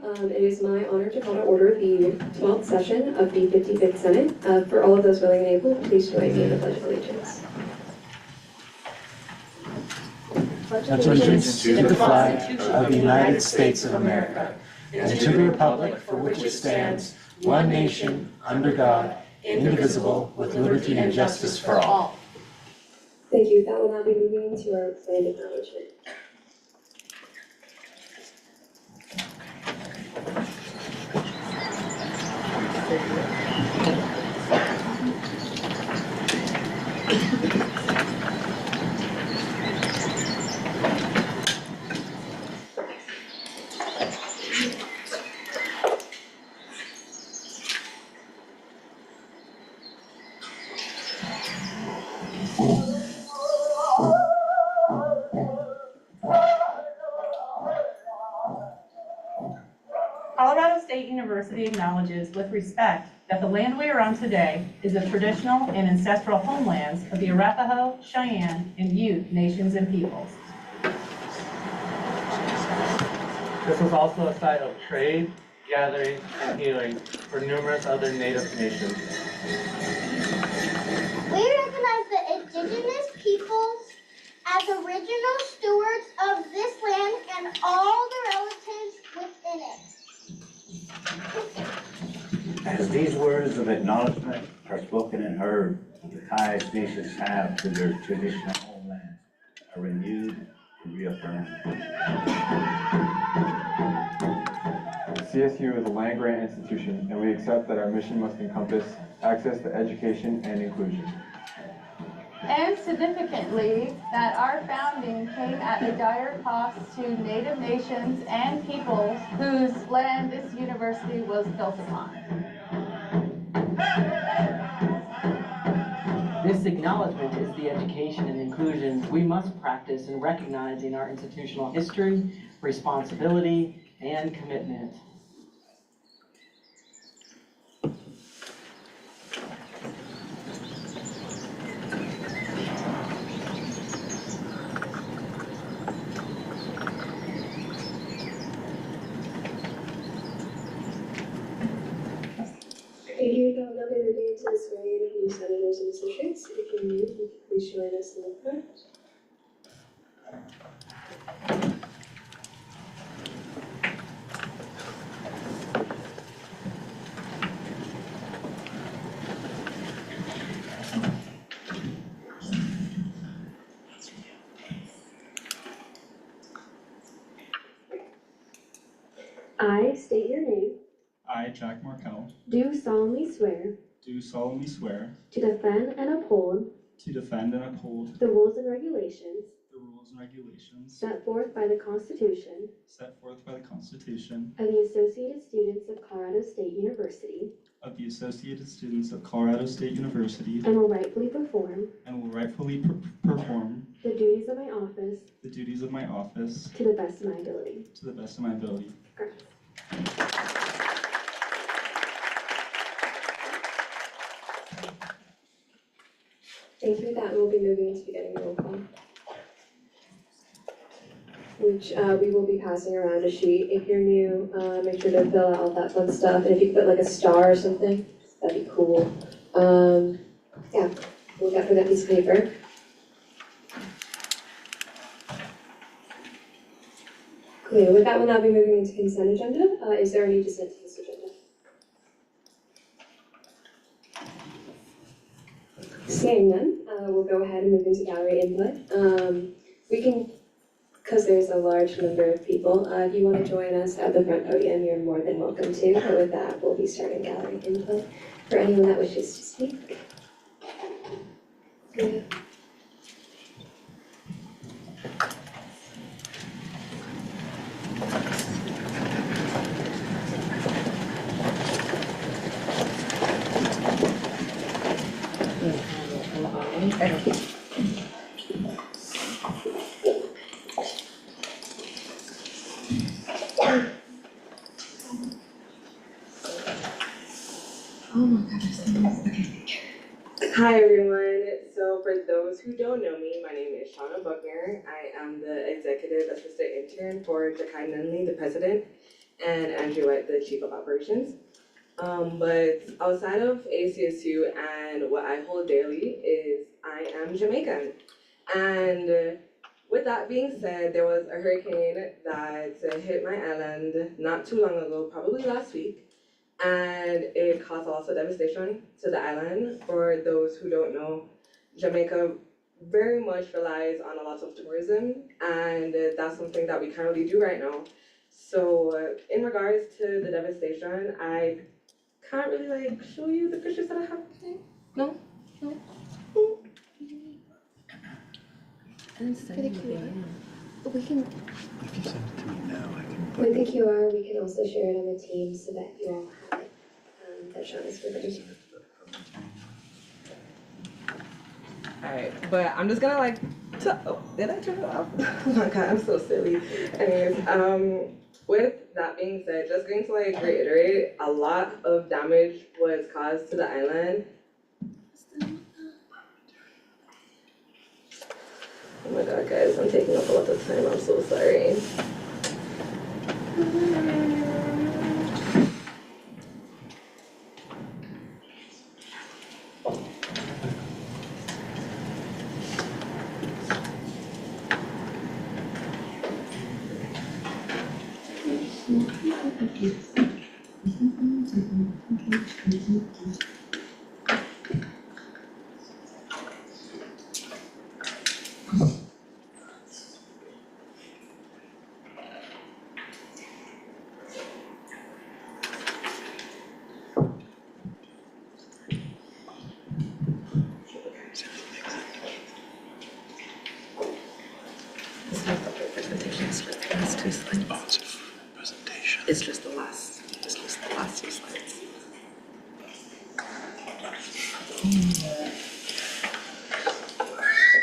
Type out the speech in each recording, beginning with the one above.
It is my honor to call to order the 12th session of the 55th Senate. For all of those willing and able, please join me in the Pledge of Allegiance. Pledge allegiance to the flag of the United States of America and to the republic for which it stands, one nation, under God, indivisible, with liberty and justice for all. Thank you. That will now be moving into our planned acknowledgement. Colorado State University acknowledges with respect that the land we are on today is the traditional and ancestral homelands of the Arapaho, Cheyenne, and Ute nations and peoples. This was also a site of trade, gathering, and healing for numerous other Native nations. We recognize the indigenous peoples as original stewards of this land and all the relatives within it. As these words of acknowledgement are spoken and heard, the ties nations have to their traditional homelands are renewed and reaffirmed. CSU is a land-grant institution, and we accept that our mission must encompass access to education and inclusion. And significantly, that our founding came at a dire cost to Native nations and peoples whose land this university was built upon. This acknowledgement is the education and inclusion we must practice in recognizing our institutional history, responsibility, and commitment. Thank you. That will now be moving into the swearing in of new senators and associates. If you're new, you can please join us in the front. I state your name. I, Jack Markell, Do solemnly swear do solemnly swear to defend and uphold to defend and uphold the rules and regulations the rules and regulations set forth by the Constitution set forth by the Constitution of the Associated Students of Colorado State University of the Associated Students of Colorado State University and will rightfully perform and will rightfully perform the duties of my office the duties of my office to the best of my ability. to the best of my ability. Congrats. Thank you. With that, we'll be moving into beginning roll call, which we will be passing around a sheet. If you're new, make sure to fill out all that fun stuff. And if you could put like a star or something, that'd be cool. Yeah, we'll get for that piece of paper. Okay, with that, we'll now be moving into consent agenda. Is there any dissent to this agenda? Seeing none, we'll go ahead and move into gallery input. We can, because there's a large number of people, if you want to join us at the front podium, you're more than welcome to. But with that, we'll be starting gallery input for anyone that wishes to speak. Yeah. Oh my goodness. Hi everyone. So for those who don't know me, my name is Shauna Buckner. I am the executive assistant intern for Jakai Nunley, the president. and Andrew White, the Chief of Operations. But outside of ACSU and what I hold dearly is I am Jamaican. And with that being said, there was a hurricane that hit my island not too long ago, probably last week, and it caused lots of devastation to the island. For those who don't know, Jamaica very much relies on a lot of tourism, and that's something that we currently do right now. So in regards to the devastation, I can't really show you the pictures that I have today. No? No? For the QR, we can, If you send it to me now, I can with the QR, we can also share it on the team so that you all have it, that Sean is providing. Alright, but I'm just gonna did I turn it off? Oh my god, I'm so silly. Anyways, with that being said, just going to reiterate, a lot of damage was caused to the island. Oh my god, guys, I'm taking up a lot of time, I'm so sorry. It's just the last two slides.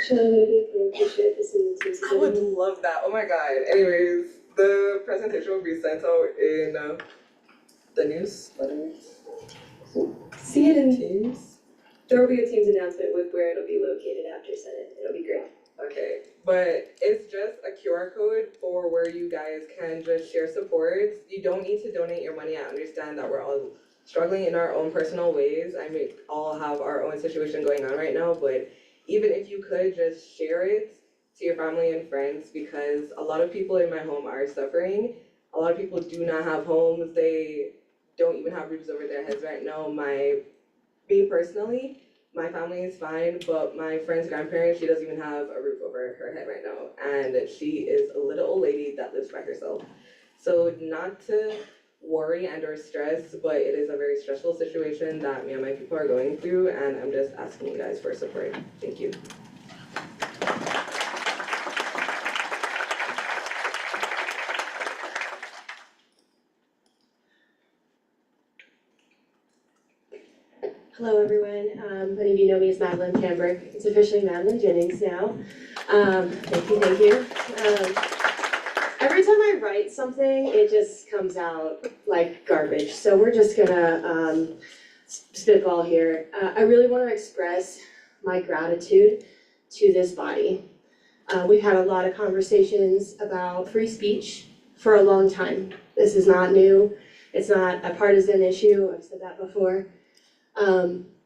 Sean, would it be okay if you share this in the team? I would love that. Oh my god. Anyways, the presentation will be sent out in the newsletter. See it in Teams. There will be a Teams announcement with where it'll be located after Senate. It'll be great. Okay, but it's just a QR code for where you guys can just share supports. You don't need to donate your money. I understand that we're all struggling in our own personal ways. I mean, all have our own situation going on right now, but even if you could just share it to your family and friends, because a lot of people in my home are suffering. A lot of people do not have homes. They don't even have roofs over their heads right now. Me personally, my family is fine, but my friend's grandparents, she doesn't even have a roof over her head right now. And she is a little old lady that lives by herself. So not to worry and or stress, but it is a very stressful situation that me and my people are going through, and I'm just asking you guys for support. Thank you. Hello, everyone. Many of you know me as Madeline Cambrick. It's officially Madeline Jennings now. Thank you. Every time I write something, it just comes out like garbage. So we're just gonna spitball here. I really want to express my gratitude to this body. We've had a lot of conversations about free speech for a long time. This is not new. It's not a partisan issue. I've said that before.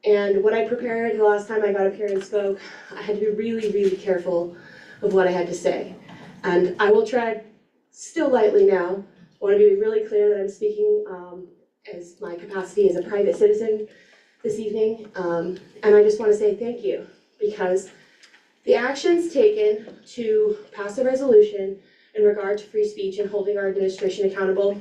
And when I prepared the last time I got up here and spoke, I had to be really, really careful of what I had to say. And I will tread still lightly now. I want to be really clear that I'm speaking as my capacity as a private citizen this evening. And I just want to say thank you, because the actions taken to pass a resolution in regard to free speech and holding our administration accountable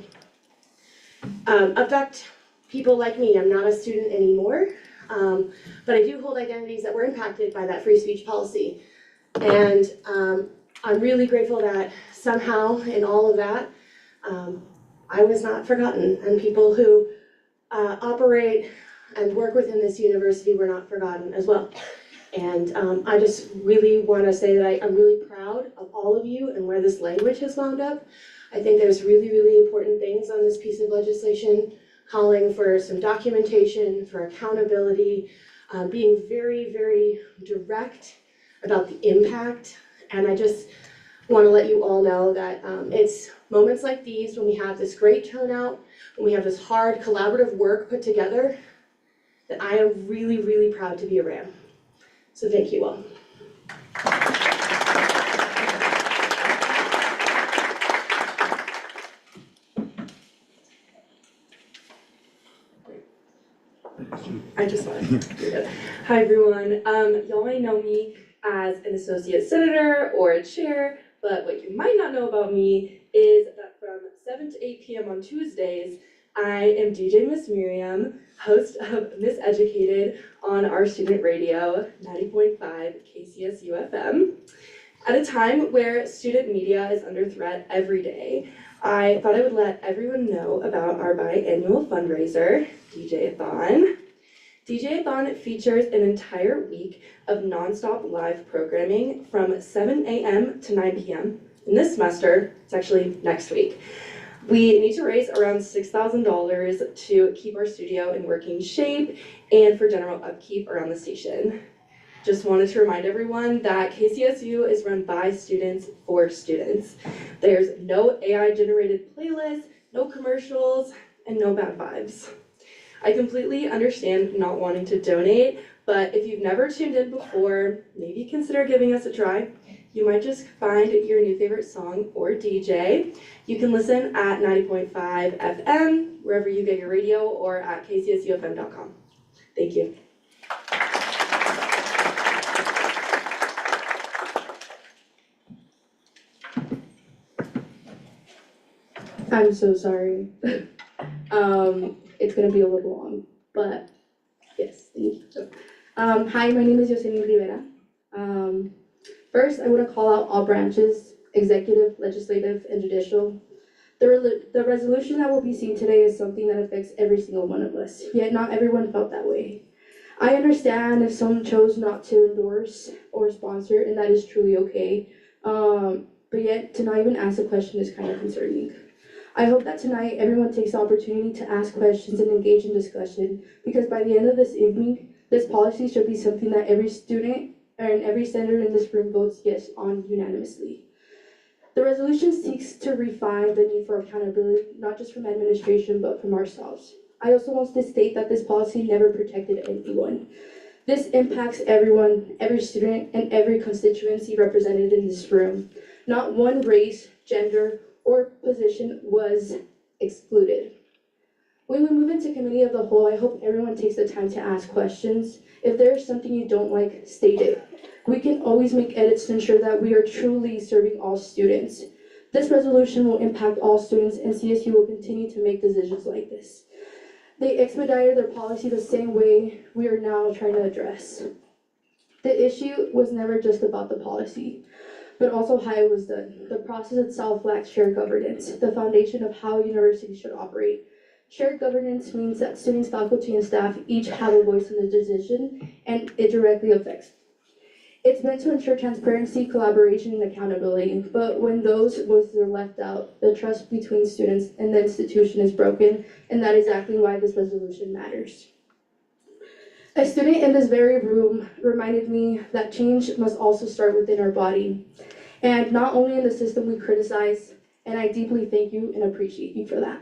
affect people like me. I'm not a student anymore, but I do hold identities that were impacted by that free speech policy. And I'm really grateful that somehow in all of that, I was not forgotten, and people who operate and work within this university were not forgotten as well. And I just really want to say that I'm really proud of all of you and where this language has wound up. I think there's really, really important things on this piece of legislation, calling for some documentation, for accountability, being very, very direct about the impact. And want to let you all know that it's moments like these when we have this great turnout, when we have this hard collaborative work put together, that I am really, really proud to be a Ram. So thank you all. I just want to do it. Hi everyone. Y'all might know me as an associate senator or a chair, but what you might not know about me is that from 7 to 8 p.m. on Tuesdays, I am DJ Miss Miriam, host of Miss Educated on our student radio, 90.5 KCSU FM. At a time where student media is under threat every day, I thought I would let everyone know about our biannual fundraiser, DJ-a-thon. DJ-a-thon features an entire week of nonstop live programming from 7 a.m. to 9 p.m. In this semester, it's actually next week. We need to raise around $6,000 to keep our studio in working shape and for general upkeep around the station. Just wanted to remind everyone that KCSU is run by students for students. There's no AI-generated playlists, no commercials, and no bad vibes. I completely understand not wanting to donate, but if you've never tuned in before, maybe consider giving us a try. You might just find your new favorite song or DJ. You can listen at 90.5 FM, wherever you get your radio, or at kcsufm.com. Thank you. I'm so sorry. It's gonna be a little long, but yes, thank you. Hi, my name is Yosemite Rivera. First, I want to call out all branches, executive, legislative, and judicial. The resolution that will be seen today is something that affects every single one of us, yet not everyone felt that way. I understand if someone chose not to endorse or sponsor, and that is truly okay, but yet to not even ask a question is kind of concerning. I hope that tonight everyone takes the opportunity to ask questions and engage in discussion, because by the end of this evening, this policy should be something that every student and every senator in this room votes yes on unanimously. The resolution seeks to refine the need for accountability, not just from administration, but from ourselves. I also want to state that this policy never protected anyone. This impacts everyone, every student, and every constituency represented in this room. Not one race, gender, or position was excluded. When we move into committee of the whole, I hope everyone takes the time to ask questions. If there is something you don't like, state it. We can always make edits to ensure that we are truly serving all students. This resolution will impact all students, and CSU will continue to make decisions like this. They expedited their policy the same way we are now trying to address. The issue was never just about the policy, but also how it was done. The process itself lacks shared governance, the foundation of how universities should operate. Shared governance means that students, faculty, and staff each have a voice in the decision, and it directly affects. It's meant to ensure transparency, collaboration, and accountability, but when those voices are left out, the trust between students and the institution is broken, and that is exactly why this resolution matters. A student in this very room reminded me that change must also start within our body, and not only in the system we criticize, and I deeply thank you and appreciate you for that.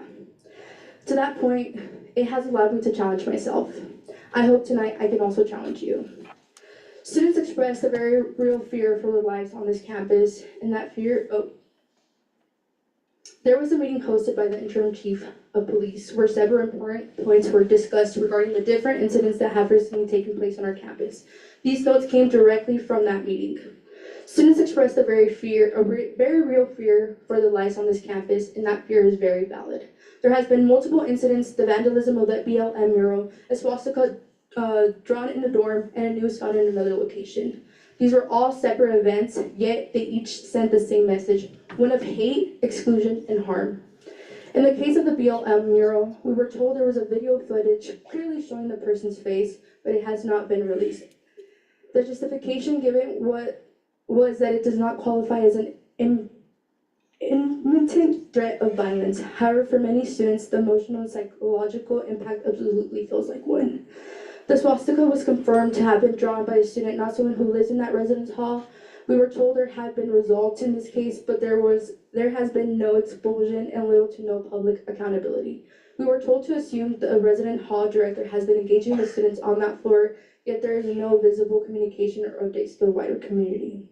To that point, it has allowed me to challenge myself. I hope tonight I can also challenge you. Students expressed a very real fear for their lives on this campus, and that fear, there was a meeting hosted by the interim chief of police where several important points were discussed regarding the different incidents that have recently taken place on our campus. These notes came directly from that meeting. Students expressed a very real fear for their lives on this campus, and that fear is very valid. There has been multiple incidents, the vandalism of the BLM mural, a swastika drawn in the dorm, and a news found in another location. These were all separate events, yet they each sent the same message, one of hate, exclusion, and harm. In the case of the BLM mural, we were told there was a video footage clearly showing the person's face, but it has not been released. The justification given was that it does not qualify as an imminent threat of violence. However, for many students, the emotional and psychological impact absolutely feels like one. The swastika was confirmed to have been drawn by a student, not someone who lives in that residence hall, We were told there had been results in this case, but there has been no expulsion and little to no public accountability. We were told to assume the resident hall director has been engaging with students on that floor, yet there is no visible communication or updates to the wider community.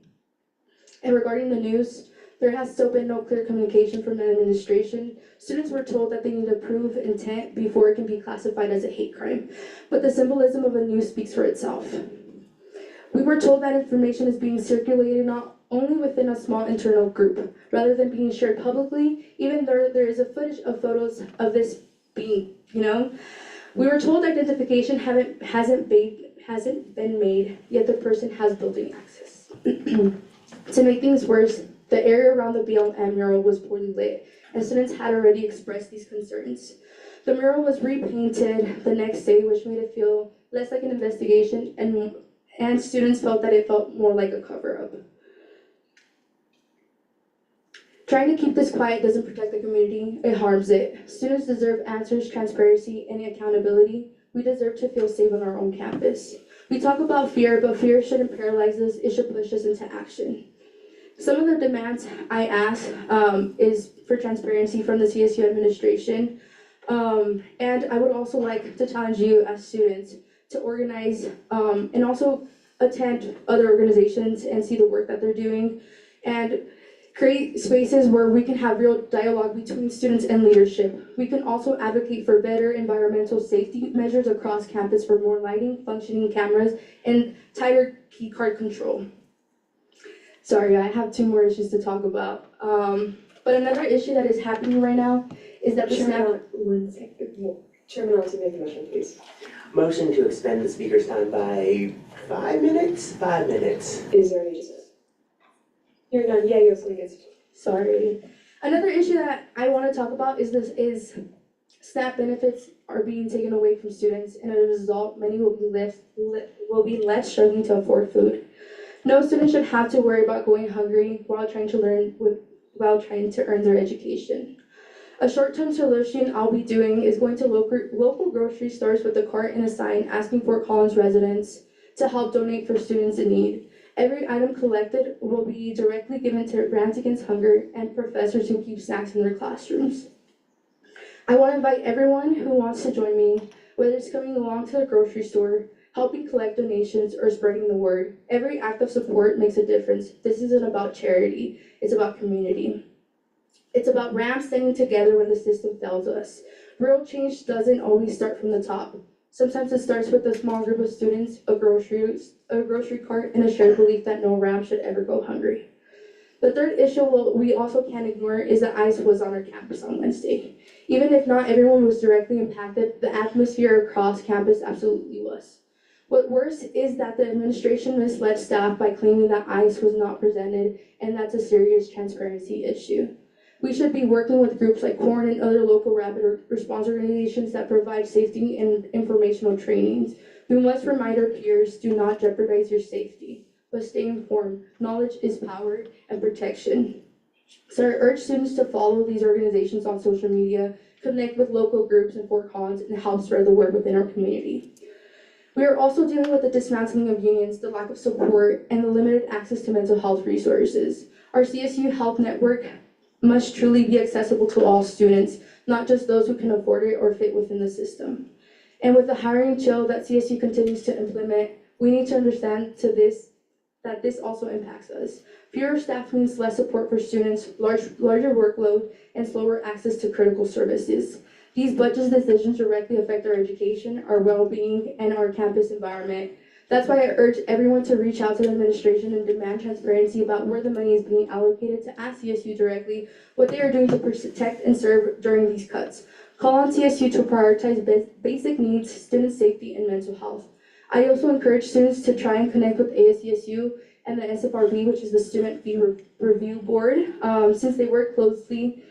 And regarding the news, there has still been no clear communication from the administration. Students were told that they need to prove intent before it can be classified as a hate crime, but the symbolism of a news speaks for itself. We were told that information is being circulated not only within a small internal group, rather than being shared publicly, even though there is a footage of photos of this being, We were told identification hasn't been made, yet the person has building access. To make things worse, the area around the BLM mural was poorly lit, and students had already expressed these concerns. The mural was repainted the next day, which made it feel less like an investigation, and students felt that it felt more like a cover-up. Trying to keep this quiet doesn't protect the community, it harms it. Students deserve answers, transparency, and accountability. We deserve to feel safe on our own campus. We talk about fear, but fear shouldn't paralyze us, it should push us into action. Some of the demands I ask is for transparency from the CSU administration. And I would also like to challenge you as students to organize and also attend other organizations and see the work that they're doing, and create spaces where we can have real dialogue between students and leadership. We can also advocate for better environmental safety measures across campus, for more lighting, functioning cameras, and tighter key card control. Sorry, I have 2 more issues to talk about. But another issue that is happening right now is that the Chairman, 1 second. Chairman, I'll make a motion, please. Motion to expend the speaker's time by 5 minutes? 5 minutes. Is there any discussion? You're done. Yeah, you're still good. Sorry. Another issue that I want to talk about is SNAP benefits are being taken away from students, and as a result, many will be left struggling to afford food. No student should have to worry about going hungry while trying to earn their education. A short-term solution I'll be doing is going to local grocery stores with a cart and a sign asking Fort Collins residents to help donate for students in need. Every item collected will be directly given to Rams Against Hunger and professors who keep snacks in their classrooms. I want to invite everyone who wants to join me, whether it's coming along to the grocery store, helping collect donations, or spreading the word. Every act of support makes a difference. This isn't about charity, it's about community. It's about Rams standing together when the system fails us. Real change doesn't always start from the top. Sometimes it starts with a small group of students, a grocery cart, and a shared belief that no Ram should ever go hungry. The third issue we also can't ignore is that ICE was on our campus on Wednesday. Even if not everyone was directly impacted, the atmosphere across campus absolutely was. What's worse is that the administration misled staff by claiming that ICE was not presented, and that's a serious transparency issue. We should be working with groups like CORN and other local rapid response organizations that provide safety and informational trainings. We must remind our peers, do not jeopardize your safety, but stay informed. Knowledge is power and protection. So I urge students to follow these organizations on social media, connect with local groups in Fort Collins, and help spread the word within our community. We are also dealing with the dismantling of unions, the lack of support, and the limited access to mental health resources. Our CSU Health Network must truly be accessible to all students, not just those who can afford it or fit within the system. And with the hiring chill that CSU continues to implement, we need to understand that this also impacts us. Fewer staff means less support for students, larger workload, and slower access to critical services. These budget decisions directly affect our education, our well-being, and our campus environment. That's why I urge everyone to reach out to the administration and demand transparency about where the money is being allocated, to ask CSU directly what they are doing to protect and serve during these cuts. Call on CSU to prioritize basic needs, student safety, and mental health. I also encourage students to try and connect with ASCSU and the SFRB, which is the Student Fee Review Board, since they work closely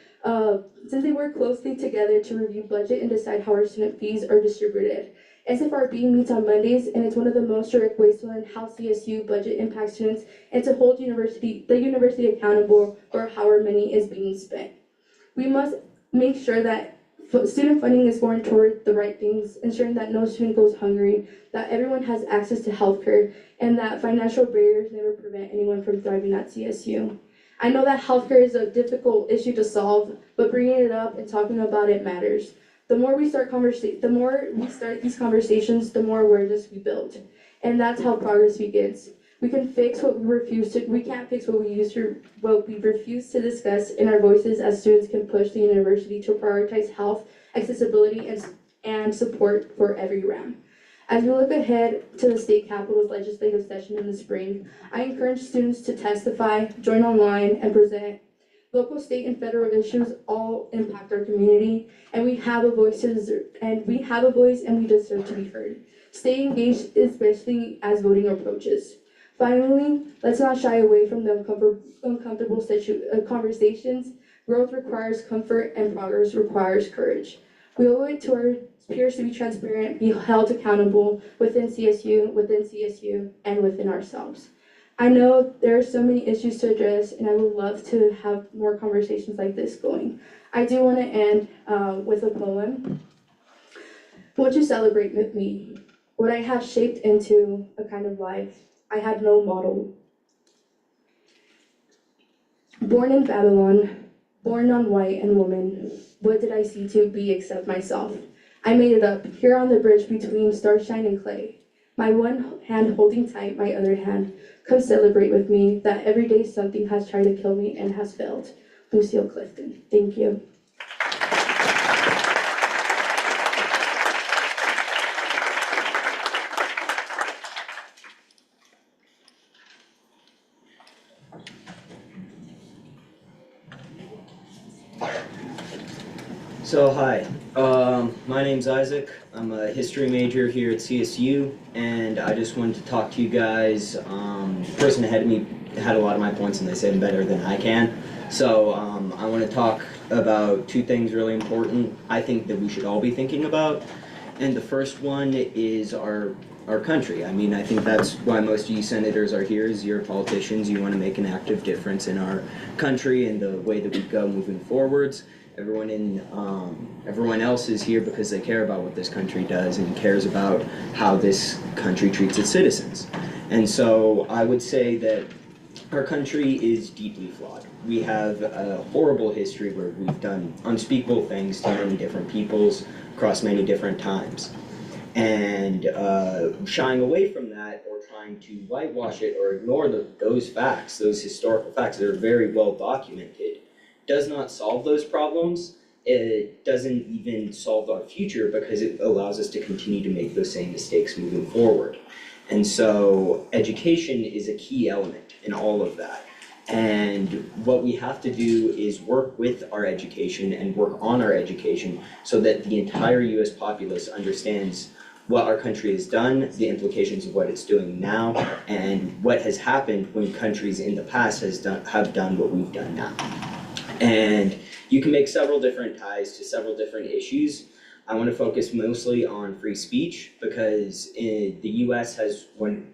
together to review budget and decide how our student fees are distributed. SFRB meets on Mondays, and it's one of the most direct ways to learn how CSU budget impacts students and to hold the university accountable for how our money is being spent. We must make sure that Student funding is going toward the right things, ensuring that no student goes hungry, that everyone has access to healthcare, and that financial barriers never prevent anyone from thriving at CSU. I know that healthcare is a difficult issue to solve, but bringing it up and talking about it matters. The more we start these conversations, the more awareness we build, and that's how progress begins. We can't fix what we refuse to discuss, and our voices as students can push the university to prioritize health, accessibility, and support for every Ram. As we look ahead to the state capitol's legislative session in the spring, I encourage students to testify, join online, and present. Local, state, and federal issues all impact our community, and we have a voice and we deserve to be heard. Stay engaged, especially as voting approaches. Finally, let's not shy away from the uncomfortable conversations. Growth requires comfort, and progress requires courage. We owe it to our peers to be transparent, be held accountable within CSU, and within ourselves. I know there are so many issues to address, and I would love to have more conversations like this going. I do want to end with a poem. Won't you celebrate with me? What I have shaped into a kind of life I had no model. Born in Babylon, born non-white and woman, what did I see to be except myself? I made it up, here on the bridge between starshine and clay. My one hand holding tight my other hand. Come celebrate with me that every day something has tried to kill me and has failed. Lucille Clifton, thank you. So hi, my name's Isaac. I'm a history major here at CSU, and I just wanted to talk to you guys. The person ahead of me had a lot of my points, and they said them better than I can. So I want to talk about two things really important I think that we should all be thinking about. And the first one is our country. I mean, I think that's why most of you senators are here, is you're politicians. You want to make an active difference in our country and the way that we go moving forwards. Everyone else is here because they care about what this country does and cares about how this country treats its citizens. And so I would say that our country is deeply flawed. We have a horrible history where we've done unspeakable things to many different peoples across many different times. And shying away from that or trying to whitewash it or ignore those facts, those historical facts that are very well documented, does not solve those problems. It doesn't even solve our future because it allows us to continue to make those same mistakes moving forward. And so education is a key element in all of that. And what we have to do is work with our education and work on our education so that the entire US populace understands what our country has done, the implications of what it's doing now, and what has happened when countries in the past have done what we've done now. And you can make several different ties to several different issues. I want to focus mostly on free speech because the US has,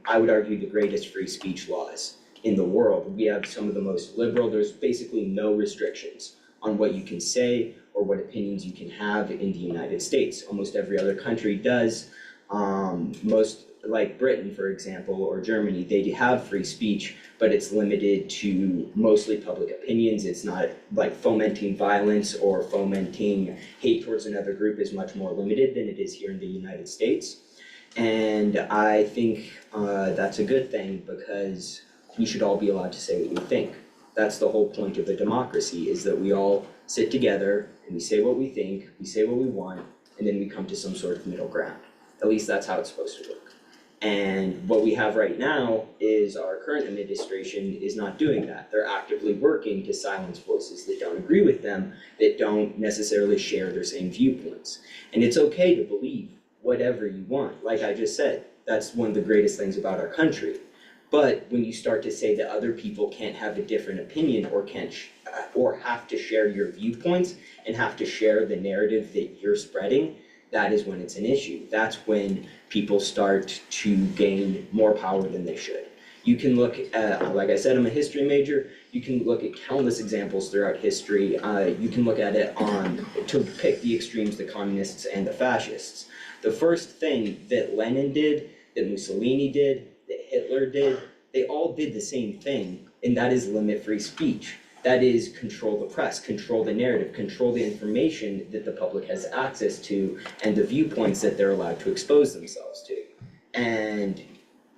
I would argue, the greatest free speech laws in the world. We have some of the most liberal. There's basically no restrictions on what you can say or what opinions you can have in the United States. Almost every other country does. Most, like Britain, for example, or Germany, they have free speech, but it's limited to mostly public opinions. It's not like fomenting violence or fomenting hate towards another group is much more limited than it is here in the United States. And I think that's a good thing because we should all be allowed to say what we think. That's the whole point of a democracy, is that we all sit together and we say what we think, we say what we want, and then we come to some sort of middle ground. At least that's how it's supposed to work. And what we have right now is our current administration is not doing that. They're actively working to silence voices that don't agree with them, that don't necessarily share their same viewpoints. And it's okay to believe whatever you want. Like I just said, that's one of the greatest things about our country. But when you start to say that other people can't have a different opinion or or have to share your viewpoints and have to share the narrative that you're spreading, that is when it's an issue. That's when people start to gain more power than they should. You can look at, like I said, I'm a history major, you can look at countless examples throughout history. You can look at it to pick the extremes, the communists and the fascists. The first thing that Lenin did, that Mussolini did, that Hitler did, they all did the same thing, and that is limit free speech. That is control the press, control the narrative, control the information that the public has access to, and the viewpoints that they're allowed to expose themselves to. And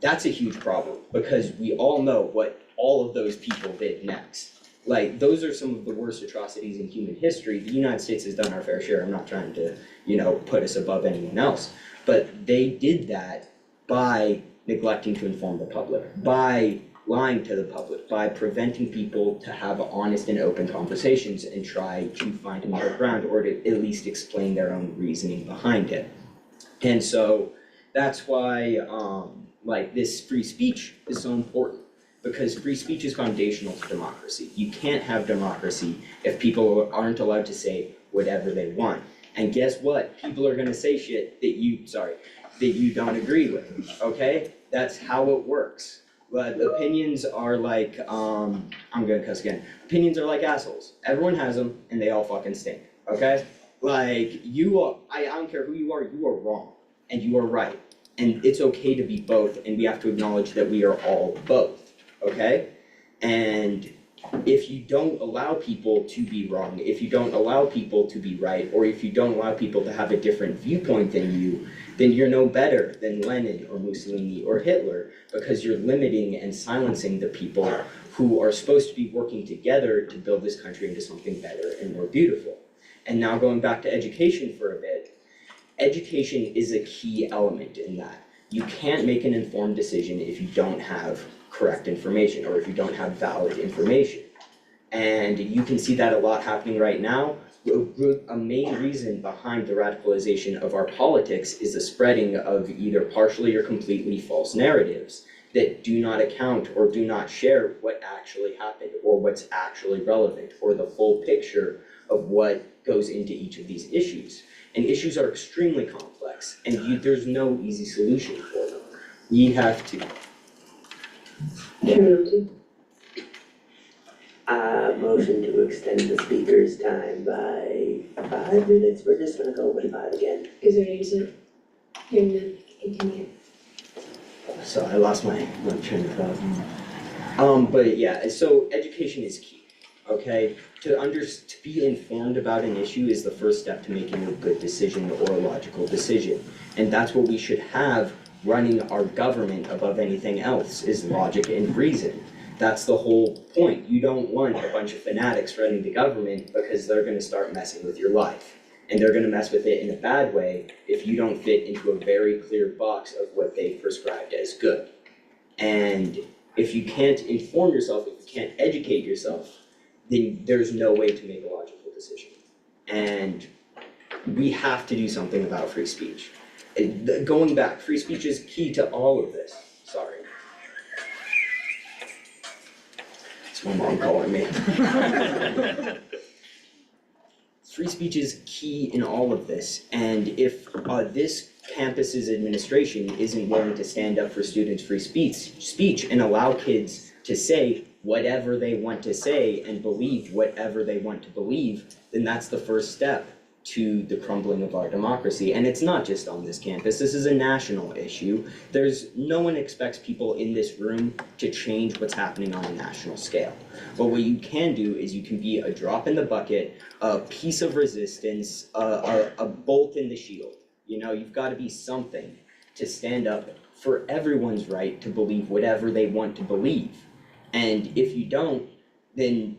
that's a huge problem, because we all know what all of those people did next. Like, those are some of the worst atrocities in human history. The United States has done our fair share. I'm not trying to, put us above anyone else. But they did that by neglecting to inform the public, by lying to the public, by preventing people to have honest and open conversations and try to find a middle ground, or to at least explain their own reasoning behind it. And so that's why this free speech is so important, because free speech is foundational to democracy. You can't have democracy if people aren't allowed to say whatever they want. And guess what? People are gonna say shit that you don't agree with, okay? That's how it works. But opinions are like, I'm gonna cuss again. Opinions are like assholes. Everyone has them, and they all fucking stink, okay? Like, I don't care who you are wrong, and you are right. And it's okay to be both, and we have to acknowledge that we are all both, okay? And if you don't allow people to be wrong, if you don't allow people to be right, or if you don't allow people to have a different viewpoint than you, then you're no better than Lenin or Mussolini or Hitler, because you're limiting and silencing the people who are supposed to be working together to build this country into something better and more beautiful. And now going back to education for a bit, education is a key element in that. You can't make an informed decision if you don't have correct information, or if you don't have valid information. And you can see that a lot happening right now. A main reason behind the radicalization of our politics is the spreading of either partially or completely false narratives that do not account or do not share what actually happened, or what's actually relevant, or the full picture of what goes into each of these issues. And issues are extremely complex, and there's no easy solution for them. We have to. Motion to extend the speaker's time by 5 minutes. We're just gonna go with 5 again. Is there any reason? Hearing none, continue. So I lost my train of thought. But yeah, so education is key, okay? To be informed about an issue is the first step to making a good decision or a logical decision. And that's what we should have running our government above anything else, is logic and reason. That's the whole point. You don't want a bunch of fanatics running the government, because they're gonna start messing with your life. And they're gonna mess with it in a bad way if you don't fit into a very clear box of what they've prescribed as good. And if you can't inform yourself, if you can't educate yourself, then there's no way to make a logical decision. And we have to do something about free speech. Going back, free speech is key to all of this. Sorry. It's my mom calling me. Free speech is key in all of this, and if this campus's administration isn't willing to stand up for students' free speech and allow kids to say whatever they want to say and believe whatever they want to believe, then that's the first step to the crumbling of our democracy. And it's not just on this campus, this is a national issue. No one expects people in this room to change what's happening on a national scale. But what you can do is you can be a drop in the bucket, a piece of resistance, a bolt in the shield. You've got to be something to stand up for everyone's right to believe whatever they want to believe. And if you don't, then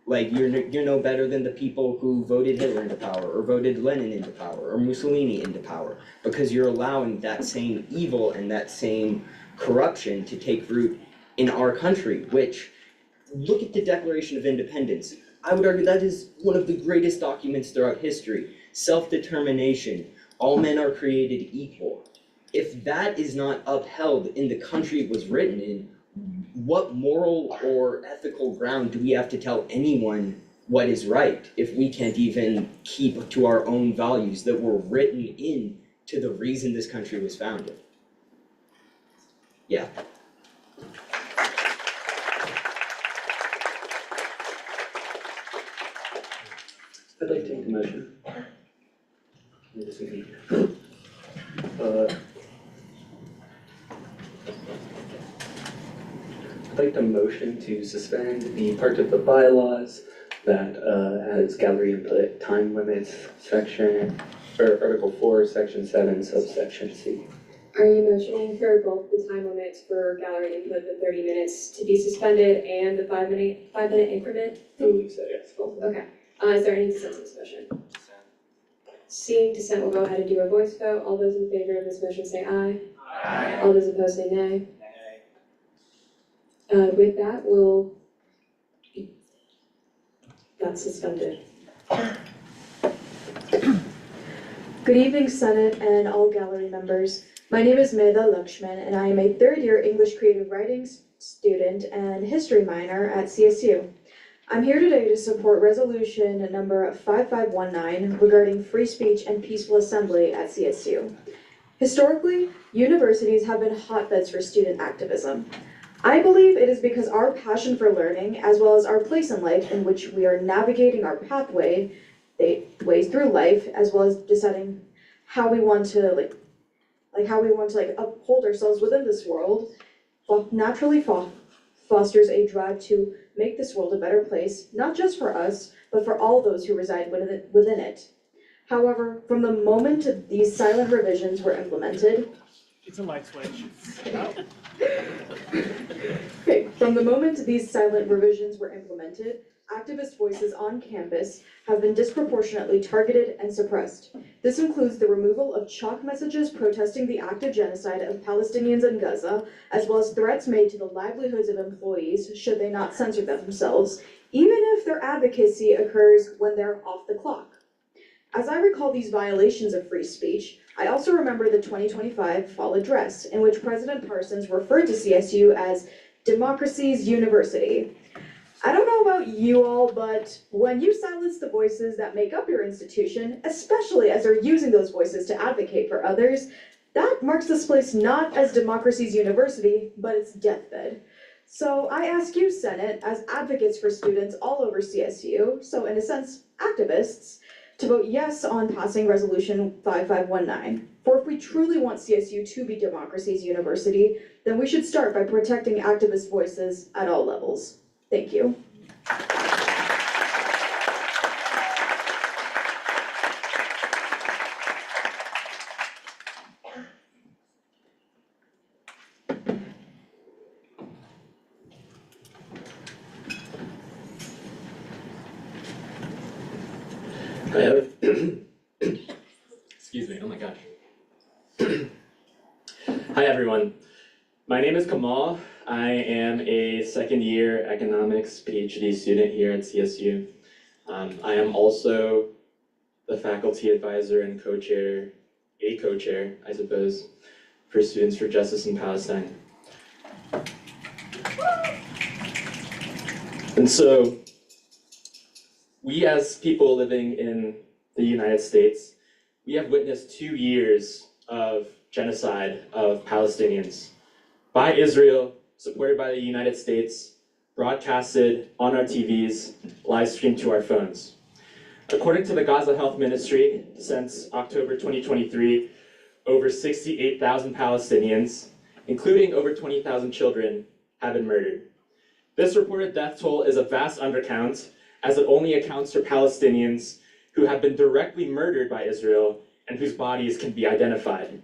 you're no better than the people who voted Hitler into power, or voted Lenin into power, or Mussolini into power, because you're allowing that same evil and that same corruption to take root in our country, which, look at the Declaration of Independence. I would argue that is one of the greatest documents throughout history. Self-determination, all men are created equal. If that is not upheld in the country it was written in, what moral or ethical ground do we have to tell anyone what is right if we can't even keep to our own values that were written in to the reason this country was founded? Yeah. like to make a motion. I'd like to motion to suspend the part of the bylaws that has gallery input time limits section, or Article 4, Section 7, subsection C. Are you motioning for both the time limits for gallery input, the 30 minutes to be suspended, and the 5-minute increment? I believe so, yes. Okay. Is there any dissent to this motion? Seeing dissent, we'll go ahead and do a voice vote. All those in favor of this motion say aye. Aye. All those opposed say nay. With that, that's suspended. Good evening, Senate and all gallery members. My name is Medha Lakshman, and I am a third-year English Creative Writing student and history minor at CSU. I'm here today to support resolution number 5519 regarding free speech and peaceful assembly at CSU. Historically, universities have been hotbeds for student activism. I believe it is because our passion for learning, as well as our place in life in which we are navigating our ways through life, as well as deciding how we want to uphold ourselves within this world, naturally fosters a drive to make this world a better place, not just for us, but for all those who reside within it. However, from the moment these silent revisions were implemented, It's a light switch. Okay, from the moment these silent revisions were implemented, activist voices on campus have been disproportionately targeted and suppressed. This includes the removal of chalk messages protesting the active genocide of Palestinians in Gaza, as well as threats made to the livelihoods of employees should they not censor themselves, even if their advocacy occurs when they're off the clock. As I recall these violations of free speech, I also remember the 2025 fall address, in which President Parsons referred to CSU as democracy's university. I don't know about you all, but when you silence the voices that make up your institution, especially as they're using those voices to advocate for others, that marks this place not as democracy's university, but its deathbed. So I ask you, Senate, as advocates for students all over CSU, so in a sense, activists, to vote yes on passing Resolution 5519. For if we truly want CSU to be democracy's university, then we should start by protecting activist voices at all levels. Thank you. Excuse me, oh my gosh. Hi everyone, my name is Kamal. I am a second year economics PhD student here at CSU. I am also the faculty advisor and co-chair, I suppose, for Students for Justice in Palestine. And so, we as people living in the United States, we have witnessed 2 years of genocide of Palestinians by Israel, supported by the United States, broadcasted on our TVs, live streamed to our phones. According to the Gaza Health Ministry, since October 2023, over 68,000 Palestinians, including over 20,000 children, have been murdered. This reported death toll is a vast undercount, as it only accounts for Palestinians who have been directly murdered by Israel and whose bodies can be identified.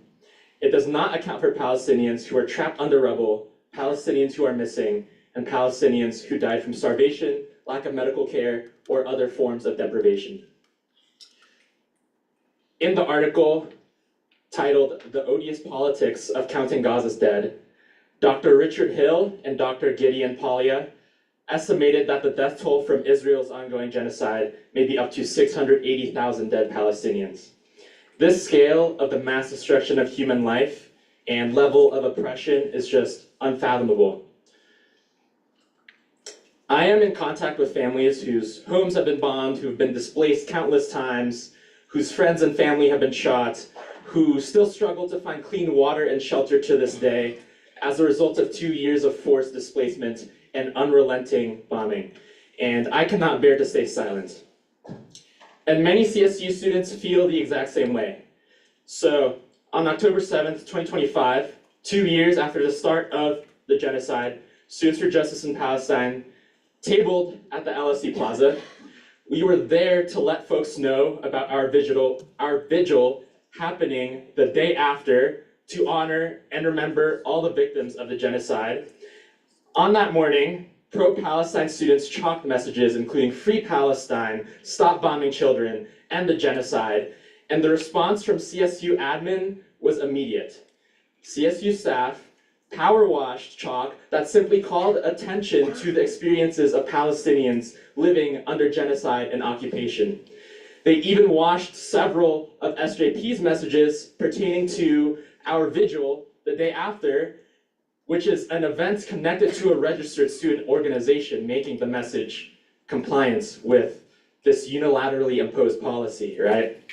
It does not account for Palestinians who are trapped under rubble, Palestinians who are missing, and Palestinians who died from starvation, lack of medical care, or other forms of deprivation. In the article titled "The Odious Politics of Counting Gaza's Dead," Dr. Richard Hill and Dr. Gideon Polya estimated that the death toll from Israel's ongoing genocide may be up to 680,000 dead Palestinians. This scale of the mass destruction of human life and level of oppression is just unfathomable. I am in contact with families whose homes have been bombed, who have been displaced countless times, whose friends and family have been shot, who still struggle to find clean water and shelter to this day as a result of 2 years of forced displacement and unrelenting bombing. And I cannot bear to stay silent. And many CSU students feel the exact same way. So on October 7th, 2025, 2 years after the start of the genocide, Students for Justice in Palestine tabled at the LSE Plaza. We were there to let folks know about our vigil happening the day after to honor and remember all the victims of the genocide. On that morning, pro-Palestine students chalked messages including Free Palestine, Stop Bombing Children, and the genocide, and the response from CSU admin was immediate. CSU staff power-washed chalk that simply called attention to the experiences of Palestinians living under genocide and occupation. They even washed several of SJP's messages pertaining to our vigil the day after, which is an event connected to a registered student organization making the message compliance with this unilaterally imposed policy, right?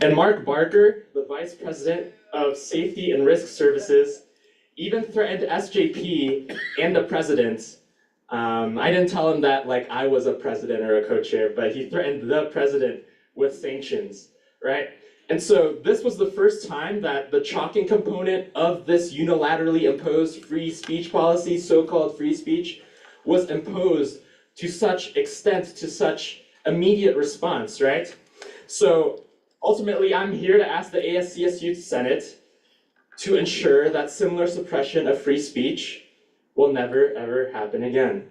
And Mark Barker, the Vice President of Safety and Risk Services, even threatened SJP and the president. I didn't tell him that like I was a president or a co-chair, but he threatened the president with sanctions, right? And so this was the first time that the chalking component of this unilaterally imposed free speech policy, so-called free speech, was imposed to such extent, to such immediate response, right? So ultimately, I'm here to ask the ASCSU Senate to ensure that similar suppression of free speech will never, ever happen again.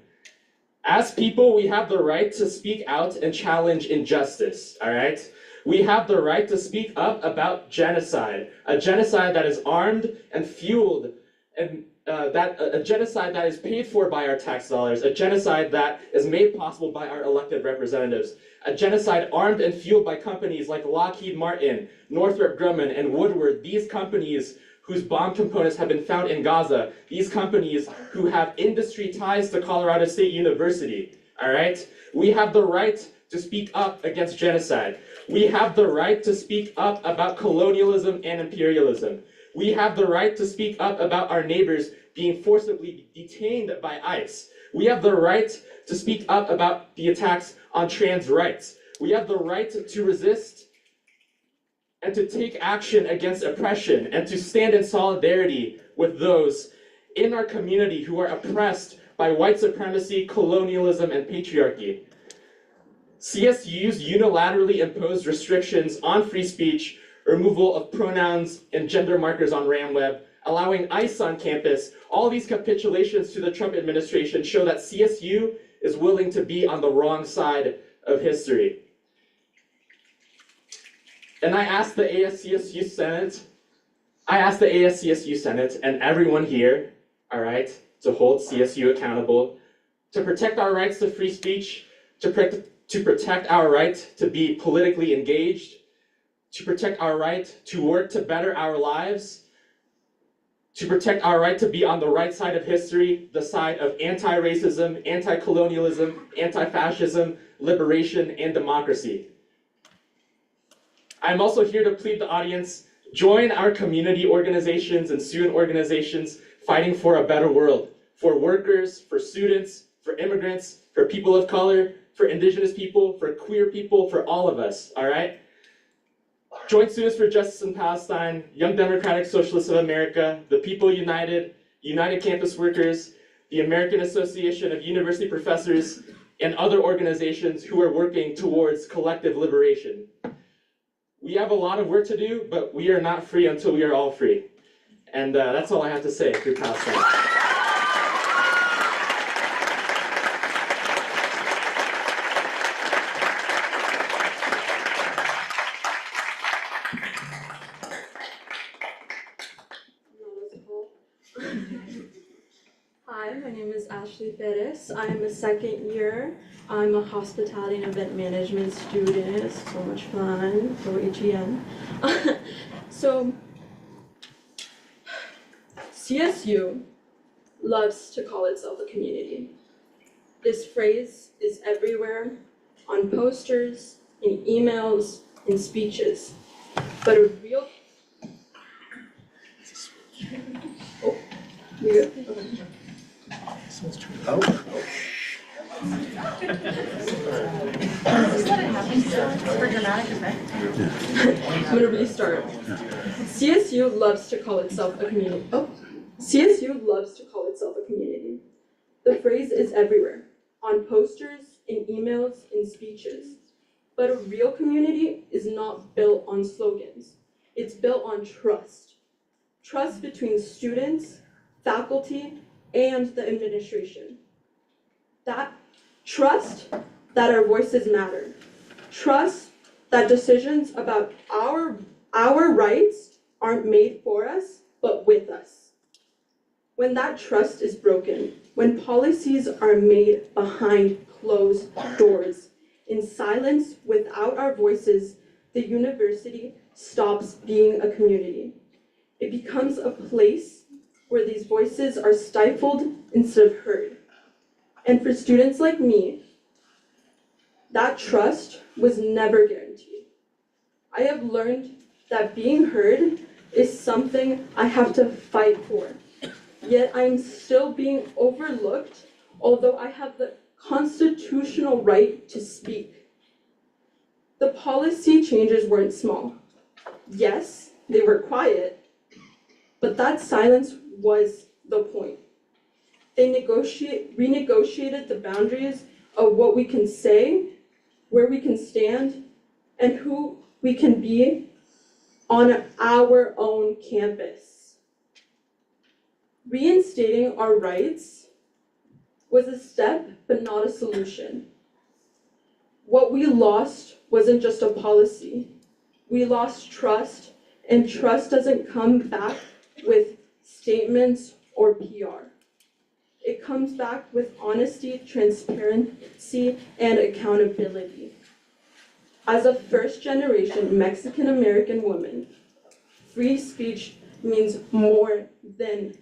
As people, we have the right to speak out and challenge injustice, all right? We have the right to speak up about genocide, a genocide that is armed and fueled, and a genocide that is paid for by our tax dollars, a genocide that is made possible by our elected representatives, a genocide armed and fueled by companies like Lockheed Martin, Northrop Grumman, and Woodward, these companies whose bomb components have been found in Gaza, these companies who have industry ties to Colorado State University, all right? We have the right to speak up against genocide. We have the right to speak up about colonialism and imperialism. We have the right to speak up about our neighbors being forcibly detained by ICE. We have the right to speak up about the attacks on trans rights. We have the right to resist and to take action against oppression and to stand in solidarity with those in our community who are oppressed by white supremacy, colonialism, and patriarchy. CSU's unilaterally imposed restrictions on free speech, removal of pronouns and gender markers on RamWeb, allowing ICE on campus, all these capitulations to the Trump administration show that CSU is willing to be on the wrong side of history. And I ask the ASCSU Senate and everyone here, all right, to hold CSU accountable, to protect our rights to free speech, to protect our right to be politically engaged, to protect our right to work to better our lives, to protect our right to be on the right side of history, the side of anti-racism, anti-colonialism, anti-fascism, liberation, and democracy. I'm also here to plead the audience, join our community organizations and student organizations fighting for a better world, for workers, for students, for immigrants, for people of color, for indigenous people, for queer people, for all of us, all right? Join Students for Justice in Palestine, Young Democratic Socialists of America, the People United, United Campus Workers, the American Association of University Professors, and other organizations who are working towards collective liberation. We have a lot of work to do, but we are not free until we are all free. And that's all I have to say through Palestine. Hi, my name is Ashley Perez. I'm a second year. I'm a hospitality and event management student. It's so much fun for HEN. So, CSU loves to call itself a community. This phrase is everywhere, on posters, in emails, in speeches. But a real... Oh, you good? Okay. For dramatic effect. I'm gonna restart. CSU loves to call itself a community. CSU loves to call itself a community. The phrase is everywhere, on posters, in emails, in speeches. But a real community is not built on slogans. It's built on trust. Trust between students, faculty, and the administration. That trust that our voices matter. Trust that decisions about our rights aren't made for us, but with us. When that trust is broken, when policies are made behind closed doors, in silence, without our voices, the university stops being a community. It becomes a place where these voices are stifled instead of heard. And for students like me, that trust was never guaranteed. I have learned that being heard is something I have to fight for. Yet I'm still being overlooked, although I have the constitutional right to speak. The policy changes weren't small. Yes, they were quiet, but that silence was the point. They renegotiated the boundaries of what we can say, where we can stand, and who we can be on our own campus. Reinstating our rights was a step, but not a solution. What we lost wasn't just a policy. We lost trust, and trust doesn't come back with statements or PR. It comes back with honesty, transparency, and accountability. As a first-generation Mexican-American woman, free speech means more than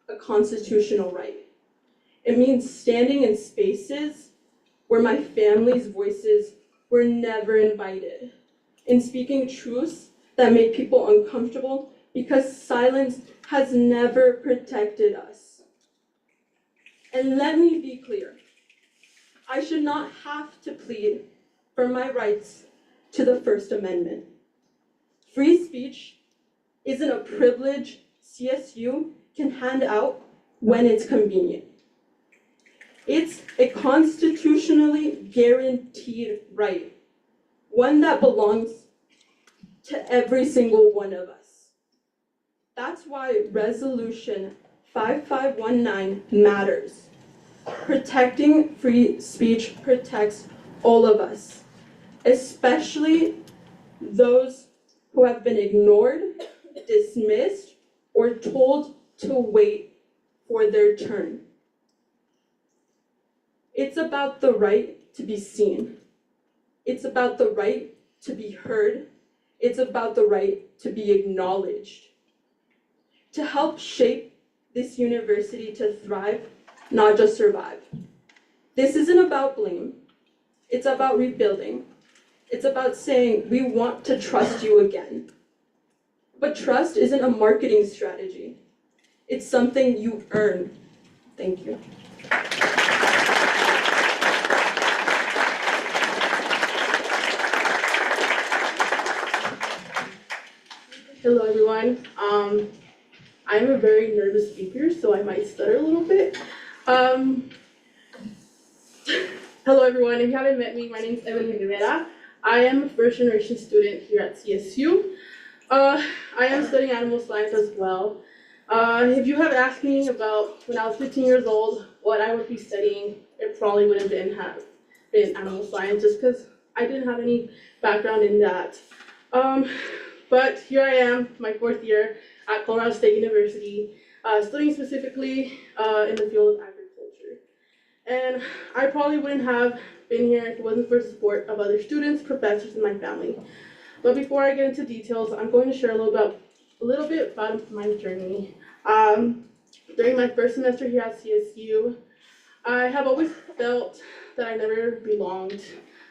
a constitutional right. It means standing in spaces where my family's voices were never invited, and speaking truths that make people uncomfortable because silence has never protected us. And let me be clear, I should not have to plead for my rights to the First Amendment. Free speech isn't a privilege CSU can hand out when it's convenient. It's a constitutionally guaranteed right, one that belongs to every single one of us. That's why Resolution 5519 matters. Protecting free speech protects all of us, especially those who have been ignored, dismissed, or told to wait for their turn. It's about the right to be seen. It's about the right to be heard. It's about the right to be acknowledged. To help shape this university to thrive, not just survive. This isn't about blame. It's about rebuilding. It's about saying, we want to trust you again. But trust isn't a marketing strategy. It's something you earn. Thank you. Hello everyone. I'm a very nervous speaker, so I might stutter a little bit. Hello everyone, if you haven't met me, my name is Evelyn Rivera. I am a first generation student here at CSU. I am studying animal science as well. If you have asked me about when I was 15 years old, what I would be studying, it probably wouldn't have been animal science just because I didn't have any background in that. But here I am, my 4th year at Colorado State University, studying specifically in the field of agriculture. And I probably wouldn't have been here if it wasn't for the support of other students, professors, and my family. But before I get into details, I'm going to share a little bit about my journey. During my first semester here at CSU, I have always felt that I never belonged,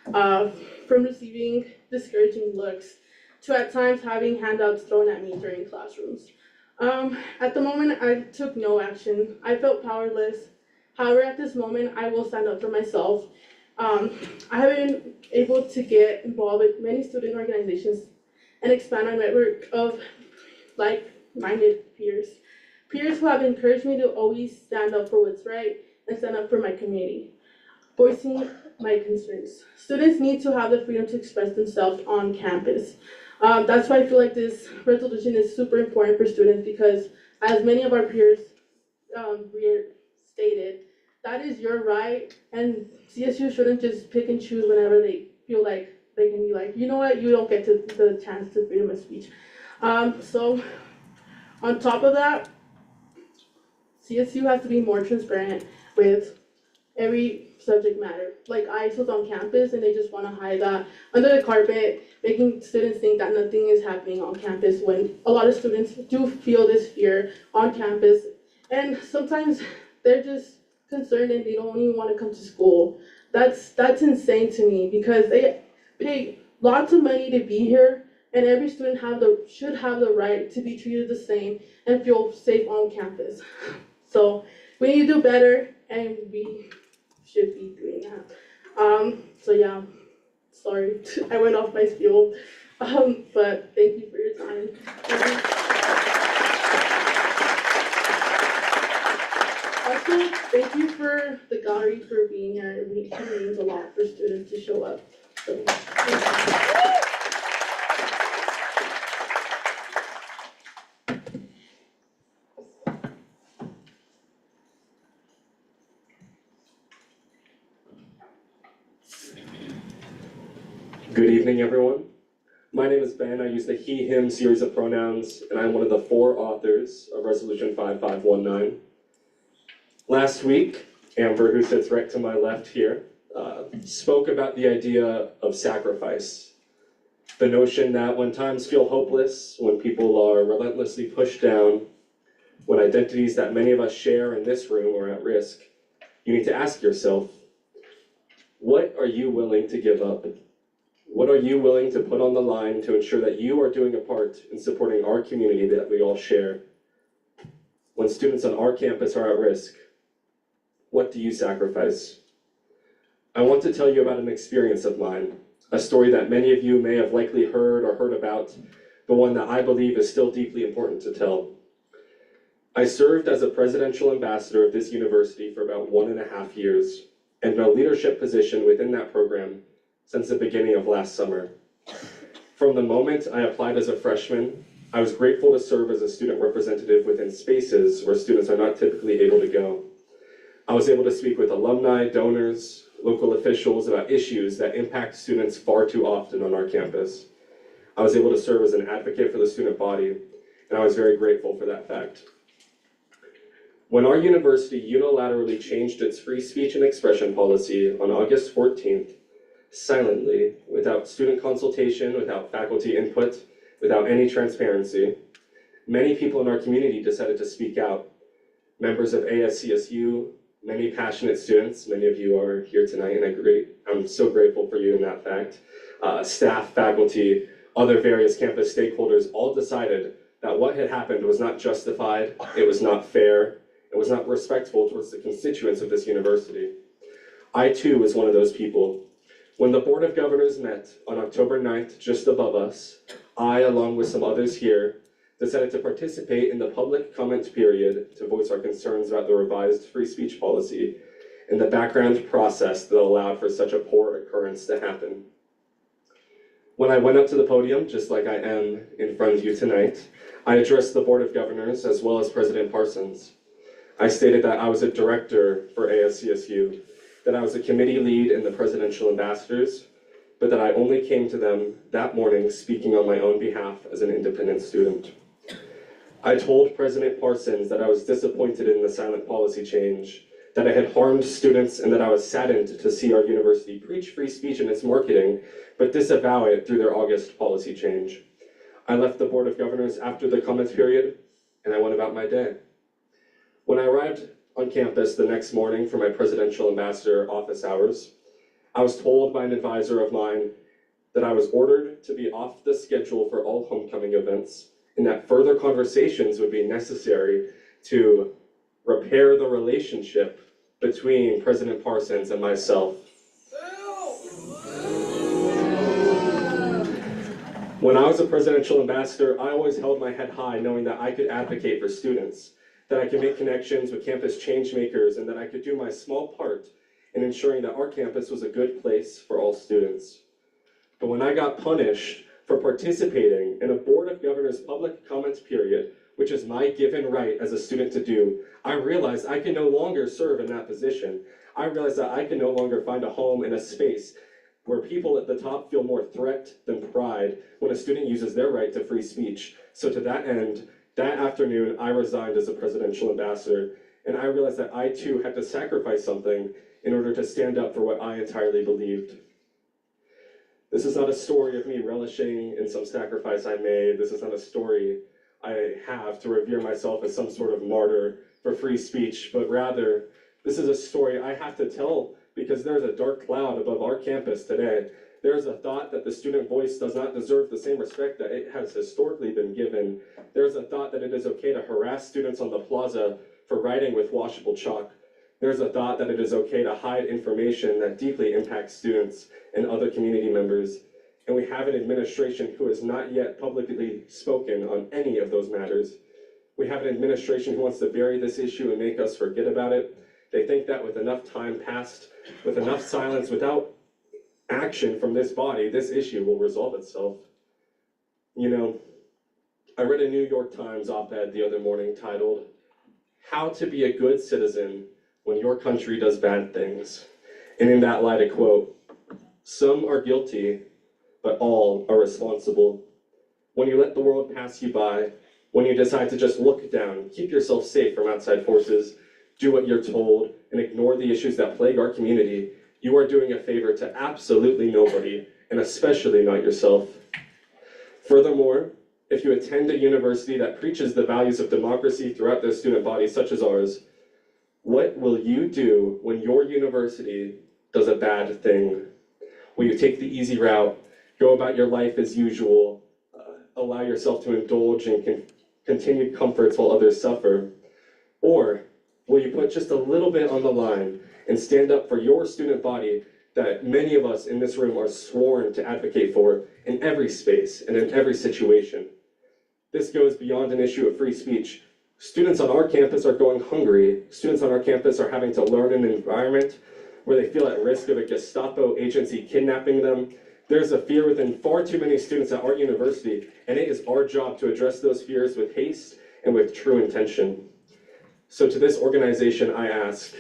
from receiving discouraging looks to at times having handouts thrown at me during classrooms. At the moment, I took no action. I felt powerless. However, at this moment, I will stand up for myself. I have been able to get involved with many student organizations and expand our network of like-minded peers. Peers who have encouraged me to always stand up for what's right and stand up for my community, voicing my concerns. Students need to have the freedom to express themselves on campus. That's why I feel like this resolution is super important for students because, as many of our peers stated, that is your right, and CSU shouldn't just pick and choose whenever they feel like they can be like, you know what, you don't get the chance to freedom of speech. So on top of that, CSU has to be more transparent with every subject matter. Like ICE was on campus and they just want to hide that under the carpet, making students think that nothing is happening on campus when a lot of students do feel this fear on campus. And sometimes they're just concerned and they don't even want to come to school. That's insane to me because they pay lots of money to be here, and every student should have the right to be treated the same and feel safe on campus. So we need to do better, and we should be doing that. So yeah, sorry, I went off my spiel, but thank you for your time. Also, thank you for the gallery for being here. It means a lot for students to show up. So, Good evening, everyone. My name is Ben. I use the he, him series of pronouns, and I'm one of the 4 authors of Resolution 5519. Last week, Amber, who sits right to my left here, spoke about the idea of sacrifice. The notion that when times feel hopeless, when people are relentlessly pushed down, when identities that many of us share in this room are at risk, you need to ask yourself, what are you willing to give up? What are you willing to put on the line to ensure that you are doing a part in supporting our community that we all share? When students on our campus are at risk, what do you sacrifice? I want to tell you about an experience of mine, a story that many of you may have likely heard or heard about, but one that I believe is still deeply important to tell. I served as a presidential ambassador of this university for about 1.5 years, and in a leadership position within that program since the beginning of last summer. From the moment I applied as a freshman, I was grateful to serve as a student representative within spaces where students are not typically able to go. I was able to speak with alumni, donors, local officials about issues that impact students far too often on our campus. I was able to serve as an advocate for the student body, and I was very grateful for that fact. When our university unilaterally changed its free speech and expression policy on August 14th, silently, without student consultation, without faculty input, without any transparency, many people in our community decided to speak out. Members of ASCSU, many passionate students, many of you are here tonight, and I'm so grateful for you in that fact. Staff, faculty, other various campus stakeholders all decided that what had happened was not justified, it was not fair, it was not respectful towards the constituents of this university. I too was one of those people. When the Board of Governors met on October 9th, just above us, I, along with some others here, decided to participate in the public comment period to voice our concerns about the revised free speech policy and the background process that allowed for such a poor occurrence to happen. When I went up to the podium, just like I am in front of you tonight, I addressed the Board of Governors as well as President Parsons. I stated that I was a director for ASCSU, that I was a committee lead in the presidential ambassadors, but that I only came to them that morning speaking on my own behalf as an independent student. I told President Parsons that I was disappointed in the silent policy change, that it had harmed students, and that I was saddened to see our university preach free speech in its marketing, but disavow it through their August policy change. I left the Board of Governors after the comments period, and I went about my day. When I arrived on campus the next morning for my presidential ambassador office hours, I was told by an advisor of mine that I was ordered to be off the schedule for all homecoming events, and that further conversations would be necessary to repair the relationship between President Parsons and myself. When I was a presidential ambassador, I always held my head high knowing that I could advocate for students, that I could make connections with campus change makers, and that I could do my small part in ensuring that our campus was a good place for all students. But when I got punished for participating in a Board of Governors public comment period, which is my given right as a student to do, I realized I can no longer serve in that position. I realized that I can no longer find a home in a space where people at the top feel more threat than pride when a student uses their right to free speech. So to that end, that afternoon, I resigned as a presidential ambassador, and I realized that I too had to sacrifice something in order to stand up for what I entirely believed. This is not a story of me relishing in some sacrifice I made. This is not a story I have to revere myself as some sort of martyr for free speech, but rather, this is a story I have to tell because there's a dark cloud above our campus today. There's a thought that the student voice does not deserve the same respect that it has historically been given. There's a thought that it is okay to harass students on the plaza for writing with washable chalk. There's a thought that it is okay to hide information that deeply impacts students and other community members. And we have an administration who has not yet publicly spoken on any of those matters. We have an administration who wants to bury this issue and make us forget about it. They think that with enough time passed, with enough silence, without action from this body, this issue will resolve itself. You know, I read a New York Times op-ed the other morning titled, "How to Be a Good Citizen When Your Country Does Bad Things." And in that light, I quote, "Some are guilty, but all are responsible. When you let the world pass you by, when you decide to just look down, keep yourself safe from outside forces, do what you're told, and ignore the issues that plague our community, you are doing a favor to absolutely nobody, and especially not yourself. Furthermore, if you attend a university that preaches the values of democracy throughout their student body, such as ours, what will you do when your university does a bad thing? Will you take the easy route, go about your life as usual, allow yourself to indulge in continued comforts while others suffer? Or will you put just a little bit on the line and stand up for your student body that many of us in this room are sworn to advocate for in every space and in every situation? This goes beyond an issue of free speech. Students on our campus are going hungry. Students on our campus are having to learn in an environment where they feel at risk of a Gestapo agency kidnapping them. There's a fear within far too many students at our university, and it is our job to address those fears with haste and with true intention. So to this organization, I ask,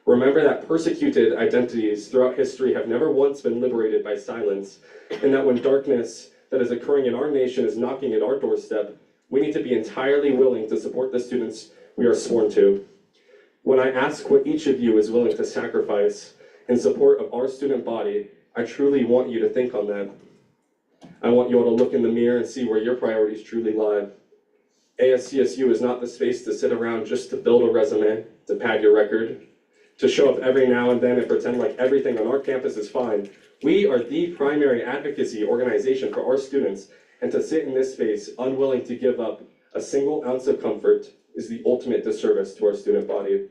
remember that persecuted identities throughout history have never once been liberated by silence, and that when darkness that is occurring in our nation is knocking at our doorstep, we need to be entirely willing to support the students we are sworn to. When I ask what each of you is willing to sacrifice in support of our student body, I truly want you to think on that. I want you all to look in the mirror and see where your priorities truly lie. ASCSU is not the space to sit around just to build a resume, to pad your record, to show up every now and then and pretend like everything on our campus is fine. We are the primary advocacy organization for our students, and to sit in this space unwilling to give up a single ounce of comfort is the ultimate disservice to our student body.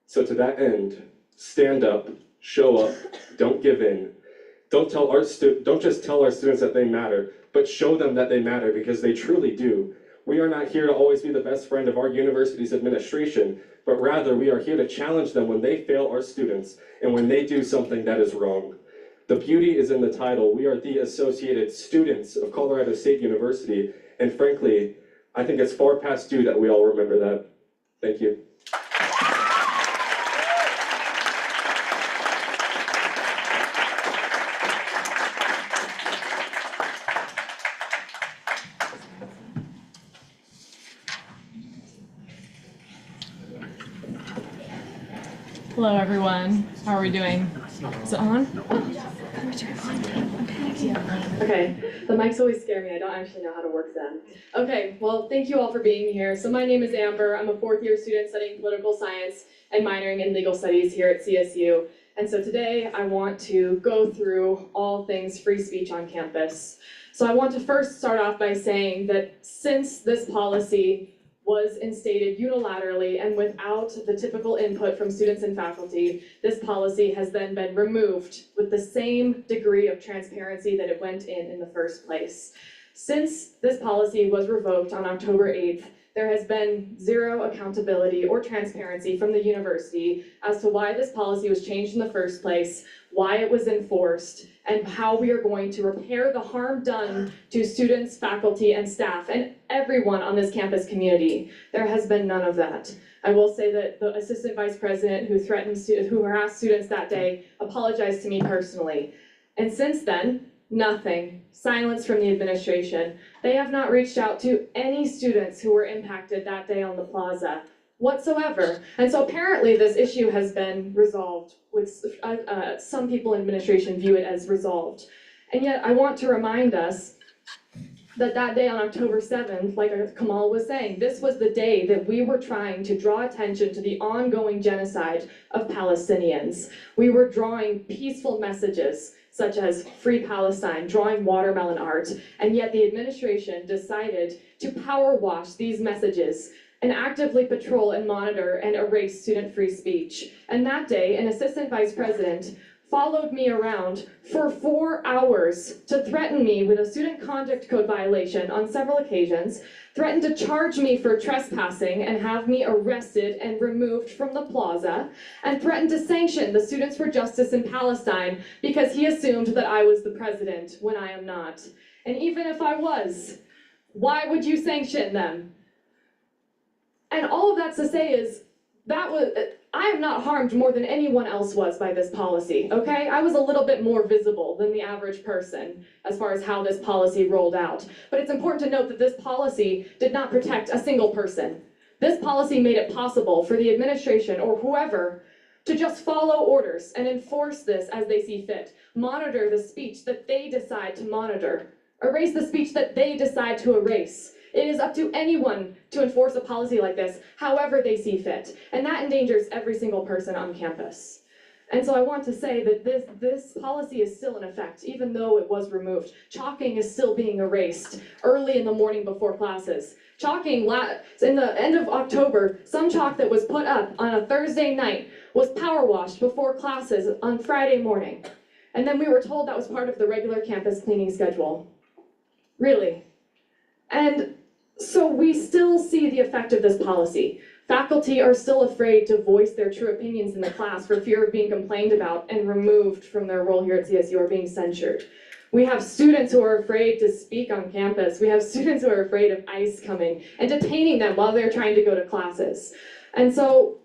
So to that end, stand up, show up, don't give in. Don't just tell our students that they matter, but show them that they matter because they truly do. We are not here to always be the best friend of our university's administration, but rather we are here to challenge them when they fail our students and when they do something that is wrong. The beauty is in the title. We are the Associated Students of Colorado State University, and frankly, I think it's far past due that we all remember that. Thank you. Hello, everyone. How are we doing? Is it on? Okay, the mics always scare me. I don't actually know how to work them. Okay, well, thank you all for being here. So my name is Amber. I'm a fourth-year student studying political science and minoring in legal studies here at CSU. And so today I want to go through all things free speech on campus. So I want to first start off by saying that since this policy was instated unilaterally and without the typical input from students and faculty, this policy has then been removed with the same degree of transparency that it went in the first place. Since this policy was revoked on October 8th, there has been zero accountability or transparency from the university as to why this policy was changed in the first place, why it was enforced, and how we are going to repair the harm done to students, faculty, and staff, and everyone on this campus community. There has been none of that. I will say that the assistant vice president who harassed students that day apologized to me personally. And since then, nothing. Silence from the administration. They have not reached out to any students who were impacted that day on the plaza whatsoever. And so apparently this issue has been resolved, with some people in administration view it as resolved. And yet I want to remind us that that day on October 7th, like Kamal was saying, this was the day that we were trying to draw attention to the ongoing genocide of Palestinians. We were drawing peaceful messages such as Free Palestine, drawing watermelon art, and yet the administration decided to power wash these messages and actively patrol and monitor and erase student free speech. And that day, an assistant vice president followed me around for 4 hours to threaten me with a student conduct code violation on several occasions, threatened to charge me for trespassing and have me arrested and removed from the plaza, and threatened to sanction the Students for Justice in Palestine because he assumed that I was the president when I am not. And even if I was, why would you sanction them? And all of that to say is, I am not harmed more than anyone else was by this policy, okay? I was a little bit more visible than the average person as far as how this policy rolled out. But it's important to note that this policy did not protect a single person. This policy made it possible for the administration or whoever to just follow orders and enforce this as they see fit. Monitor the speech that they decide to monitor. Erase the speech that they decide to erase. It is up to anyone to enforce a policy like this, however they see fit. And that endangers every single person on campus. And so I want to say that this policy is still in effect, even though it was removed. Chalking is still being erased early in the morning before classes. Chalking, in the end of October, some chalk that was put up on a Thursday night was power washed before classes on Friday morning. And then we were told that was part of the regular campus cleaning schedule. Really. And so we still see the effect of this policy. Faculty are still afraid to voice their true opinions in the class for fear of being complained about and removed from their role here at CSU or being censured. We have students who are afraid to speak on campus. We have students who are afraid of ICE coming and detaining them while they're trying to go to classes. And so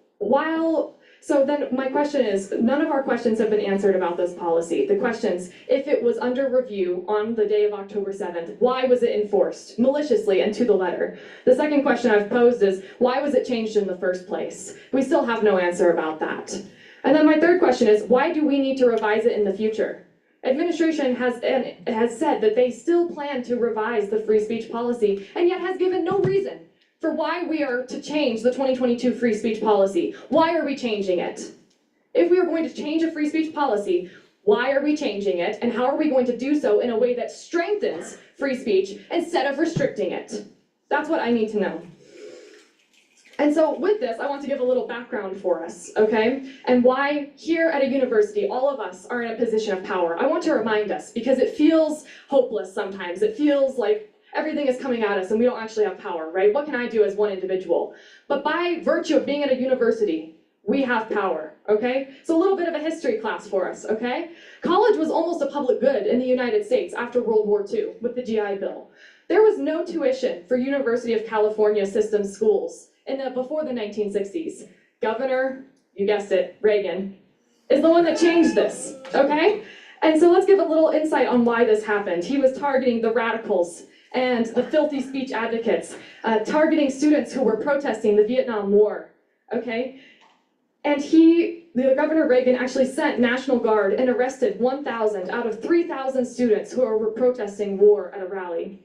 then my question is, none of our questions have been answered about this policy. The questions, if it was under review on the day of October 7th, why was it enforced maliciously and to the letter? The second question I've posed is, why was it changed in the first place? We still have no answer about that. And then my third question is, why do we need to revise it in the future? Administration has said that they still plan to revise the free speech policy and yet has given no reason for why we are to change the 2022 free speech policy. Why are we changing it? If we are going to change a free speech policy, why are we changing it? And how are we going to do so in a way that strengthens free speech instead of restricting it? That's what I need to know. And so with this, I want to give a little background for us, okay? And why here at a university, all of us are in a position of power. I want to remind us, because it feels hopeless sometimes. It feels like everything is coming at us and we don't actually have power, right? What can I do as one individual? But by virtue of being at a university, we have power, okay? So a little bit of a history class for us, okay? College was almost a public good in the United States after World War II with the GI Bill. There was no tuition for University of California system schools before the 1960s. Governor, you guessed it, Reagan, is the one that changed this, okay? And so let's give a little insight on why this happened. He was targeting the radicals and the filthy speech advocates, targeting students who were protesting the Vietnam War, okay? And the Governor Reagan actually sent National Guard and arrested 1,000 out of 3,000 students who were protesting war at a rally.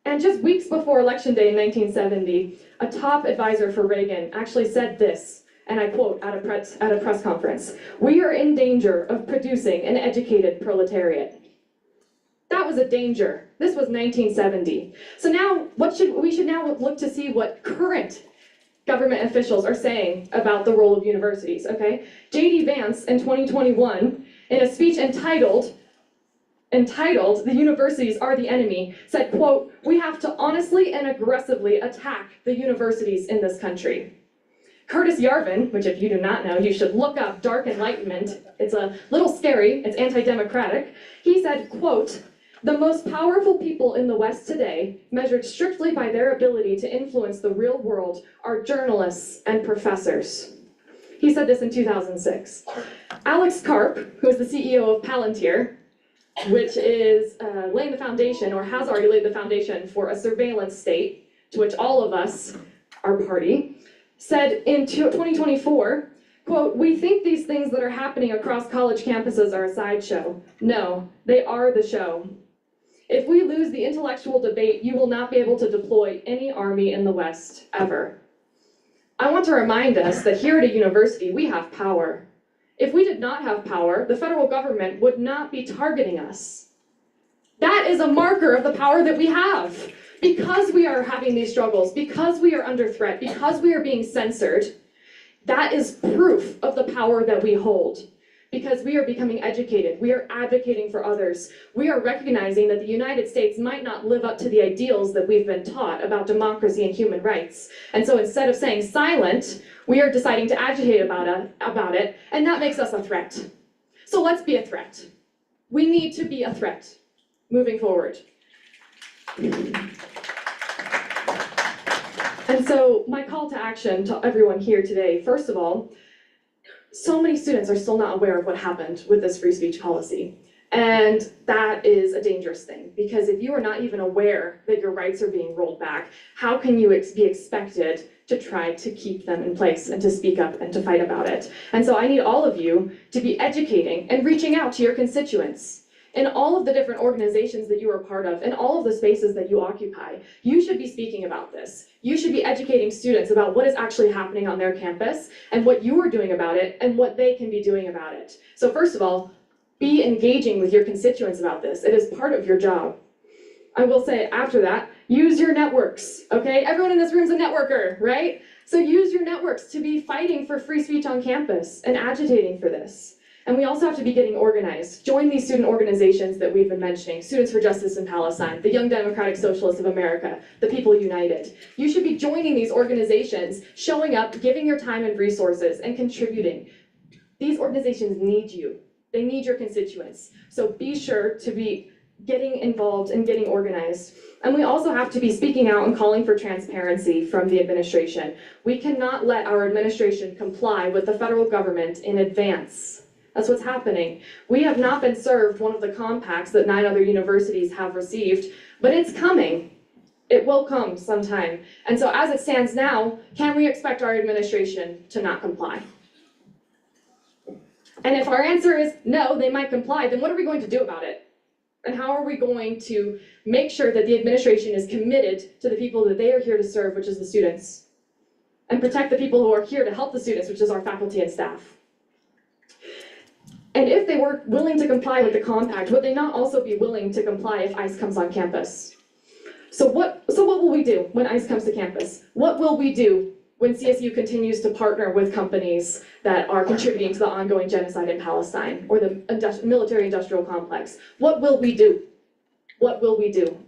And just weeks before Election Day in 1970, a top advisor for Reagan actually said this, and I quote at a press conference, "We are in danger of producing an educated proletariat." That was a danger. This was 1970. So now, we should now look to see what current government officials are saying about the role of universities, okay? J.D. Vance in 2021, in a speech entitled, The Universities Are the Enemy, said, quote, "We have to honestly and aggressively attack the universities in this country." Curtis Yarvin, which if you do not know, you should look up Dark Enlightenment. It's a little scary, it's anti-democratic. He said, quote, "The most powerful people in the West today, measured strictly by their ability to influence the real world, are journalists and professors." He said this in 2006. Alex Karp, who is the CEO of Palantir, which is laying the foundation, or has already laid the foundation for a surveillance state, to which all of us are party, said in 2024, quote, "We think these things that are happening across college campuses are a sideshow. No, they are the show. If we lose the intellectual debate, you will not be able to deploy any army in the West, ever." I want to remind us that here at a university, we have power. If we did not have power, the federal government would not be targeting us. That is a marker of the power that we have. Because we are having these struggles, because we are under threat, because we are being censored, that is proof of the power that we hold. Because we are becoming educated, we are advocating for others, we are recognizing that the United States might not live up to the ideals that we've been taught about democracy and human rights. And so instead of saying silent, we are deciding to agitate about it, and that makes us a threat. So let's be a threat. We need to be a threat moving forward. And so my call to action to everyone here today, first of all, so many students are still not aware of what happened with this free speech policy. And that is a dangerous thing, because if you are not even aware that your rights are being rolled back, how can you be expected to try to keep them in place and to speak up and to fight about it? And so I need all of you to be educating and reaching out to your constituents. In all of the different organizations that you are part of, in all of the spaces that you occupy, you should be speaking about this. You should be educating students about what is actually happening on their campus and what you are doing about it and what they can be doing about it. So first of all, be engaging with your constituents about this. It is part of your job. I will say after that, use your networks, okay? Everyone in this room is a networker, right? So use your networks to be fighting for free speech on campus and agitating for this. And we also have to be getting organized. Join these student organizations that we've been mentioning, Students for Justice in Palestine, the Young Democratic Socialists of America, the People United. You should be joining these organizations, showing up, giving your time and resources, and contributing. These organizations need you. They need your constituents. So be sure to be getting involved and getting organized. And we also have to be speaking out and calling for transparency from the administration. We cannot let our administration comply with the federal government in advance. That's what's happening. We have not been served one of the compacts that 9 other universities have received, but it's coming. It will come sometime. And so as it stands now, can we expect our administration to not comply? And if our answer is no, they might comply, then what are we going to do about it? And how are we going to make sure that the administration is committed to the people that they are here to serve, which is the students, and protect the people who are here to help the students, which is our faculty and staff? And if they were willing to comply with the compact, would they not also be willing to comply if ICE comes on campus? So what will we do when ICE comes to campus? What will we do when CSU continues to partner with companies that are contributing to the ongoing genocide in Palestine or the military-industrial complex? What will we do? What will we do?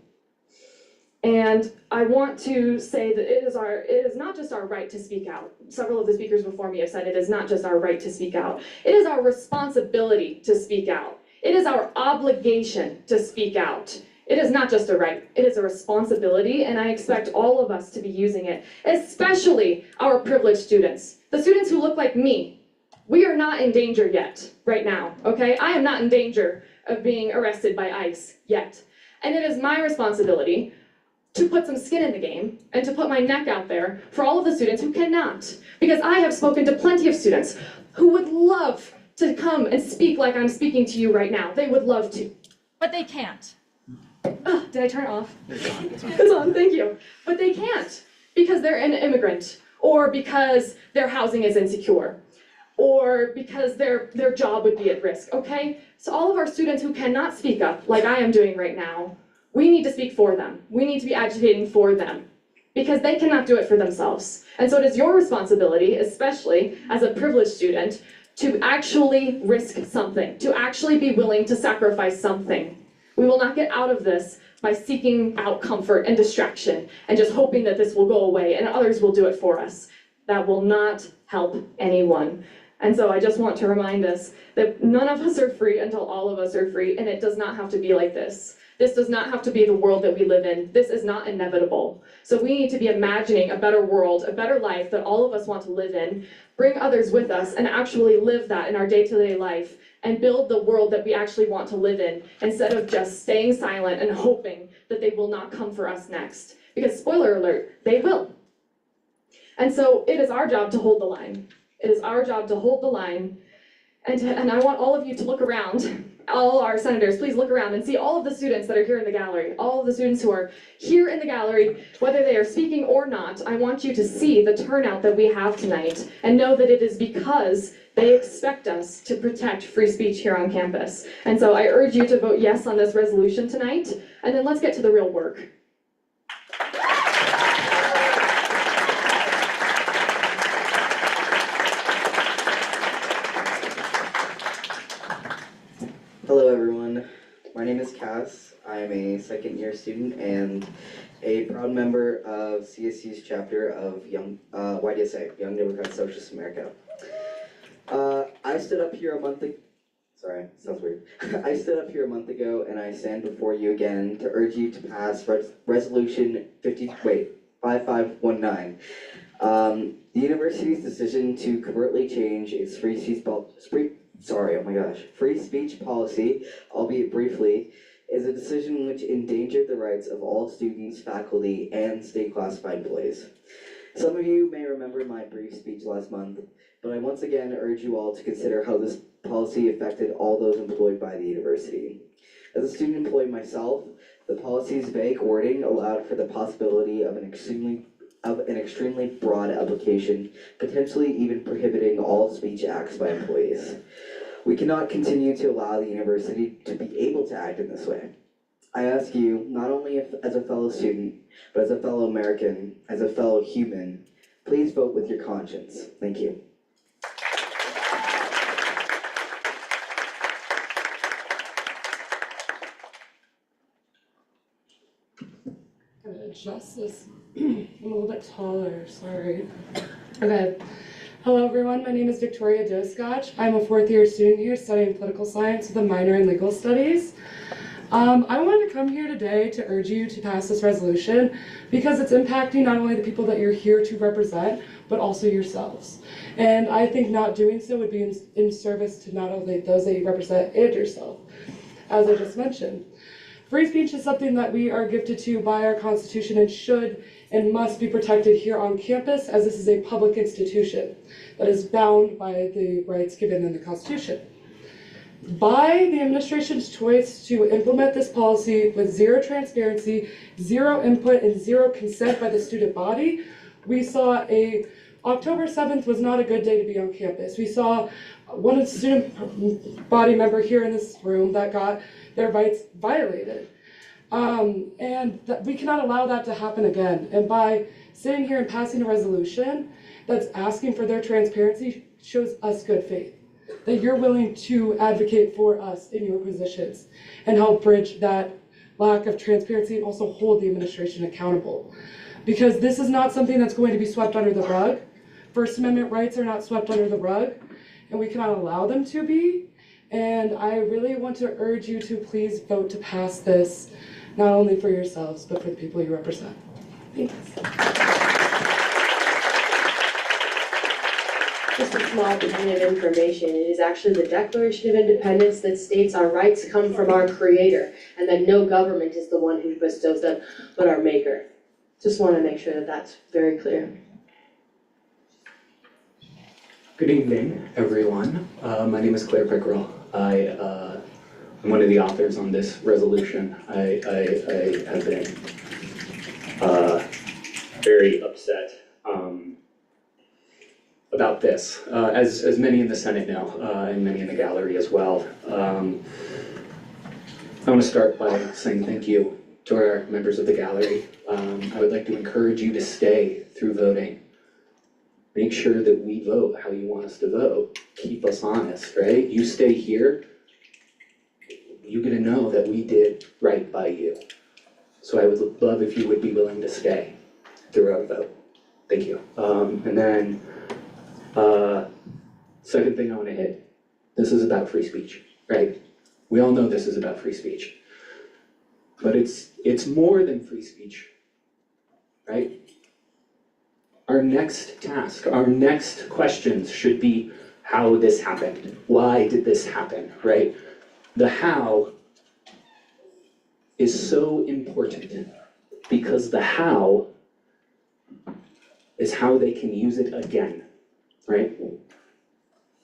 And I want to say that it is not just our right to speak out. Several of the speakers before me have said it is not just our right to speak out. It is our responsibility to speak out. It is our obligation to speak out. It is not just a right, it is a responsibility, and I expect all of us to be using it, especially our privileged students. The students who look like me. We are not in danger yet, right now, okay? I am not in danger of being arrested by ICE yet. And it is my responsibility to put some skin in the game and to put my neck out there for all of the students who cannot. Because I have spoken to plenty of students who would love to come and speak like I'm speaking to you right now. They would love to, but they can't. Did I turn it off? It's on, thank you. But they can't because they're an immigrant or because their housing is insecure. or because their job would be at risk, okay? So all of our students who cannot speak up, like I am doing right now, we need to speak for them. We need to be agitating for them because they cannot do it for themselves. And so it is your responsibility, especially as a privileged student, to actually risk something, to actually be willing to sacrifice something. We will not get out of this by seeking out comfort and distraction and just hoping that this will go away and others will do it for us. That will not help anyone. And so I just want to remind us that none of us are free until all of us are free, and it does not have to be like this. This does not have to be the world that we live in. This is not inevitable. So we need to be imagining a better world, a better life that all of us want to live in, bring others with us, and actually live that in our day-to-day life, and build the world that we actually want to live in, instead of just staying silent and hoping that they will not come for us next. Because spoiler alert, they will. And so it is our job to hold the line. It is our job to hold the line. And I want all of you to look around, all our senators, please look around and see all of the students that are here in the gallery, all of the students who are here in the gallery, whether they are speaking or not. I want you to see the turnout that we have tonight and know that it is because they expect us to protect free speech here on campus. And so I urge you to vote yes on this resolution tonight, and then let's get to the real work. Hello everyone, my name is Cass. I'm a second year student and a proud member of CSU's chapter of YDSA, Young Democrats Socialist America. I stood up here a month ago, sorry, sounds weird. I stood up here a month ago and I stand before you again to urge you to pass resolution 5519. The university's decision to covertly change its free speech policy, albeit briefly, is a decision which endangered the rights of all students, faculty, and state classified employees. Some of you may remember my brief speech last month, but I once again urge you all to consider how this policy affected all those employed by the university. As a student employee myself, the policy's vague wording allowed for the possibility of an extremely broad application, potentially even prohibiting all speech acts by employees. We cannot continue to allow the university to be able to act in this way. I ask you, not only as a fellow student, but as a fellow American, as a fellow human, please vote with your conscience. Thank you. I'm gonna adjust this. I'm a little bit taller, sorry. Okay. Hello everyone, my name is Victoria Doscotch. I'm a fourth year student here studying political science with a minor in legal studies. I wanted to come here today to urge you to pass this resolution because it's impacting not only the people that you're here to represent, but also yourselves. And I think not doing so would be in service to not only those that you represent and yourself, as I just mentioned. Free speech is something that we are gifted to by our Constitution and should and must be protected here on campus, as this is a public institution that is bound by the rights given in the Constitution. By the administration's choice to implement this policy with zero transparency, zero input, and zero consent by the student body, we saw October 7th was not a good day to be on campus. We saw one of the student body member here in this room that got their rights violated. And we cannot allow that to happen again. And by sitting here and passing a resolution that's asking for their transparency shows us good faith, that you're willing to advocate for us in your positions and help bridge that lack of transparency and also hold the administration accountable. Because this is not something that's going to be swept under the rug. First Amendment rights are not swept under the rug, and we cannot allow them to be. And I really want to urge you to please vote to pass this, not only for yourselves, but for the people you represent. Thanks. Just a small point of information, it is actually the Declaration of Independence that states our rights come from our Creator, and that no government is the one who bestows them, but our Maker. Just want to make sure that that's very clear. Good evening, everyone. My name is Claire Pickerel. I'm one of the authors on this resolution. I have been about this. As many in the Senate know, and many in the gallery as well, I want to start by saying thank you to our members of the gallery. I would like to encourage you to stay through voting. Make sure that we vote how you want us to vote. Keep us honest, right? You stay here, you get to know that we did right by you. So I would love if you would be willing to stay through our vote. Thank you. And then, second thing I want to hit, this is about free speech, right? We all know this is about free speech. But it's more than free speech, right? Our next task, our next questions should be how this happened. Why did this happen, right? The how is so important because the how is how they can use it again, right?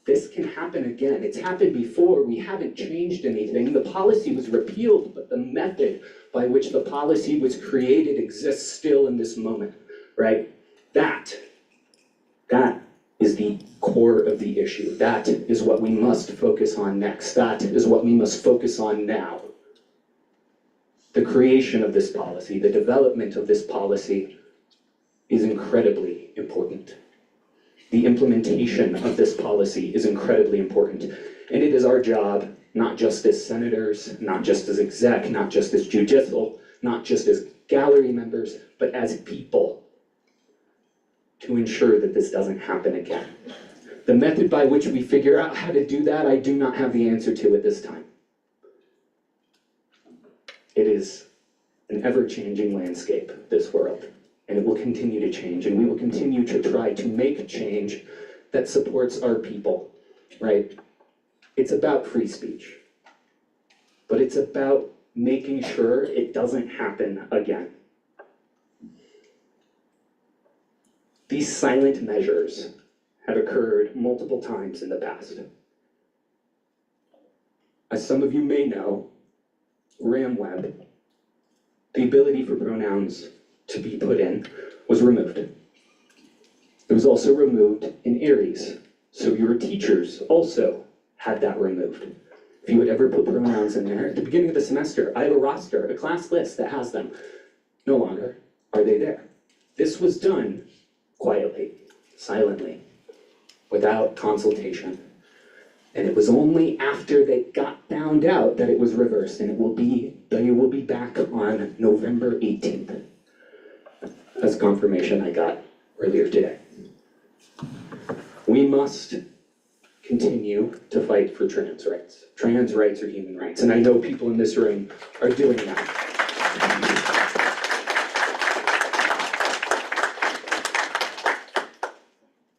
This can happen again. It's happened before. We haven't changed anything. The policy was repealed, but the method by which the policy was created exists still in this moment, right? That is the core of the issue. That is what we must focus on next. That is what we must focus on now. The creation of this policy, the development of this policy is incredibly important. The implementation of this policy is incredibly important. And it is our job, not just as senators, not just as exec, not just as judicial, not just as gallery members, but as people, to ensure that this doesn't happen again. The method by which we figure out how to do that, I do not have the answer to at this time. It is an ever-changing landscape, this world, and it will continue to change, and we will continue to try to make change that supports our people, right? It's about free speech, but it's about making sure it doesn't happen again. These silent measures have occurred multiple times in the past. As some of you may know, RAMWeb, the ability for pronouns to be put in, was removed. It was also removed in Aries, so your teachers also had that removed. If you would ever put pronouns in there, at the beginning of the semester, I have a roster, a class list that has them. No longer are they there. This was done quietly, silently, without consultation. And it was only after they found out that it was reversed, and they will be back on November 18th. That's confirmation I got earlier today. We must continue to fight for trans rights. Trans rights are human rights, and I know people in this room are doing that.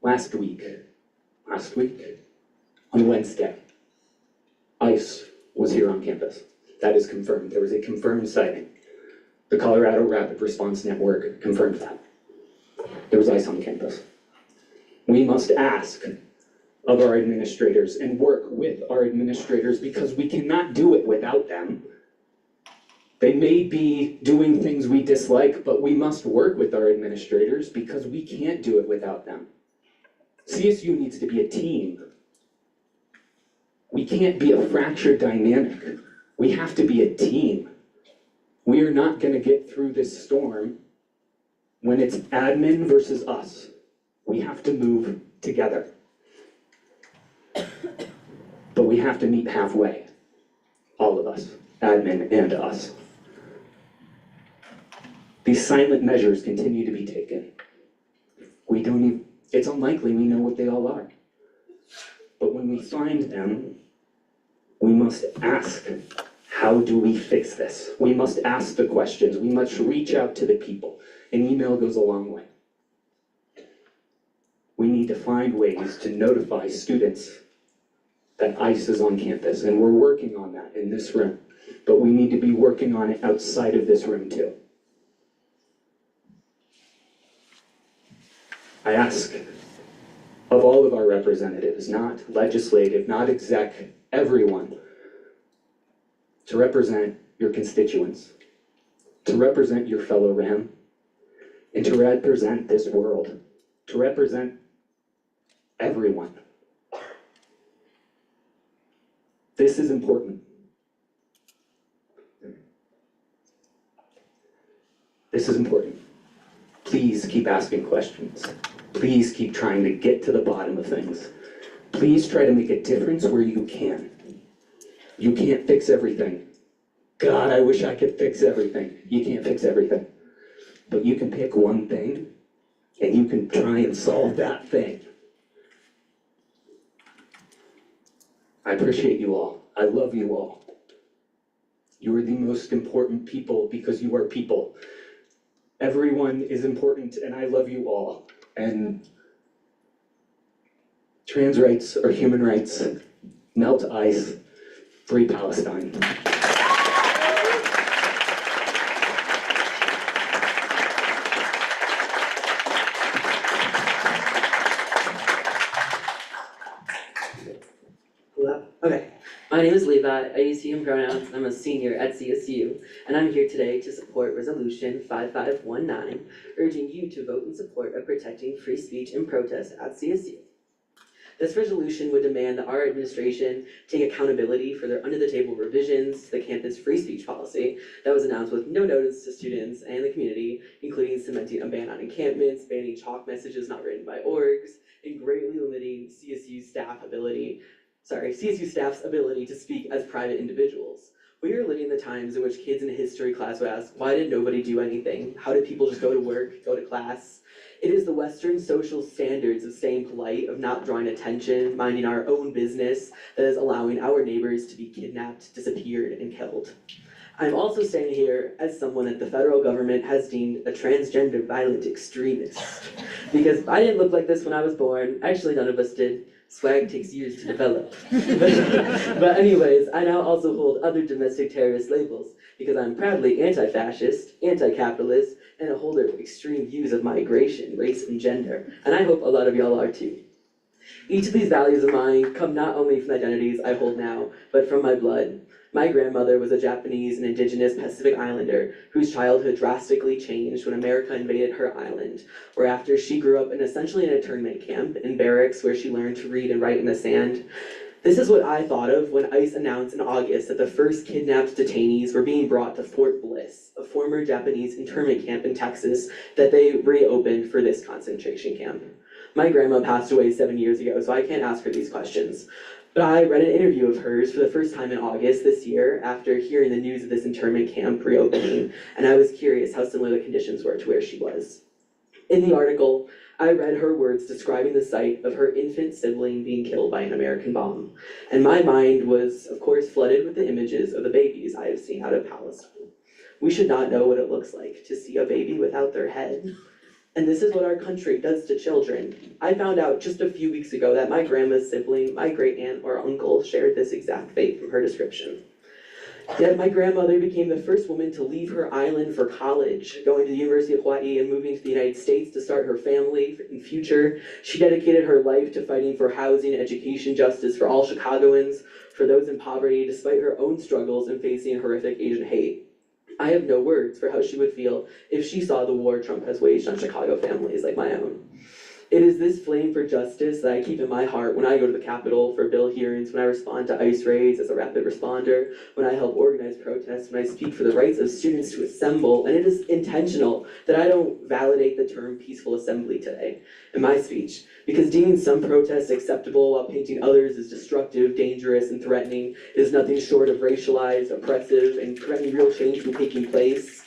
Last week, on Wednesday, ICE was here on campus. That is confirmed. There was a confirmed sighting. The Colorado Rapid Response Network confirmed that. There was ICE on campus. We must ask of our administrators and work with our administrators because we cannot do it without them. They may be doing things we dislike, but we must work with our administrators because we can't do it without them. CSU needs to be a team. We can't be a fractured dynamic. We have to be a team. We are not going to get through this storm when it's admin versus us. We have to move together. But we have to meet halfway. All of us, admin and us. These silent measures continue to be taken. It's unlikely we know what they all are. But when we find them, we must ask, how do we fix this? We must ask the questions. We must reach out to the people. An email goes a long way. We need to find ways to notify students that ICE is on campus, and we're working on that in this room. But we need to be working on it outside of this room too. I ask of all of our representatives, not legislative, not exec, everyone, to represent your constituents, to represent your fellow RAM, and to represent this world, to represent everyone. This is important. This is important. Please keep asking questions. Please keep trying to get to the bottom of things. Please try to make a difference where you can. You can't fix everything. God, I wish I could fix everything. You can't fix everything. But you can pick one thing, and you can try and solve that thing. I appreciate you all. I love you all. You are the most important people because you are people. Everyone is important, and I love you all. And trans rights are human rights. Melt ice. Free Palestine. Hello. Okay. My name is Levi. I use he, him pronouns. I'm a senior at CSU, and I'm here today to support Resolution 5519, urging you to vote in support of protecting free speech and protest at CSU. This resolution would demand that our administration take accountability for their under-the-table revisions to the campus free speech policy that was announced with no notice to students and the community, including cementing a ban on encampments, banning chalk messages not written by orgs, and greatly limiting CSU staff's ability to speak as private individuals. We are living the times in which kids in a history class would ask, why did nobody do anything? How did people just go to work, go to class? It is the Western social standards of staying polite, of not drawing attention, minding our own business, that is allowing our neighbors to be kidnapped, disappeared, and killed. I'm also standing here as someone that the federal government has deemed a transgender violent extremist. Because I didn't look like this when I was born. Actually, none of us did. Swag takes years to develop. But anyways, I now also hold other domestic terrorist labels because I'm proudly anti-fascist, anti-capitalist, and a holder of extreme views of migration, race, and gender. And I hope a lot of y'all are too. Each of these values of mine come not only from the identities I hold now, but from my blood. My grandmother was a Japanese and indigenous Pacific Islander whose childhood drastically changed when America invaded her island, whereafter she grew up in essentially an internment camp in barracks where she learned to read and write in the sand. This is what I thought of when ICE announced in August that the first kidnapped detainees were being brought to Fort Bliss, a former Japanese internment camp in Texas that they reopened for this concentration camp. My grandma passed away 7 years ago, so I can't ask her these questions. But I read an interview of hers for the first time in August this year after hearing the news of this internment camp reopening, and I was curious how similar the conditions were to where she was. In the article, I read her words describing the sight of her infant sibling being killed by an American bomb, and my mind was, of course, flooded with the images of the babies I have seen out of Palestine. We should not know what it looks like to see a baby without their head. And this is what our country does to children. I found out just a few weeks ago that my grandma's sibling, my great-aunt or uncle, shared this exact fate from her description. Yet my grandmother became the first woman to leave her island for college, going to the University of Hawaii and moving to the United States to start her family in the future. She dedicated her life to fighting for housing, education, justice for all Chicagoans, for those in poverty, despite her own struggles and facing horrific Asian hate. I have no words for how she would feel if she saw the war Trump has waged on Chicago families like my own. It is this flame for justice that I keep in my heart when I go to the Capitol for bill hearings, when I respond to ICE raids as a rapid responder, when I help organize protests, when I speak for the rights of students to assemble, and it is intentional that I don't validate the term peaceful assembly today in my speech, because deeming some protests acceptable while painting others as destructive, dangerous, and threatening is nothing short of racialized, oppressive, and preventing real change from taking place.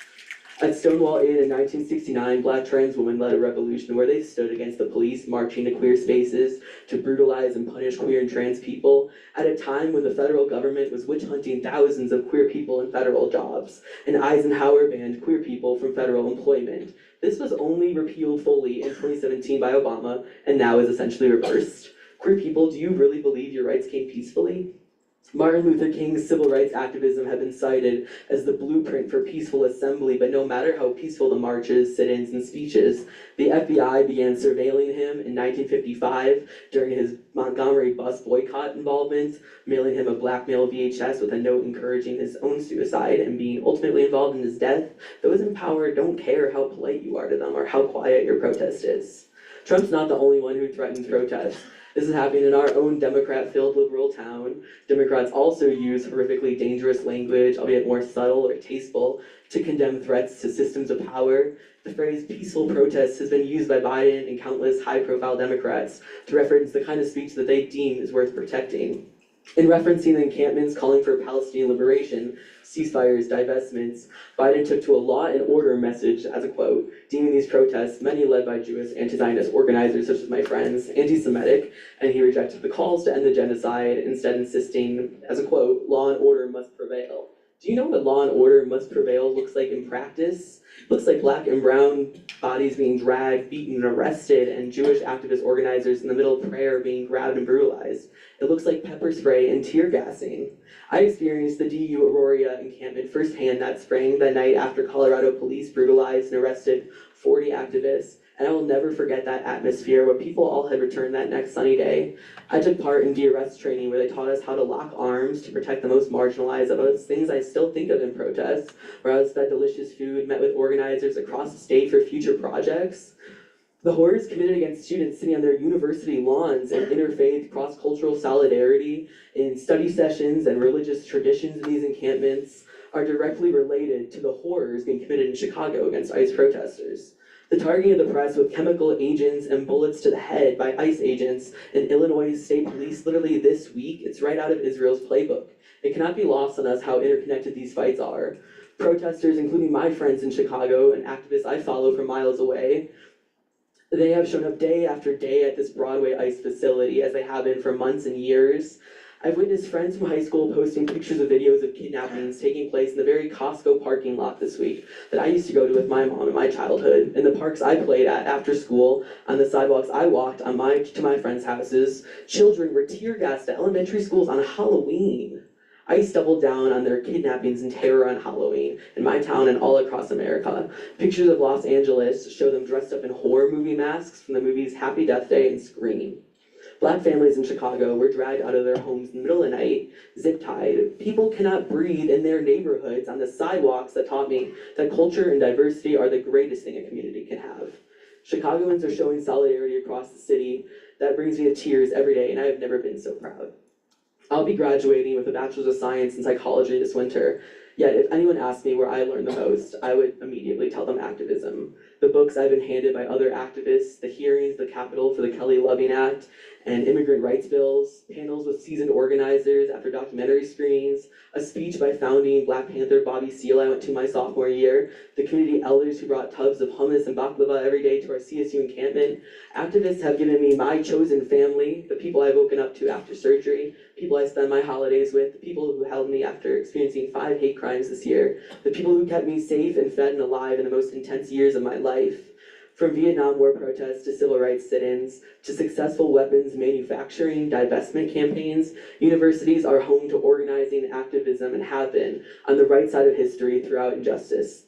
At Stonewall Inn in 1969, Black trans women led a revolution where they stood against the police marching to queer spaces to brutalize and punish queer and trans people at a time when the federal government was witch hunting thousands of queer people in federal jobs, and Eisenhower banned queer people from federal employment. This was only repealed fully in 2017 by Obama, and now is essentially reversed. Queer people, do you really believe your rights came peacefully? Martin Luther King's civil rights activism had been cited as the blueprint for peaceful assembly, but no matter how peaceful the marches, sit-ins, and speeches, the FBI began surveilling him in 1955 during his Montgomery bus boycott involvement, mailing him a blackmail VHS with a note encouraging his own suicide and being ultimately involved in his death. Those in power don't care how polite you are to them or how quiet your protest is. Trump's not the only one who threatens protests. This is happening in our own Democrat-filled liberal town. Democrats also use horrifically dangerous language, albeit more subtle or tasteful, to condemn threats to systems of power. The phrase peaceful protest has been used by Biden and countless high-profile Democrats to reference the kind of speech that they deem is worth protecting. In referencing the encampments calling for Palestinian liberation, ceasefires, divestments, Biden took to a law and order message as a quote, deeming these protests, many led by Jewish anti-Zionist organizers such as my friends, anti-Semitic, and he rejected the calls to end the genocide, instead insisting, as a quote, law and order must prevail. Do you know what law and order must prevail looks like in practice? It looks like black and brown bodies being dragged, beaten, and arrested, and Jewish activist organizers in the middle of prayer being grabbed and brutalized. It looks like pepper spray and tear gassing. I experienced the DU Aurora encampment firsthand that spring, that night after Colorado police brutalized and arrested 40 activists, and I will never forget that atmosphere where people all had returned that next sunny day. I took part in de-arrest training where they taught us how to lock arms to protect the most marginalized of us, things I still think of in protests, where I was fed delicious food, met with organizers across the state for future projects. The horrors committed against students sitting on their university lawns and interfaith cross-cultural solidarity in study sessions and religious traditions in these encampments are directly related to the horrors being committed in Chicago against ICE protesters. The targeting of the press with chemical agents and bullets to the head by ICE agents in Illinois State Police literally this week, it's right out of Israel's playbook. It cannot be lost on us how interconnected these fights are. Protesters, including my friends in Chicago and activists I follow from miles away, they have shown up day after day at this Broadway ICE facility, as they have been for months and years. I've witnessed friends from high school posting pictures of videos of kidnappings taking place in the very Costco parking lot this week that I used to go to with my mom in my childhood, in the parks I played at after school, on the sidewalks I walked to my friends' houses. Children were tear gassed at elementary schools on Halloween. ICE doubled down on their kidnappings and terror on Halloween in my town and all across America. Pictures of Los Angeles show them dressed up in horror movie masks from the movies Happy Death Day and Scream. Black families in Chicago were dragged out of their homes in the middle of the night, zip-tied. People cannot breathe in their neighborhoods on the sidewalks that taught me that culture and diversity are the greatest thing a community can have. Chicagoans are showing solidarity across the city. That brings me to tears every day, and I have never been so proud. I'll be graduating with a Bachelor's of Science in Psychology this winter, yet if anyone asked me where I learned the most, I would immediately tell them activism. The books I've been handed by other activists, the hearings, the Capitol for the Kelly Loving Act, and immigrant rights bills, panels with seasoned organizers after documentary screenings, a speech by founding Black Panther Bobby Seale I went to my sophomore year, the community elders who brought tubs of hummus and baklava every day to our CSU encampment. Activists have given me my chosen family, the people I've woken up to after surgery, people I spend my holidays with, the people who held me after experiencing 5 hate crimes this year, the people who kept me safe and fed and alive in the most intense years of my life. From Vietnam War protests to civil rights sit-ins, to successful weapons manufacturing, divestment campaigns, universities are home to organizing activism and have been on the right side of history throughout injustice.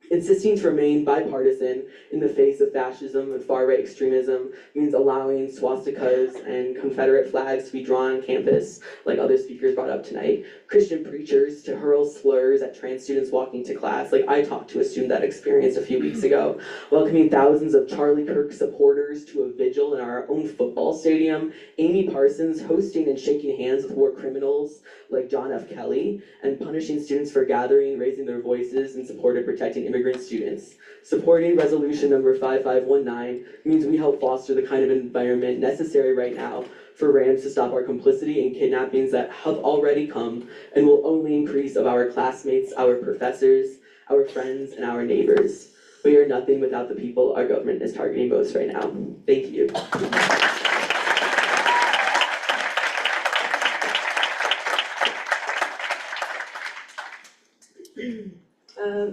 Insisting to remain bipartisan in the face of fascism and far-right extremism means allowing swastikas and Confederate flags to be drawn on campus, like other speakers brought up tonight. Christian preachers to hurl slurs at trans students walking to class, like I talked to a student that experience a few weeks ago. Welcoming thousands of Charlie Kirk supporters to a vigil in our own football stadium. Amy Parsons hosting and shaking hands with war criminals like John F. Kelly, and punishing students for gathering, raising their voices in support of protecting immigrant students. Supporting resolution number 5519 means we help foster the kind of environment necessary right now for RAMS to stop our complicity in kidnappings that have already come and will only increase of our classmates, our professors, our friends, and our neighbors. We are nothing without the people our government is targeting most right now. Thank you.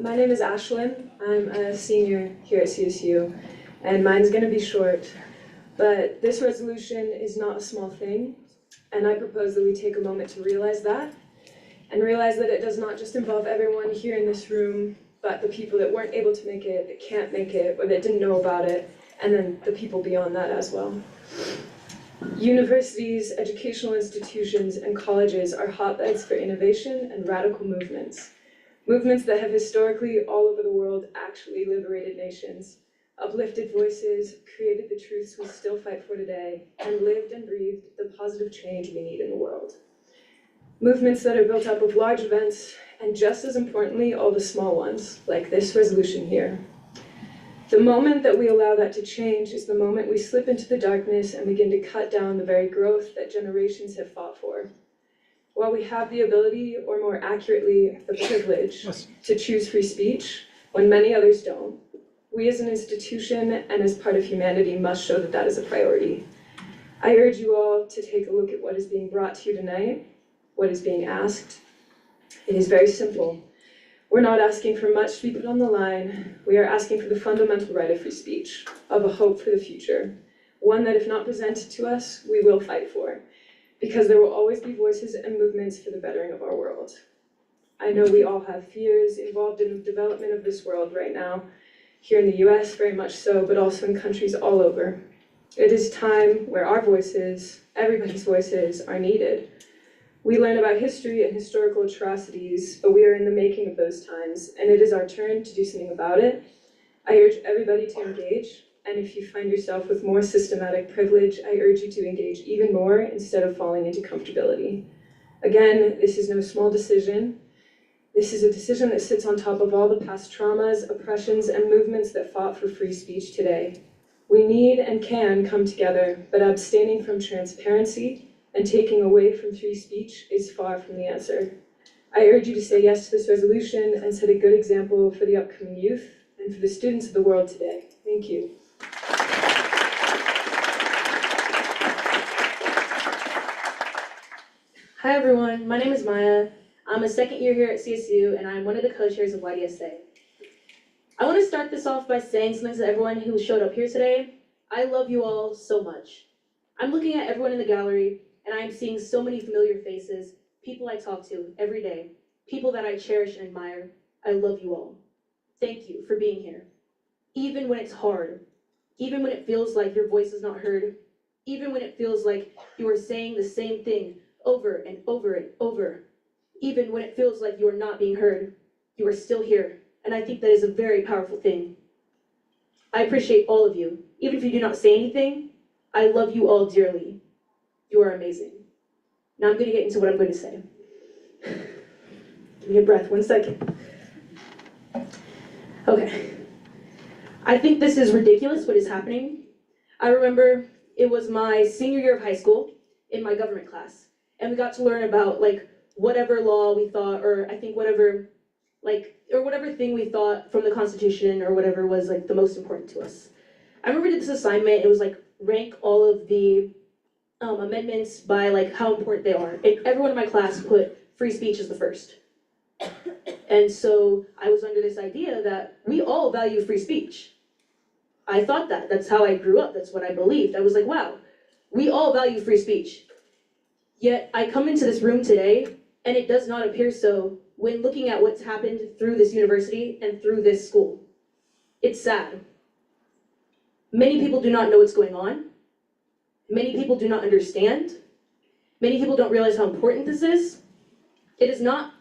My name is Ashlyn. I'm a senior here at CSU, and mine's going to be short. But this resolution is not a small thing, and I propose that we take a moment to realize that, and realize that it does not just involve everyone here in this room, but the people that weren't able to make it, that can't make it, or that didn't know about it, and then the people beyond that as well. Universities, educational institutions, and colleges are hotbeds for innovation and radical movements. Movements that have historically, all over the world, actually liberated nations. uplifted voices, created the truths we still fight for today, and lived and breathed the positive change we need in the world. Movements that are built up of large events, and just as importantly, all the small ones, like this resolution here. The moment that we allow that to change is the moment we slip into the darkness and begin to cut down the very growth that generations have fought for. While we have the ability, or more accurately, the privilege, to choose free speech, when many others don't, we as an institution and as part of humanity must show that that is a priority. I urge you all to take a look at what is being brought to you tonight, what is being asked. It is very simple. We're not asking for much to be put on the line. We are asking for the fundamental right of free speech, of a hope for the future, one that if not presented to us, we will fight for, because there will always be voices and movements for the bettering of our world. I know we all have fears involved in the development of this world right now, here in the US very much so, but also in countries all over. It is time where our voices, everybody's voices, are needed. We learn about history and historical atrocities, but we are in the making of those times, and it is our turn to do something about it. I urge everybody to engage, and if you find yourself with more systematic privilege, I urge you to engage even more instead of falling into comfortability. Again, this is no small decision. This is a decision that sits on top of all the past traumas, oppressions, and movements that fought for free speech today. We need and can come together, but abstaining from transparency and taking away from free speech is far from the answer. I urge you to say yes to this resolution and set a good example for the upcoming youth and for the students of the world today. Thank you. Hi everyone, my name is Maya. I'm a second year here at CSU and I'm one of the co-chairs of YDSA. I want to start this off by saying something to everyone who showed up here today. I love you all so much. I'm looking at everyone in the gallery and I'm seeing so many familiar faces, people I talk to every day, people that I cherish and admire. I love you all. Thank you for being here. Even when it's hard, even when it feels like your voice is not heard, even when it feels like you are saying the same thing over and over and over, even when it feels like you are not being heard, you are still here. And I think that is a very powerful thing. I appreciate all of you. Even if you do not say anything, I love you all dearly. You are amazing. Now I'm going to get into what I'm going to say. Give me a breath, 1 second. Okay. I think this is ridiculous what is happening. I remember it was my senior year of high school in my government class, and we got to learn about whatever law we thought, or I think whatever thing we thought from the Constitution or whatever was the most important to us. I remember we did this assignment. It was rank all of the amendments by how important they are. And everyone in my class put free speech as the first. And so I was under this idea that we all value free speech. I thought that. That's how I grew up. That's what I believed. I was like, wow, we all value free speech. Yet I come into this room today, and it does not appear so when looking at what's happened through this university and through this school. It's sad. Many people do not know what's going on. Many people do not understand. Many people don't realize how important this is. It does not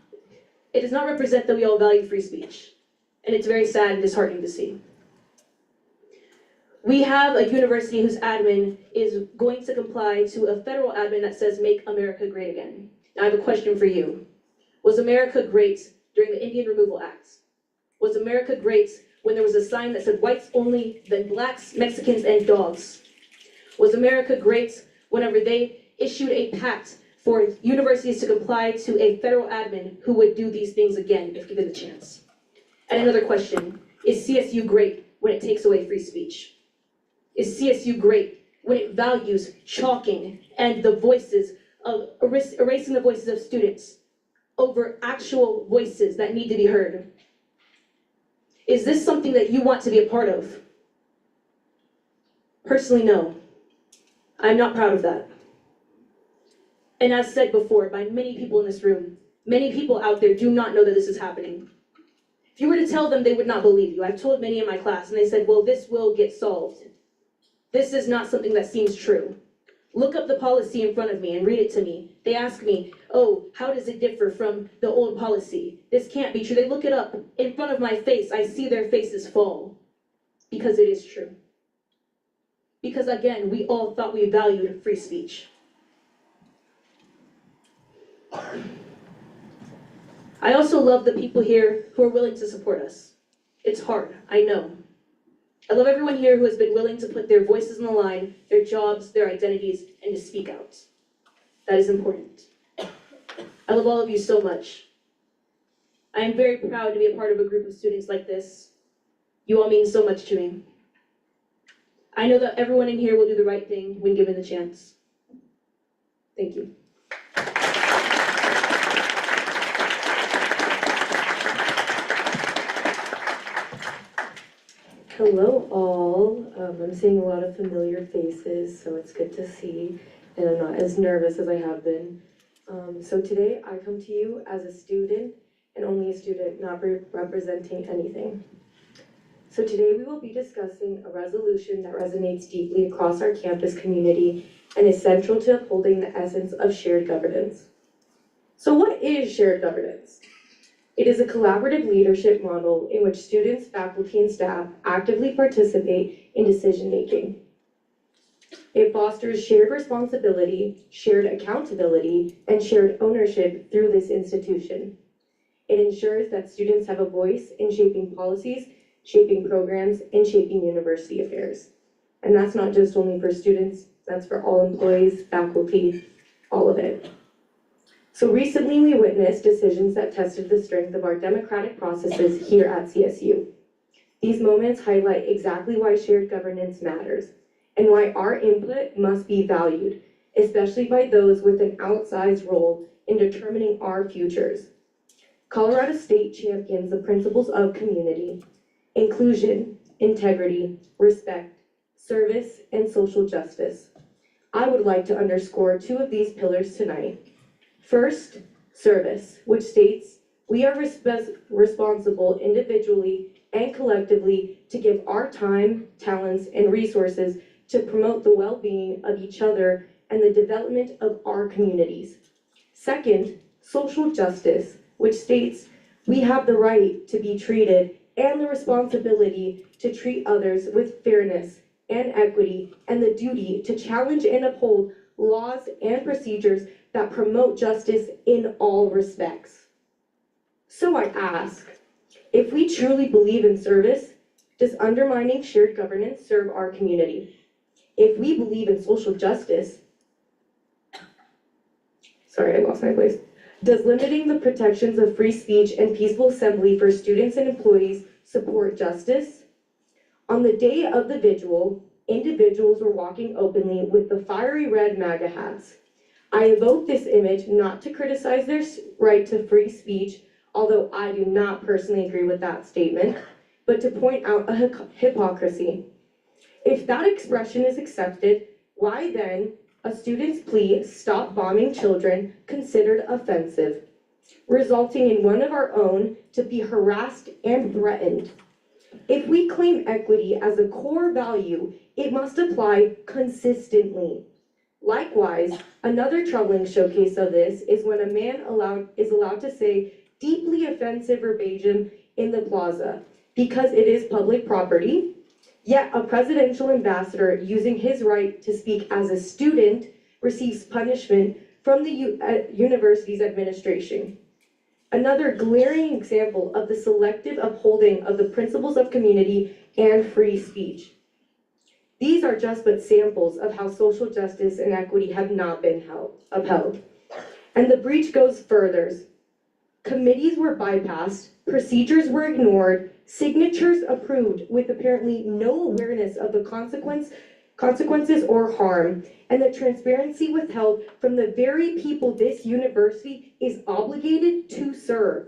represent that we all value free speech. And it's very sad and disheartening to see. We have a university whose admin is going to comply to a federal admin that says, "Make America Great Again." Now I have a question for you. Was America great during the Indian Removal Act? Was America great when there was a sign that said whites only, then blacks, Mexicans, and dogs? Was America great whenever they issued a pact for universities to comply to a federal admin who would do these things again if given the chance? And another question, is CSU great when it takes away free speech? Is CSU great when it values chalking and the voices of erasing the voices of students over actual voices that need to be heard? Is this something that you want to be a part of? Personally, no. I'm not proud of that. And as said before by many people in this room, many people out there do not know that this is happening. If you were to tell them, they would not believe you. I've told many in my class, and they said, well, this will get solved. This is not something that seems true. Look up the policy in front of me and read it to me. They ask me, oh, how does it differ from the old policy? This can't be true. They look it up in front of my face. I see their faces fall. because it is true. Because again, we all thought we valued free speech. I also love the people here who are willing to support us. It's hard, I know. I love everyone here who has been willing to put their voices on the line, their jobs, their identities, and to speak out. That is important. I love all of you so much. I am very proud to be a part of a group of students like this. You all mean so much to me. I know that everyone in here will do the right thing when given the chance. Thank you. Hello all, I'm seeing a lot of familiar faces, so it's good to see, and I'm not as nervous as I have been. So today I come to you as a student, and only a student, not representing anything. So today we will be discussing a resolution that resonates deeply across our campus community and is central to upholding the essence of shared governance. So what is shared governance? It is a collaborative leadership model in which students, faculty, and staff actively participate in decision-making. It fosters shared responsibility, shared accountability, and shared ownership through this institution. It ensures that students have a voice in shaping policies, shaping programs, and shaping university affairs. And that's not just only for students, that's for all employees, faculty, all of it. So recently we witnessed decisions that tested the strength of our democratic processes here at CSU. These moments highlight exactly why shared governance matters and why our input must be valued, especially by those with an outsized role in determining our futures. Colorado State champions the principles of community, inclusion, integrity, respect, service, and social justice. I would like to underscore two of these pillars tonight. First, service, which states we are responsible individually and collectively to give our time, talents, and resources to promote the well-being of each other and the development of our communities. Second, social justice, which states we have the right to be treated and the responsibility to treat others with fairness and equity and the duty to challenge and uphold laws and procedures that promote justice in all respects. So I ask, if we truly believe in service, does undermining shared governance serve our community? If we believe in social justice, sorry, I lost my place. Does limiting the protections of free speech and peaceful assembly for students and employees support justice? On the day of the vigil, individuals were walking openly with the fiery red MAGA hats. I evoke this image not to criticize their right to free speech, although I do not personally agree with that statement, but to point out a hypocrisy. If that expression is accepted, why then a student's plea, "Stop bombing children," considered offensive, resulting in one of our own to be harassed and threatened? If we claim equity as a core value, it must apply consistently. Likewise, another troubling showcase of this is when a man is allowed to say deeply offensive verbatim in the plaza because it is public property, yet a presidential ambassador using his right to speak as a student receives punishment from the university's administration. Another glaring example of the selective upholding of the principles of community and free speech. These are just but samples of how social justice and equity have not been upheld. And the breach goes further. Committees were bypassed, procedures were ignored, signatures approved with apparently no awareness of the consequences or harm, and the transparency withheld from the very people this university is obligated to serve.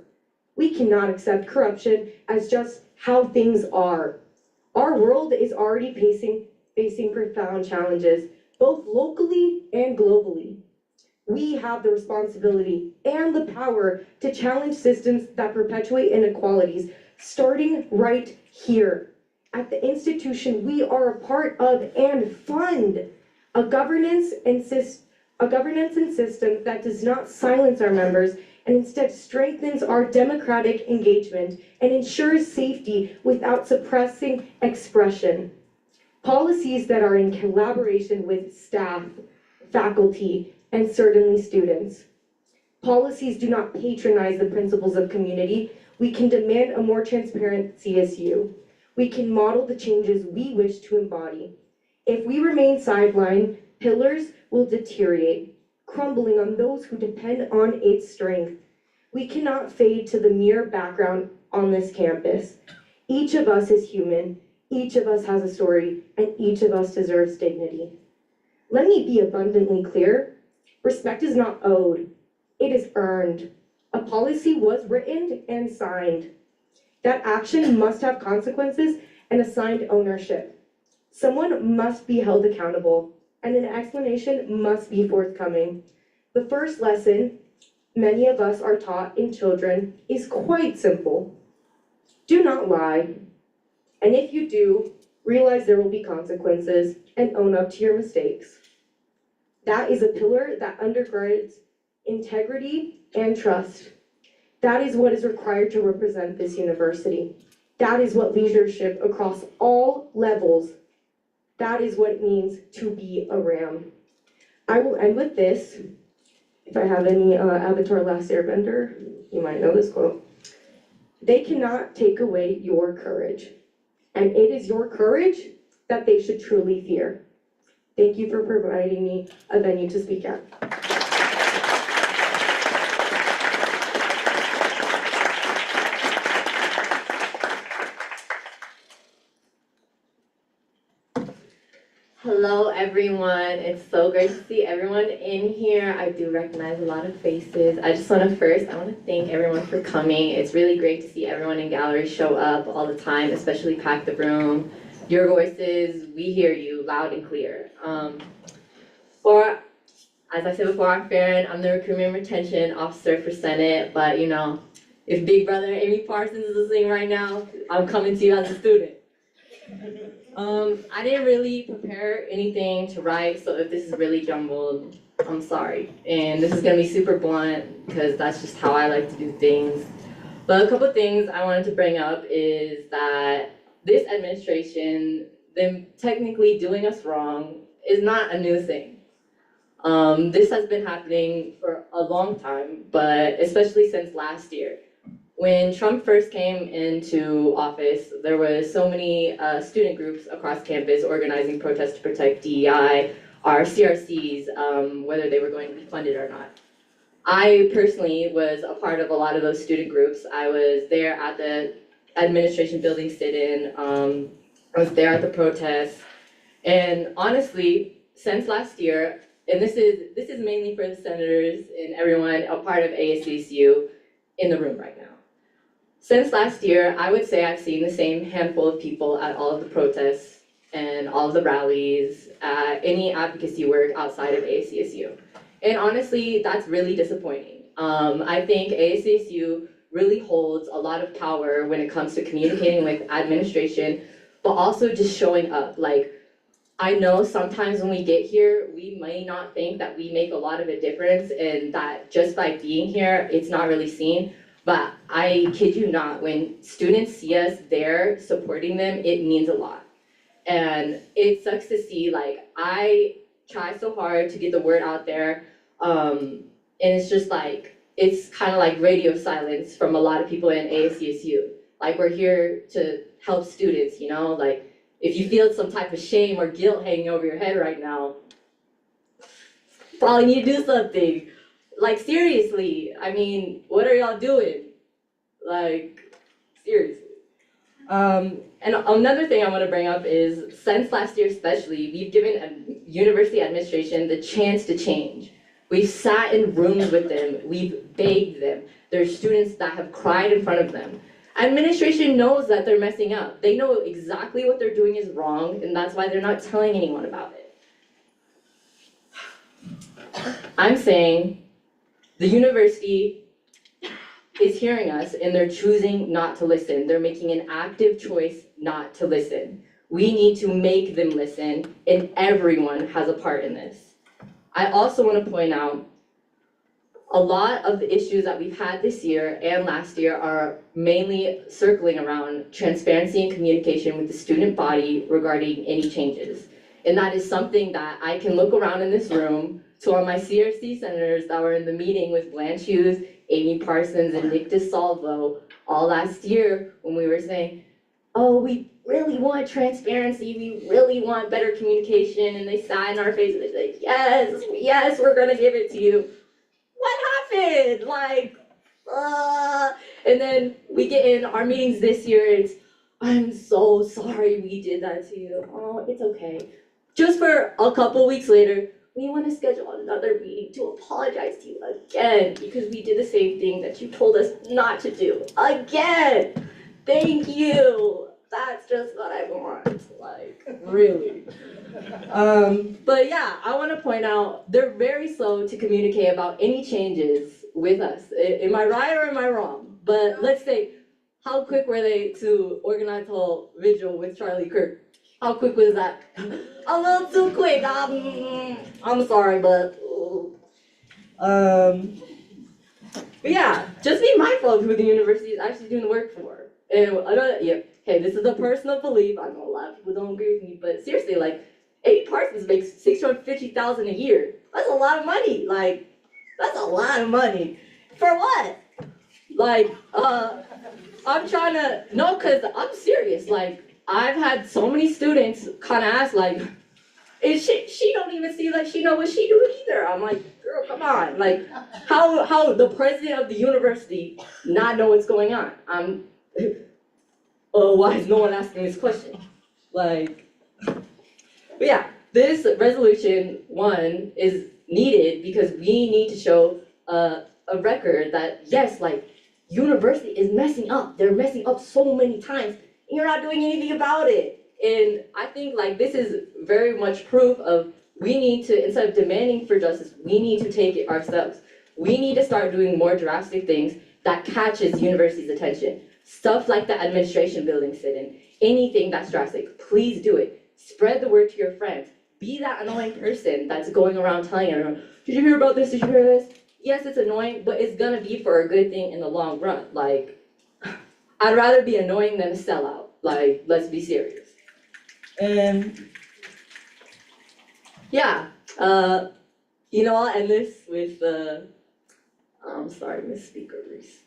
We cannot accept corruption as just how things are. Our world is already facing profound challenges, both locally and globally. We have the responsibility and the power to challenge systems that perpetuate inequalities, starting right here at the institution we are a part of and fund. A governance and system that does not silence our members and instead strengthens our democratic engagement and ensures safety without suppressing expression. Policies that are in collaboration with staff, faculty, and certainly students. Policies do not patronize the principles of community. We can demand a more transparent CSU. We can model the changes we wish to embody. If we remain sidelined, pillars will deteriorate, crumbling on those who depend on its strength. We cannot fade to the mere background on this campus. Each of us is human, each of us has a story, and each of us deserves dignity. Let me be abundantly clear. Respect is not owed, it is earned. A policy was written and signed. That action must have consequences and assigned ownership. Someone must be held accountable, and an explanation must be forthcoming. The first lesson many of us are taught in children is quite simple. Do not lie. And if you do, realize there will be consequences and own up to your mistakes. That is a pillar that undergirds integrity and trust. That is what is required to represent this university. That is what leadership across all levels, that is what it means to be a RAM. I will end with this. If I have any Avatar Last Airbender, you might know this quote. They cannot take away your courage, and it is your courage that they should truly fear. Thank you for providing me a venue to speak at. Hello everyone, it's so great to see everyone in here. I do recognize a lot of faces. I want to thank everyone for coming. It's really great to see everyone in gallery show up all the time, especially pack the room. Your voices, we hear you loud and clear. As I said before, I'm Farron. I'm the recruitment and retention officer for Senate, but you know, if Big Brother Amy Parsons is listening right now, I'm coming to you as a student. I didn't really prepare anything to write, so if this is really jumbled, I'm sorry. And this is gonna be super blunt, because that's just how I like to do things. But a couple things I wanted to bring up is that this administration, them technically doing us wrong, is not a new thing. This has been happening for a long time, but especially since last year. When Trump first came into office, there was so many student groups across campus organizing protests to protect DEI, our CRCs, whether they were going to be funded or not. I personally was a part of a lot of those student groups. I was there at the administration building sit-in, I was there at the protests, and honestly, since last year, and this is mainly for the senators and everyone a part of ASCSU in the room right now. Since last year, I would say I've seen the same handful of people at all of the protests and all of the rallies, any advocacy work outside of ASCSU. And honestly, that's really disappointing. I think ASCSU really holds a lot of power when it comes to communicating with administration, but also just showing up. Like, I know sometimes when we get here, we may not think that we make a lot of a difference and that just by being here, it's not really seen. But I kid you not, when students see us there supporting them, it means a lot. And it sucks to see, like, I try so hard to get the word out there, and it's just like, it's kind of like radio silence from a lot of people in ASCSU. Like, we're here to help students, you know? Like, if you feel some type of shame or guilt hanging over your head right now, probably need to do something. Like, seriously, I mean, what are y'all doing? Like, seriously. And another thing I want to bring up is, since last year especially, we've given a university administration the chance to change. We've sat in rooms with them, we've begged them. There's students that have cried in front of them. Administration knows that they're messing up. They know exactly what they're doing is wrong, and that's why they're not telling anyone about it. I'm saying, the university is hearing us and they're choosing not to listen. They're making an active choice not to listen. We need to make them listen, and everyone has a part in this. I also want to point out, a lot of the issues that we've had this year and last year are mainly circling around transparency and communication with the student body regarding any changes. And that is something that I can look around in this room to all my CRC senators that were in the meeting with Blanche Hughes, Amy Parsons, and Nick DeSalvo all last year when we were saying, oh, we really want transparency, we really want better communication, and they sat in our faces, they said, yes, yes, we're gonna give it to you. What happened? Like, and then we get in our meetings this year, it's, I'm so sorry we did that to you. Oh, it's okay. Just for a couple weeks later, we want to schedule another meeting to apologize to you again because we did the same thing that you told us not to do. Again! Thank you! That's just what I want. Like, really. But yeah, I want to point out they're very slow to communicate about any changes with us. Am I right or am I wrong? But let's say, how quick were they to organize a whole vigil with Charlie Kirk? How quick was that? A little too quick. I'm sorry, but yeah, just be mindful of who the university is actually doing the work for. And another, yeah, hey, this is a personal belief. I know a lot of people don't agree with me, but seriously, like, Amy Parsons makes $650,000 a year. That's a lot of money. Like, that's a lot of money. For what? Like, I'm trying to, no, cause I'm serious. Like, I've had so many students kind of ask, like, is she don't even see like she know what she doing either. I'm like, girl, come on. Like, how the president of the university not know what's going on? Why is no one asking this question? Like, but yeah, this resolution 1 is needed because we need to show a record that yes, like, university is messing up. They're messing up so many times. And you're not doing anything about it. And I think like this is very much proof of we need to, instead of demanding for justice, we need to take it ourselves. We need to start doing more drastic things that catches university's attention. Stuff like the administration building sit-in, anything that's drastic, please do it. Spread the word to your friends. Be that annoying person that's going around telling everyone, did you hear about this? Did you hear this? Yes, it's annoying, but it's gonna be for a good thing in the long run. Like, I'd rather be annoying than a sellout. Like, let's be serious. And yeah, you know, I'll end this with I'm sorry, Miss Speaker Reese.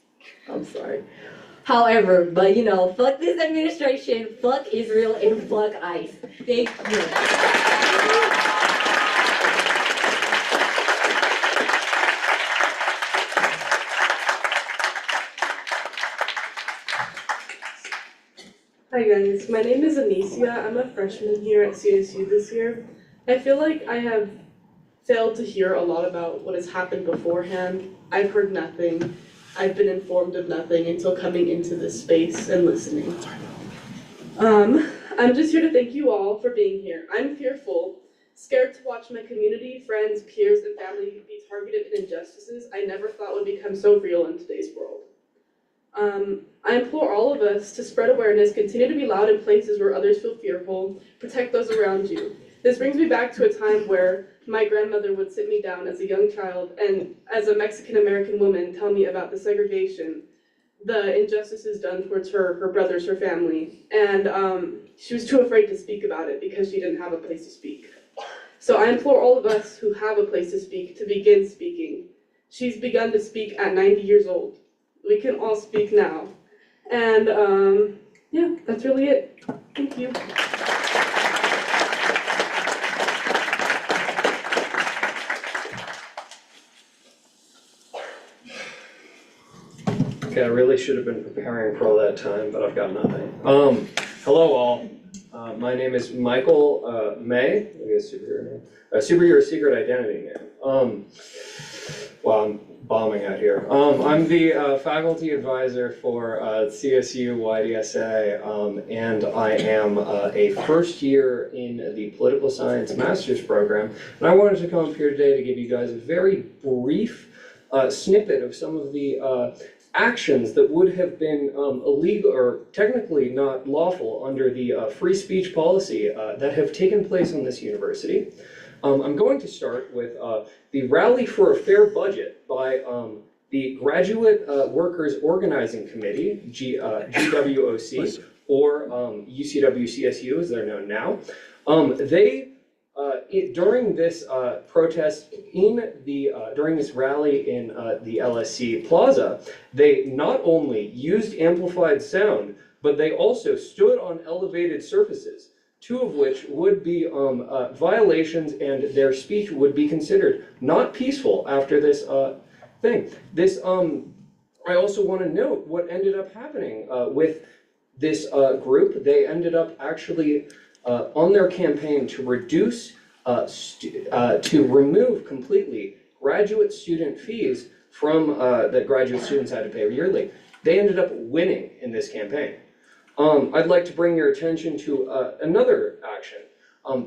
I'm sorry. However, but you know, fuck this administration, fuck Israel, and fuck ICE. Thank you. Hi guys, my name is Anicia. I'm a freshman here at CSU this year. I feel like I have failed to hear a lot about what has happened beforehand. I've heard nothing. I've been informed of nothing until coming into this space and listening. I'm just here to thank you all for being here. I'm fearful, scared to watch my community, friends, peers, and family be targeted in injustices I never thought would become so real in today's world. I implore all of us to spread awareness, continue to be loud in places where others feel fearful, protect those around you. This brings me back to a time where my grandmother would sit me down as a young child and as a Mexican-American woman tell me about the segregation, the injustices done towards her brothers, her family, and she was too afraid to speak about it because she didn't have a place to speak. So I implore all of us who have a place to speak to begin speaking. She's begun to speak at 90 years old. We can all speak now. And yeah, that's really it. Thank you. Okay, I really should have been preparing for all that time, but I've got nothing. Hello all. My name is Michael May. Let me get a superhero name. Superhero secret identity name. Well, I'm bombing out here. I'm the faculty advisor for CSU YDSA, and I am a first year in the political science master's program. And I wanted to come up here today to give you guys a very brief snippet of some of the actions that would have been illegal or technically not lawful under the free speech policy that have taken place on this university. I'm going to start with the Rally for a Fair Budget by the Graduate Workers Organizing Committee, GWOC, or UCW-CSU as they're known now. During this protest during this rally in the LSC Plaza, they not only used amplified sound, but they also stood on elevated surfaces, two of which would be violations, and their speech would be considered not peaceful after this thing. I also want to note what ended up happening with this group. They ended up actually on their campaign to reduce, to remove completely graduate student fees from that graduate students had to pay yearly. They ended up winning in this campaign. I'd like to bring your attention to another action.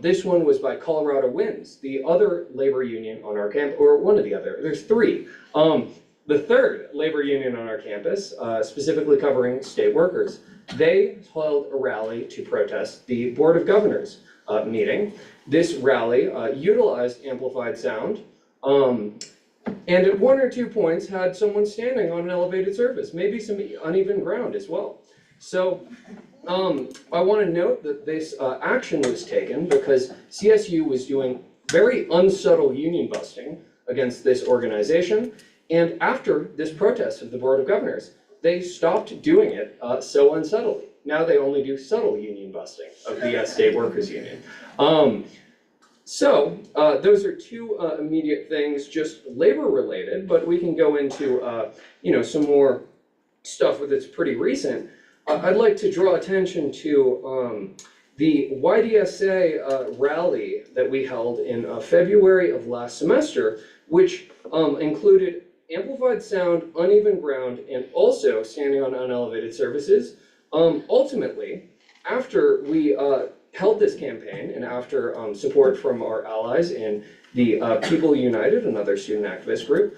This one was by Colorado Winds, the other labor union on our campus, or one of the other, there's three. The third labor union on our campus, specifically covering state workers, they held a rally to protest the Board of Governors meeting. This rally utilized amplified sound, and at one or two points had someone standing on an elevated surface, maybe some uneven ground as well. So I want to note that this action was taken because CSU was doing very unsubtle union busting against this organization, and after this protest of the Board of Governors, they stopped doing it so unsubtly. Now they only do subtle union busting of the State Workers Union. Those are two immediate things, just labor related, but we can go into some more stuff that's pretty recent. I'd like to draw attention to the YDSA rally that we held in February of last semester, which included amplified sound, uneven ground, and also standing on unelevated surfaces. Ultimately, after we held this campaign and after support from our allies in the People United, another student activist group,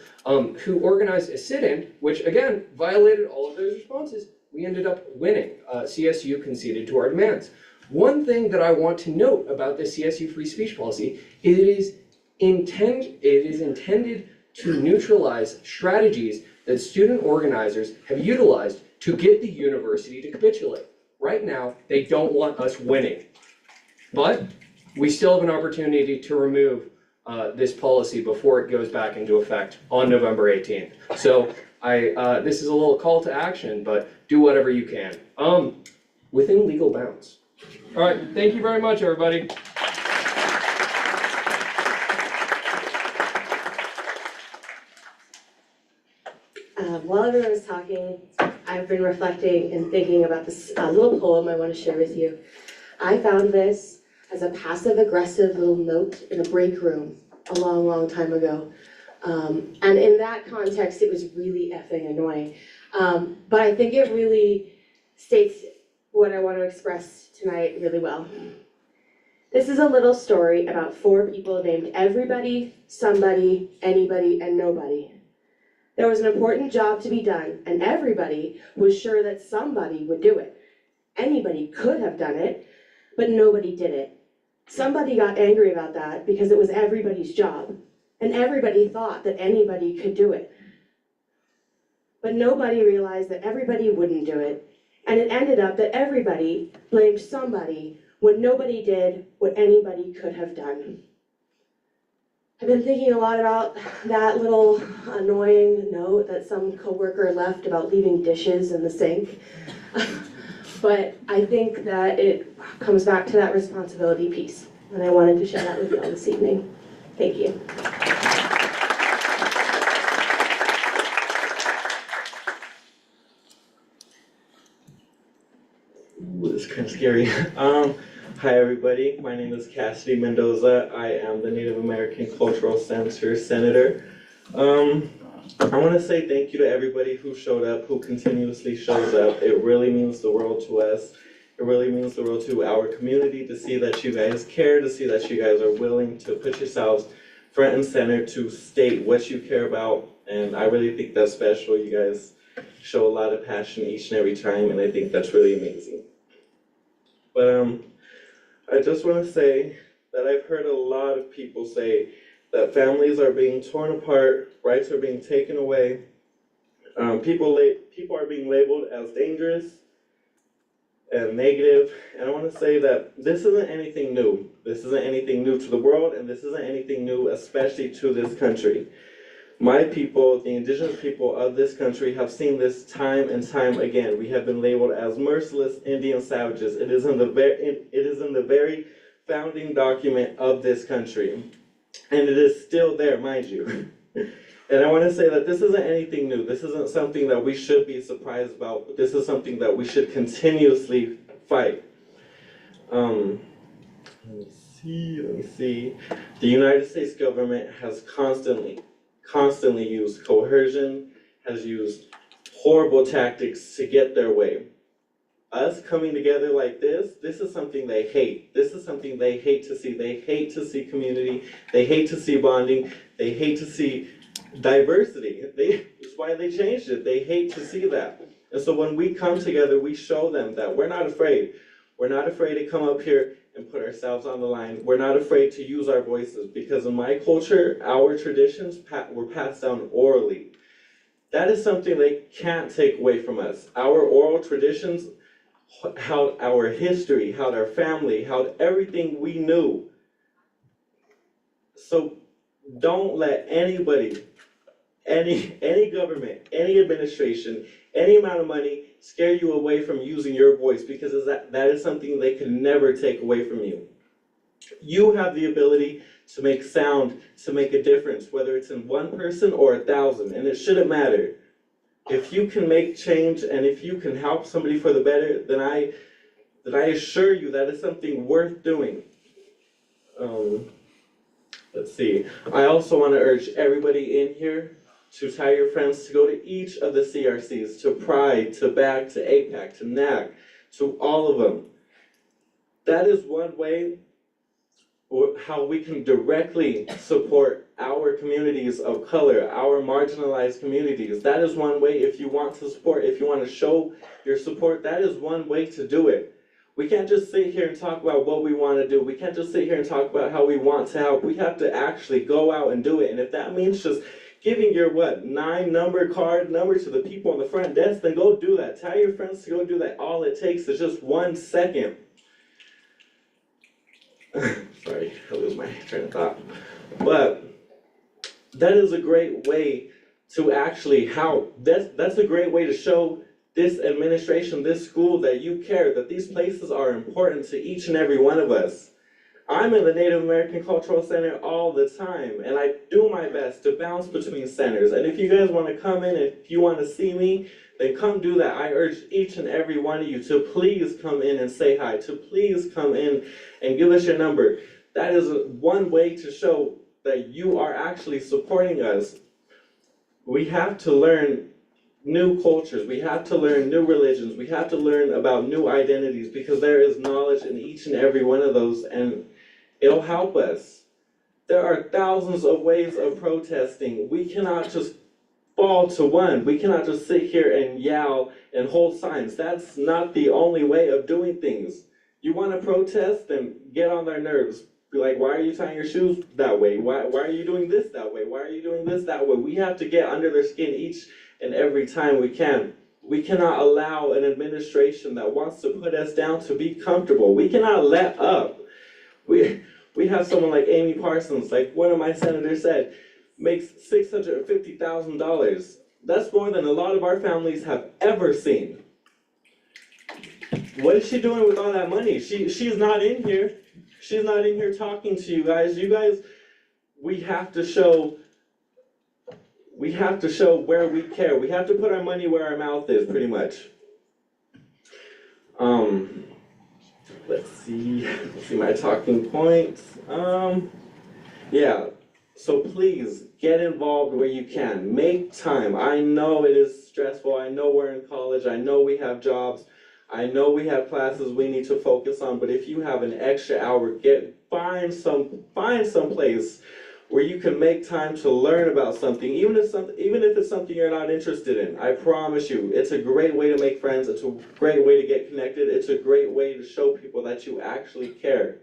who organized a sit-in, which again violated all of those responses, we ended up winning. CSU conceded to our demands. One thing that I want to note about the CSU free speech policy, it is intended to neutralize strategies that student organizers have utilized to get the university to capitulate. Right now, they don't want us winning. But we still have an opportunity to remove this policy before it goes back into effect on November 18th. So this is a little call to action, but do whatever you can, within legal bounds. All right, thank you very much, everybody. While everyone was talking, I've been reflecting and thinking about this little poem I want to share with you. I found this as a passive-aggressive little note in a break room a long, long time ago. And in that context, it was really effing annoying. But I think it really states what I want to express tonight really well. This is a little story about 4 people named Everybody, Somebody, Anybody, and Nobody. There was an important job to be done, and everybody was sure that somebody would do it. Anybody could have done it, but nobody did it. Somebody got angry about that because it was everybody's job, and everybody thought that anybody could do it. But nobody realized that everybody wouldn't do it, and it ended up that everybody blamed somebody when nobody did what anybody could have done. I've been thinking a lot about that little annoying note that some coworker left about leaving dishes in the sink. But I think that it comes back to that responsibility piece, and I wanted to share that with you all this evening. Thank you. Ooh, this is kind of scary. Hi everybody, my name is Cassidy Mendoza. I am the Native American Cultural Center Senator. I want to say thank you to everybody who showed up, who continuously shows up. It really means the world to us. It really means the world to our community to see that you guys care, to see that you guys are willing to put yourselves front and center to state what you care about. And I really think that's special. You guys show a lot of passion each and every time, and I think that's really amazing. But I just want to say that I've heard a lot of people say that families are being torn apart, rights are being taken away, people are being labeled as dangerous and negative, and I want to say that this isn't anything new. This isn't anything new to the world, and this isn't anything new especially to this country. My people, the indigenous people of this country, have seen this time and time again. We have been labeled as merciless Indian savages. It is in the very founding document of this country, and it is still there, mind you. And I want to say that this isn't anything new. This isn't something that we should be surprised about, but this is something that we should continuously fight. Let me see. The United States government has constantly used coercion, has used horrible tactics to get their way. Us coming together like this is something they hate. This is something they hate to see. They hate to see community. They hate to see bonding. They hate to see diversity. That's why they changed it. They hate to see that. And so when we come together, we show them that we're not afraid. We're not afraid to come up here and put ourselves on the line. We're not afraid to use our voices, because in my culture, our traditions were passed down orally. That is something they can't take away from us. Our oral traditions held our history, held our family, held everything we knew. So don't let anybody, any government, any administration, any amount of money scare you away from using your voice, because that is something they can never take away from you. You have the ability to make sound, to make a difference, whether it's in one person or 1,000, and it shouldn't matter. If you can make change and if you can help somebody for the better, then I assure you that is something worth doing. Let's see. I also want to urge everybody in here to tell your friends to go to each of the CRCs, to Pride, to BAG, to APAC, to NAC, to all of them. That is one way how we can directly support our communities of color, our marginalized communities. That is one way. If you want to support, if you want to show your support, that is one way to do it. We can't just sit here and talk about what we want to do. We can't just sit here and talk about how we want to help. We have to actually go out and do it. And if that means just giving your 9-number card number to the people on the front desk, then go do that. Tell your friends to go do that. All it takes is just 1 second. Sorry, I lose my train of thought. But that is a great way to actually help. That's a great way to show this administration, this school, that you care, that these places are important to each and every one of us. I'm in the Native American Cultural Center all the time, and I do my best to bounce between centers. And if you guys want to come in, if you want to see me, then come do that. I urge each and every one of you to please come in and say hi, to please come in and give us your number. That is one way to show that you are actually supporting us. We have to learn new cultures. We have to learn new religions. We have to learn about new identities, because there is knowledge in each and every one of those, and it'll help us. There are thousands of ways of protesting. We cannot just fall to one. We cannot just sit here and yell and hold signs. That's not the only way of doing things. You want to protest, then get on their nerves. Be like, why are you tying your shoes that way? Why are you doing this that way? Why are you doing this that way? We have to get under their skin each and every time we can. We cannot allow an administration that wants to put us down to be comfortable. We cannot let up. We have someone like Amy Parsons, like one of my senators said, makes $650,000. That's more than a lot of our families have ever seen. What is she doing with all that money? She's not in here. She's not in here talking to you guys. You guys, we have to show where we care. We have to put our money where our mouth is, pretty much. Let's see my talking points. Yeah, so please get involved where you can. Make time. I know it is stressful. I know we're in college. I know we have jobs. I know we have classes we need to focus on, but if you have an extra hour, find some place where you can make time to learn about something, even if it's something you're not interested in. I promise you, it's a great way to make friends. It's a great way to get connected. It's a great way to show people that you actually care.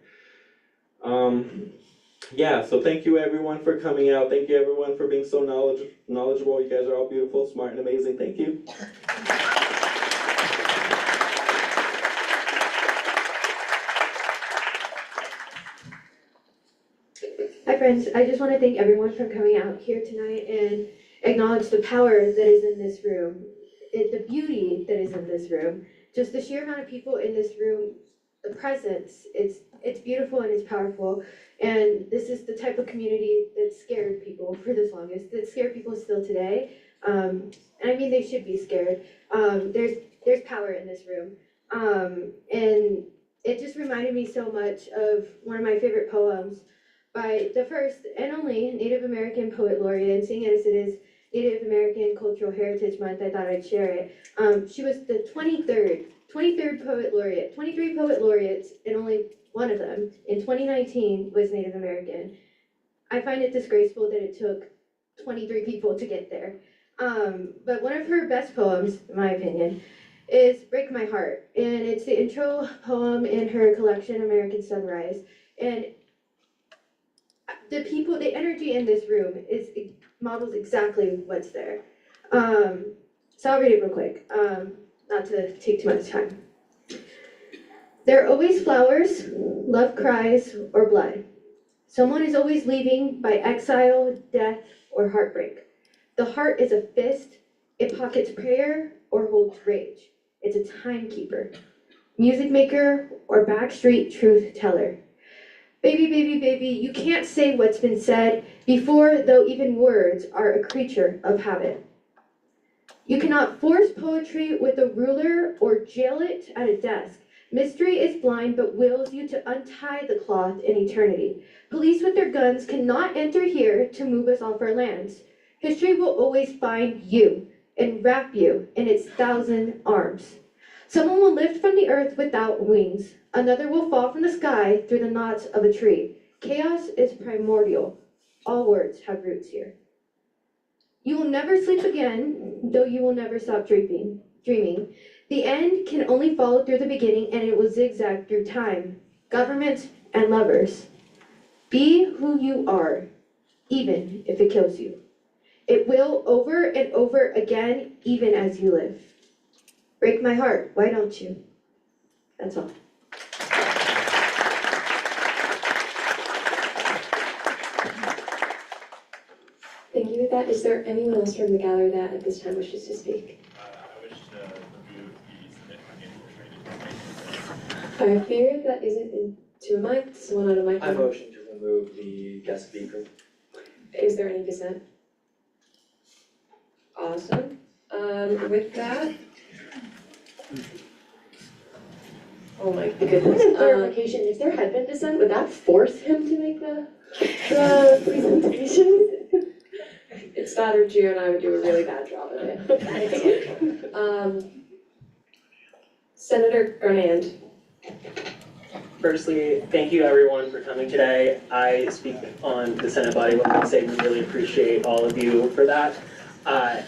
Yeah, so thank you everyone for coming out. Thank you everyone for being so knowledgeable. You guys are all beautiful, smart, and amazing. Thank you. Hi friends, I just want to thank everyone for coming out here tonight and acknowledge the power that is in this room, the beauty that is in this room, just the sheer amount of people in this room, the presence, it's beautiful and it's powerful, and this is the type of community that scared people for this longest, that scare people still today, and I mean they should be scared. There's power in this room, and it just reminded me so much of one of my favorite poems by the first and only Native American poet laureate, and seeing as it is Native American Cultural Heritage Month, I thought I'd share it. She was the 23rd poet laureate, 23 poet laureates, and only one of them in 2019 was Native American. I find it disgraceful that it took 23 people to get there. But one of her best poems, in my opinion, is Break My Heart, and it's the intro poem in her collection, American Sunrise. And the energy in this room models exactly what's there. So I'll read it real quick, not to take too much time. There are always flowers, love cries, or blood. Someone is always leaving by exile, death, or heartbreak. The heart is a fist. It pockets prayer or holds rage. It's a timekeeper, music maker, or backstreet truth teller. Baby, baby, baby, you can't say what's been said before, though even words are a creature of habit. You cannot force poetry with a ruler or jail it at a desk. Mystery is blind but wills you to untie the cloth in eternity. Police with their guns cannot enter here to move us off our lands. History will always find you and wrap you in its 1,000 arms. Someone will lift from the earth without wings. Another will fall from the sky through the knots of a tree. Chaos is primordial. All words have roots here. You will never sleep again, though you will never stop dreaming. The end can only follow through the beginning, and it will zigzag through time, government, and lovers. Be who you are, even if it kills you. It will over and over again, even as you live. Break my heart, why don't you? That's all. Thank you with that. Is there anyone else from the gallery that at this time wishes to speak? I wish to remove the submit financial training. I fear that isn't into a mic, someone on a mic. I motion to remove the guest speaker. Is there any dissent? Awesome. With that. Oh my goodness. Point of clarification, if there had been dissent, would that force him to make the presentation? It's that or Gio and I would do a really bad job of it. Senator Gurnand. Firstly, thank you everyone for coming today. I speak on the Senate body when I say we really appreciate all of you for that.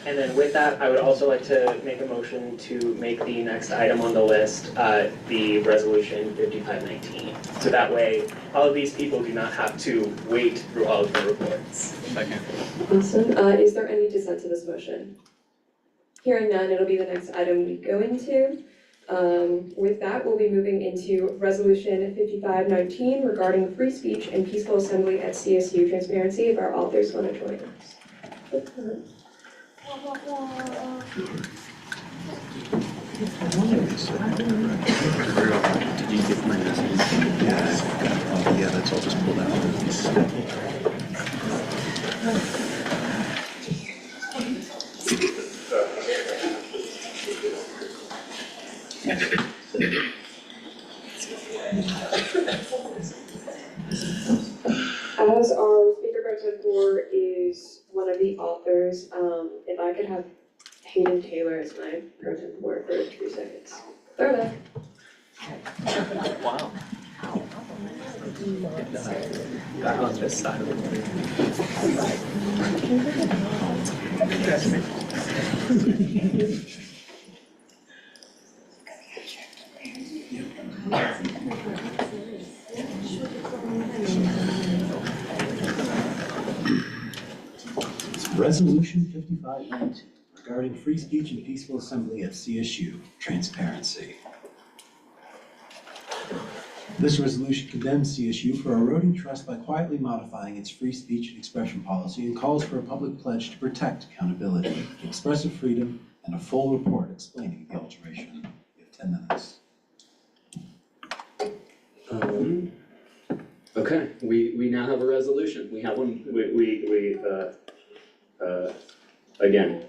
And then with that, I would also like to make a motion to make the next item on the list the resolution 5519. So that way, all of these people do not have to wait through all of the reports. Second. Awesome. Is there any dissent to this motion? Hearing none, it'll be the next item we go into. With that, we'll be moving into resolution 5519 regarding free speech and peaceful assembly at CSU. Transparency, if our authors want to join us. Did you get my message? Yeah, that's all just pulled out. As our speaker pro tempore is one of the authors, if I could have Hayden Taylor as my pro tempore for 2 seconds. Throwback. Wow. Back on this side of the Resolution 5592 regarding free speech and peaceful assembly at CSU, transparency. This resolution condemns CSU for eroding trust by quietly modifying its free speech and expression policy and calls for a public pledge to protect accountability, expressive freedom, and a full report explaining the alteration. You have 10 minutes. Okay, we now have a resolution. We have one, again.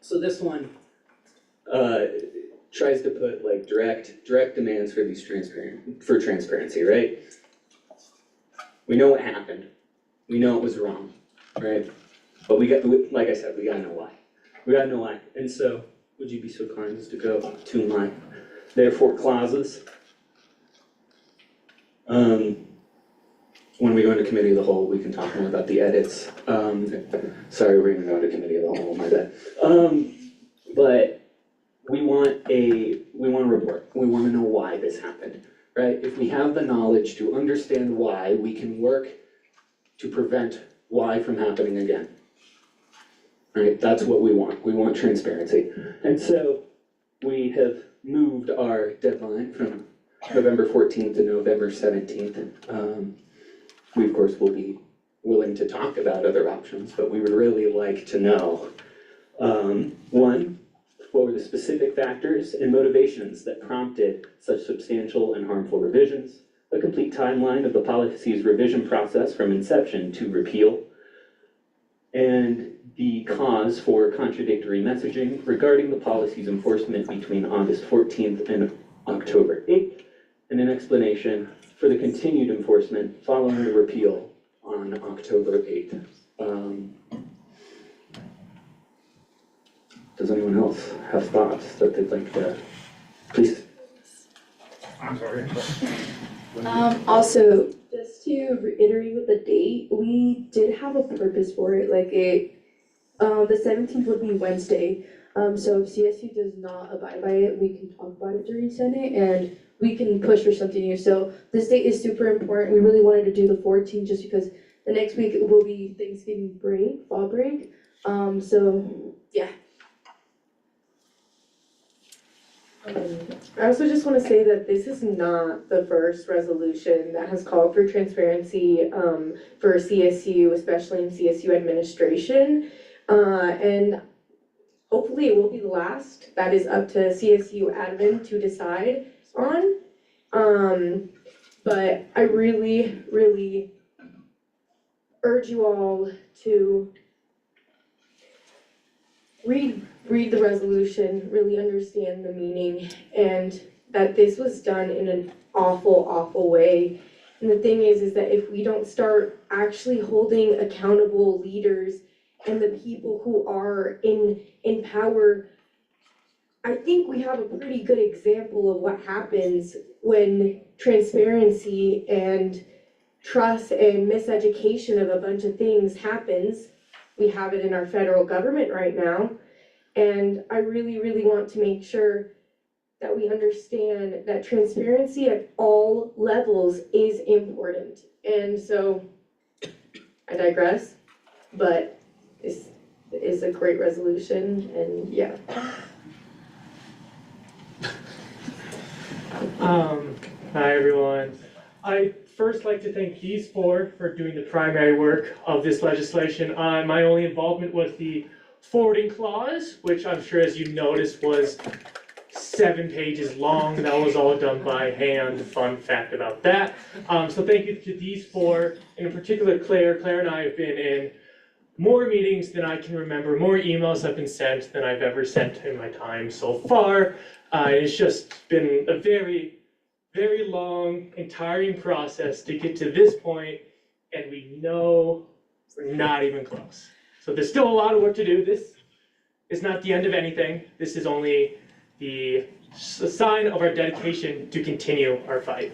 So this one, tries to put like direct demands for these transparency, right? We know what happened. We know it was wrong, right? But like I said, we gotta know why. We gotta know why. And so, would you be so kind as to go to my therefore clauses? When we go into committee of the whole, we can talk more about the edits. Sorry, we're gonna go into committee of the whole, my bad. But we want a report. We wanna know why this happened, right? If we have the knowledge to understand why, we can work to prevent why from happening again. Right, that's what we want. We want transparency. And so we have moved our deadline from November 14th to November 17th. We, of course, will be willing to talk about other options, but we would really like to know, one, what were the specific factors and motivations that prompted such substantial and harmful revisions, a complete timeline of the policy's revision process from inception to repeal, and the cause for contradictory messaging regarding the policy's enforcement between August 14th and October 8th, and an explanation for the continued enforcement following the repeal on October 8th. Does anyone else have thoughts that they'd like to, please? I'm sorry. Also, just to reiterate with the date, we did have a purpose for it, like the 17th would be Wednesday. So if CSU does not abide by it, we can talk about it during Senate and we can push for something new. So this date is super important. We really wanted to do the 14th just because the next week it will be Thanksgiving break, fall break. So yeah. I also just want to say that this is not the first resolution that has called for transparency for CSU, especially in CSU administration. And hopefully it will be the last. That is up to CSU admin to decide on. But I really, really urge you all to read the resolution, really understand the meaning, and that this was done in an awful way. And the thing is that if we don't start actually holding accountable leaders and the people who are in power, I think we have a pretty good example of what happens when transparency and trust and miseducation of a bunch of things happens. We have it in our federal government right now. And I really, really want to make sure that we understand that transparency at all levels is important. And so I digress, but this is a great resolution, and yeah. Hi everyone. I'd first like to thank these four for doing the primary work of this legislation. My only involvement was the forwarding clause, which I'm sure as you noticed was 7 pages long. That was all done by hand. Fun fact about that. So thank you to these four, and in particular Claire. Claire and I have been in more meetings than I can remember, more emails have been sent than I've ever sent in my time so far. It's just been a very, very long and tiring process to get to this point, and we know we're not even close. So there's still a lot of work to do. This is not the end of anything. This is only the sign of our dedication to continue our fight.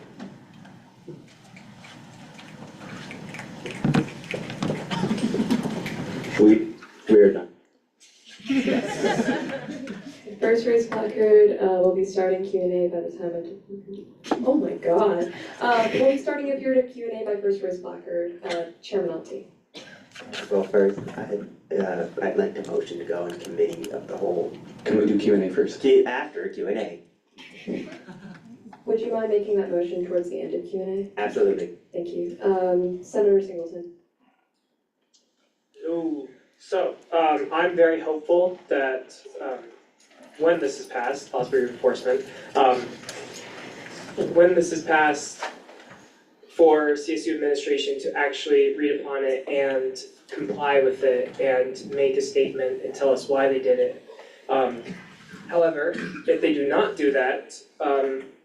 We're done. First raised placard, we'll be starting Q&A by the time oh my god. We'll be starting a period of Q&A by first raised placard, Chairman Alty. Well, first, I'd like to motion to go in committee of the whole. Can we do Q&A first? After Q&A. Would you mind making that motion towards the end of Q&A? Absolutely. Thank you. Senator Singleton. Ooh, so, I'm very hopeful that, when this is passed, possibly reinforcement, when this is passed, for CSU administration to actually read upon it and comply with it and make a statement and tell us why they did it. However, if they do not do that,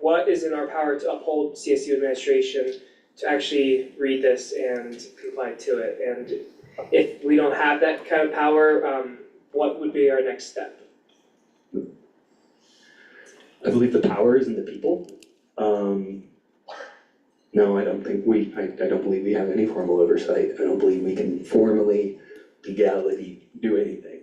what is in our power to uphold CSU administration to actually read this and comply to it? And if we don't have that kind of power, what would be our next step? I believe the power is in the people. No, I don't believe we have any formal oversight. I don't believe we can formally, legality, do anything.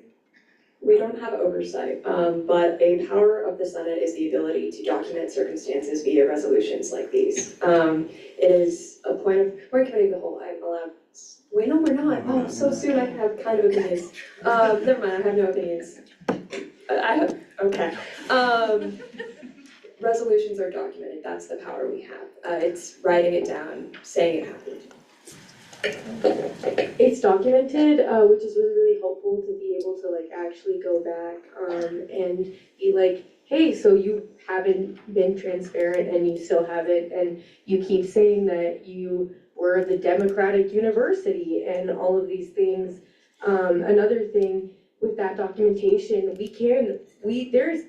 We don't have oversight, but a power of the Senate is the ability to document circumstances via resolutions like these. It is a point of, we're in committee of the whole, I'm allowed, wait, no, we're not. Oh, so soon I have kind of opinions. Never mind, I have no opinions. Okay. Resolutions are documented, that's the power we have. It's writing it down, saying it happened. It's documented, which is really, really helpful to be able to like actually go back and be like, hey, so you haven't been transparent and you still haven't, and you keep saying that you were the Democratic University and all of these things. Another thing with that documentation, there is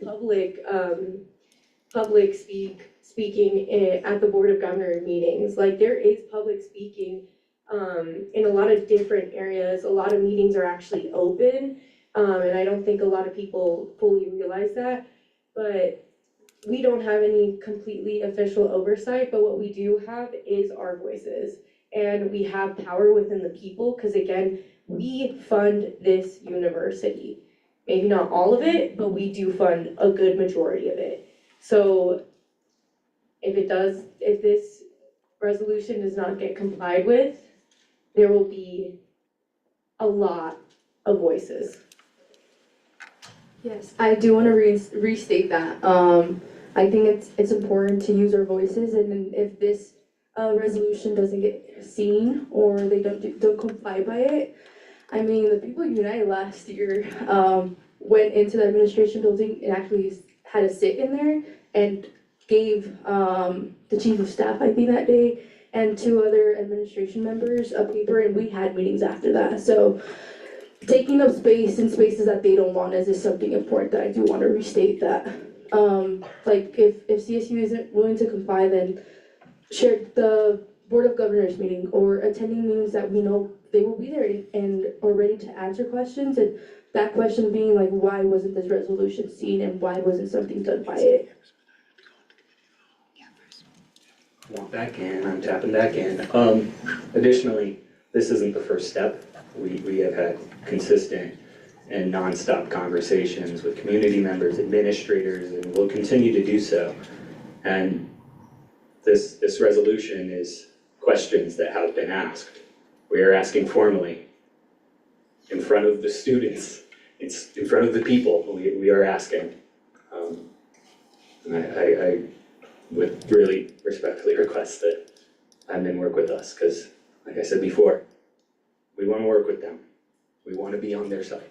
public speaking at the Board of Governors meetings. Like there is public speaking in a lot of different areas. A lot of meetings are actually open, and I don't think a lot of people fully realize that. But we don't have any completely official oversight, but what we do have is our voices. And we have power within the people, because again, we fund this university. Maybe not all of it, but we do fund a good majority of it. So if this resolution does not get complied with, there will be a lot of voices. Yes, I do want to restate that. I think it's important to use our voices, and then if this resolution doesn't get seen or they don't comply by it, I mean, the People United last year went into the administration building and actually had a sit in there and gave the chief of staff, I think that day, and 2 other administration members a paper, and we had meetings after that. So taking up space in spaces that they don't want is something important that I do want to restate that. Like if CSU isn't willing to comply, then share the Board of Governors meeting or attending meetings that we know they will be there and are ready to answer questions, and that question being like, why wasn't this resolution seen and why wasn't something done by it? Want back in, I'm tapping back in. Additionally, this isn't the first step. We have had consistent and nonstop conversations with community members, administrators, and will continue to do so. And this resolution is questions that have been asked. We are asking formally in front of the students, it's in front of the people, we are asking. And I would really respectfully request that admin work with us, because like I said before, we want to work with them. We want to be on their side,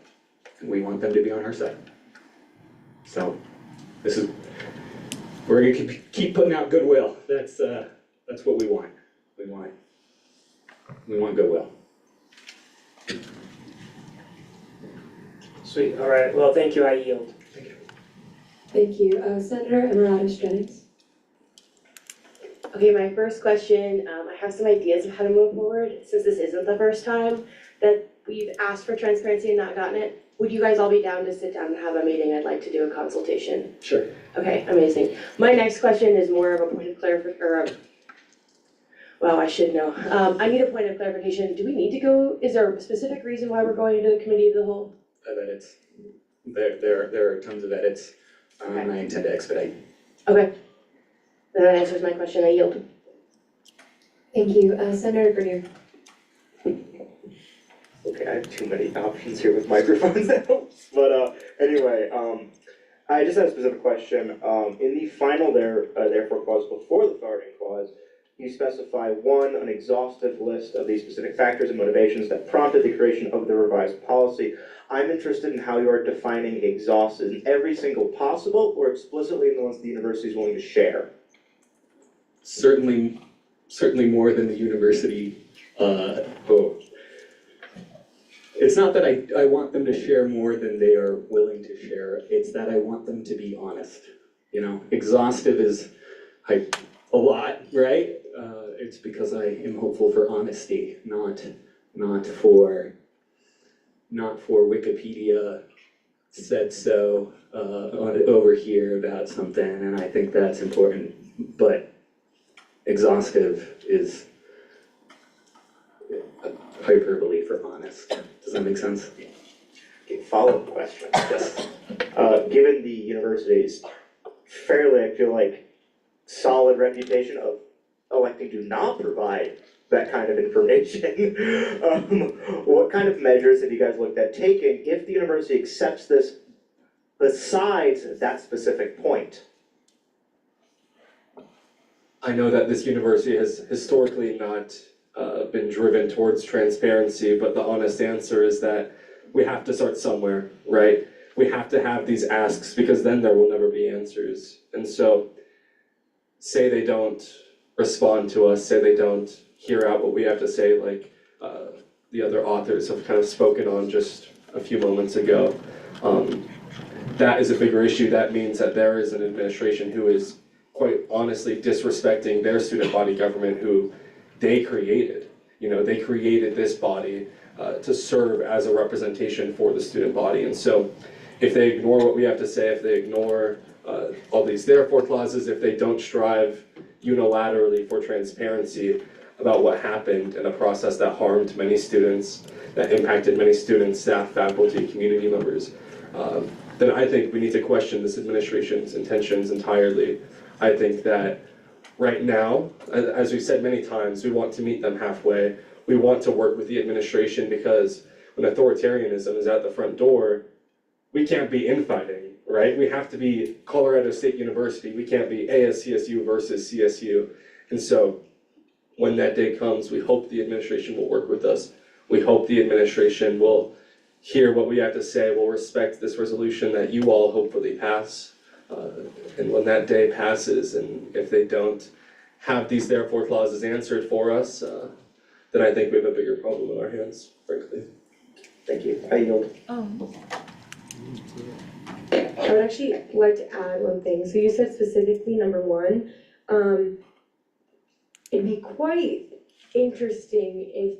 and we want them to be on our side. So we're gonna keep putting out goodwill. That's what we want. We want goodwill. Sweet, all right, well, thank you, I yield. Thank you. Senator Emeritus Jennings. Okay, my first question, I have some ideas of how to move forward, since this isn't the first time that we've asked for transparency and not gotten it. Would you guys all be down to sit down and have a meeting? I'd like to do a consultation. Sure. Okay, amazing. My next question is more of a point of clarification, well, I should know. I need a point of clarification. Do we need to go, is there a specific reason why we're going into the committee of the whole? Edits. There are tons of edits. I intend to expedite. Okay. Then that answers my question. I yield. Thank you. Senator Grenier. Okay, I have too many options here with microphones now. But anyway, I just had a specific question. In the final therefore clause before the forwarding clause, you specify one, an exhaustive list of the specific factors and motivations that prompted the creation of the revised policy. I'm interested in how you are defining exhaustive, in every single possible or explicitly in the ones the university is willing to share? Certainly more than the university, It's not that I want them to share more than they are willing to share, it's that I want them to be honest. You know, exhaustive is a lot, right? It's because I am hopeful for honesty, not for Wikipedia said so over here about something, and I think that's important. But exhaustive is hyperbole for honest. Does that make sense? Okay, follow-up question. Yes. Given the university's fairly, I feel like, solid reputation of electing to not provide that kind of information, what kind of measures have you guys looked at taking if the university accepts this besides that specific point? I know that this university has historically not been driven towards transparency, but the honest answer is that we have to start somewhere, right? We have to have these asks because then there will never be answers. And so, say they don't respond to us, say they don't hear out what we have to say, like the other authors have kind of spoken on just a few moments ago. That is a bigger issue. That means that there is an administration who is quite honestly disrespecting their student body government who they created. You know, they created this body to serve as a representation for the student body. And so if they ignore what we have to say, if they ignore all these therefore clauses, if they don't strive unilaterally for transparency about what happened in a process that harmed many students, that impacted many students, staff, faculty, community members, then I think we need to question this administration's intentions entirely. I think that right now, as we've said many times, we want to meet them halfway. We want to work with the administration because when authoritarianism is at the front door, we can't be infighting, right? We have to be Colorado State University. We can't be ASCSU versus CSU. And so when that day comes, we hope the administration will work with us. We hope the administration will hear what we have to say, will respect this resolution that you all hopefully pass. And when that day passes, and if they don't have these therefore clauses answered for us, then I think we have a bigger problem in our hands, frankly. Thank you. I yield. I would actually like to add one thing. So you said specifically number one, it'd be quite interesting if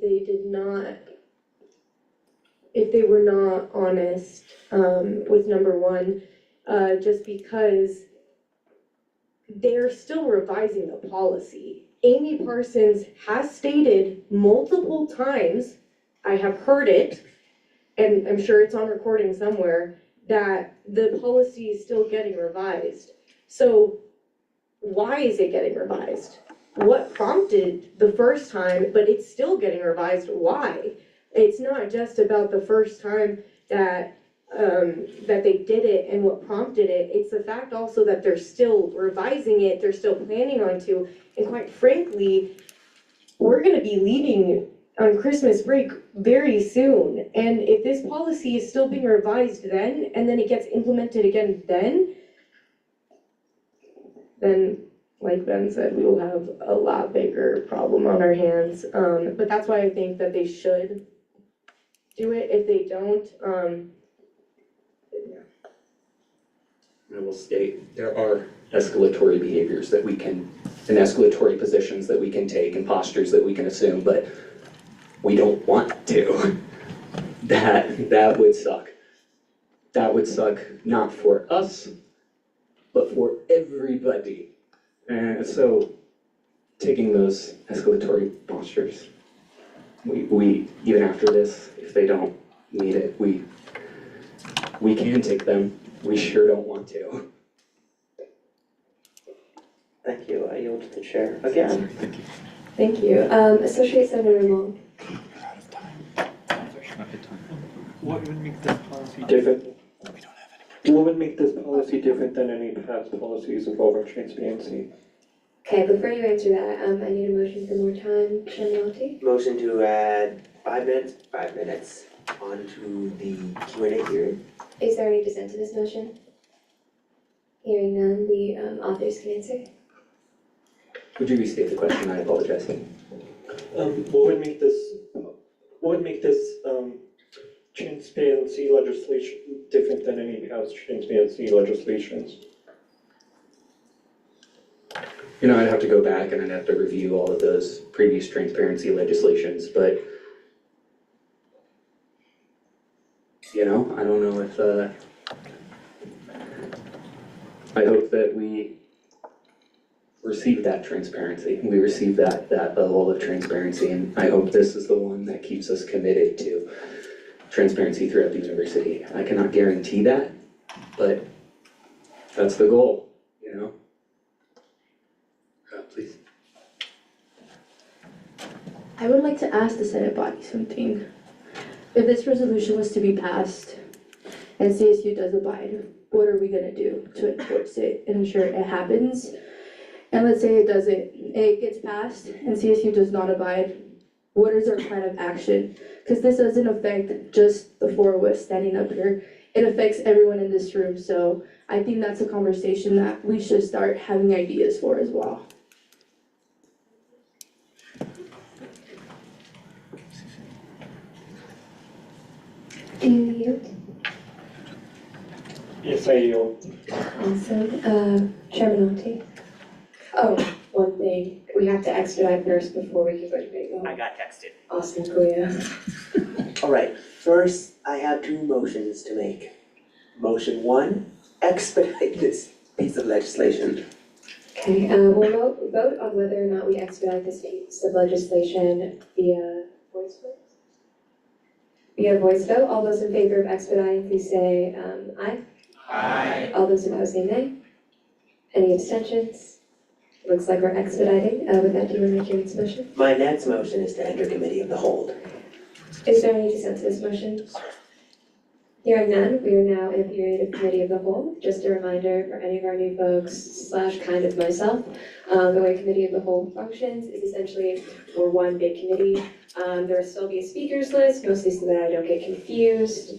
they were not honest with number one, just because they're still revising the policy. Amy Parsons has stated multiple times, I have heard it, and I'm sure it's on recording somewhere, that the policy is still getting revised. So why is it getting revised? What prompted the first time, but it's still getting revised, why? It's not just about the first time that they did it and what prompted it. It's the fact also that they're still revising it, they're still planning on to, and quite frankly, we're gonna be leaving on Christmas break very soon. And if this policy is still being revised then, and then it gets implemented again then like Ben said, we will have a lot bigger problem on our hands. But that's why I think that they should do it. If they don't, I will state, there are escalatory behaviors that we can, and escalatory positions that we can take and postures that we can assume, but we don't want to. That would suck. That would suck not for us, but for everybody. And so taking those escalatory postures, we even after this, if they don't need it, we can take them. We sure don't want to. Thank you. I yield to the chair again. Thank you. Associate Senator Long. What would make this policy different? What would make this policy different than any past policies involving transparency? Okay, before you answer that, I need a motion for more time, Chairman Alty. Motion to add 5 minutes onto the Q&A period. Is there any dissent to this motion? Hearing none, the authors can answer. Would you restate the question? I apologize. What would make this transparency legislation different than any past transparency legislations? You know, I'd have to go back and I'd have to review all of those previous transparency legislations, but you know, I don't know if, I hope that we receive that transparency, we receive that level of transparency, and I hope this is the one that keeps us committed to transparency throughout the university. I cannot guarantee that, but that's the goal, you know? Please. I would like to ask the Senate body something. If this resolution was to be passed and CSU does abide, what are we gonna do to enforce it and ensure it happens? And let's say it gets passed and CSU does not abide, what is our plan of action? Because this doesn't affect just the four of us standing up here, it affects everyone in this room, so I think that's a conversation that we should start having ideas for as well. Do you yield? Yes, I yield. Awesome. Chairman Alty. Oh, one thing, we have to expedite first before we can go to big vote. I got texted. Austin Kuya. All right, first, I have 2 motions to make. Motion 1, expedite this piece of legislation. Okay, we'll vote on whether or not we expedite this piece of legislation via voice vote. Via voice vote, all those in favor of expediting, please say aye. Aye. All those opposed say nay. Any abstentions? Looks like we're expediting. With that, do you want to make your next motion? My next motion is to enter committee of the whole. Is there any dissent to this motion? Hearing none, we are now in a period of committee of the whole. Just a reminder for any of our new folks / kind of myself, the way committee of the whole functions is essentially we're one big committee. There will still be a speakers list, mostly so that I don't get confused.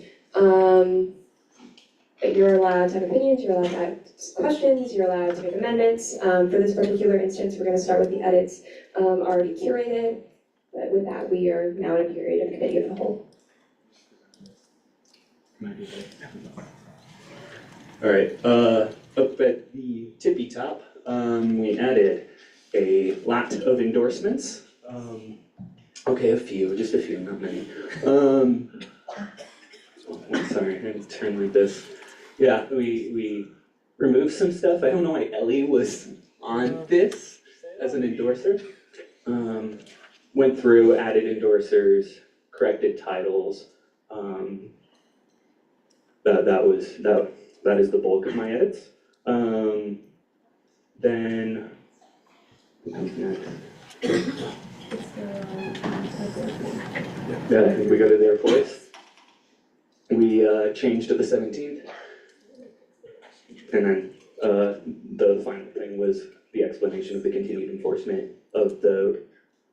But you're allowed to have opinions, you're allowed to ask questions, you're allowed to make amendments. For this particular instance, we're gonna start with the edits already curated. But with that, we are now in a period of committee of the whole. All right, up at the tippy top, we added a lot of endorsements. Okay, just a few, not many. Sorry, I had to turn like this. Yeah, we removed some stuff. I don't know why Ellie was on this as an endorser. Went through, added endorsers, corrected titles. That is the bulk of my edits. Then, what comes next? Yeah, I think we go to the Air Force. We changed to the 17th. And then the final thing was the explanation of the continued enforcement of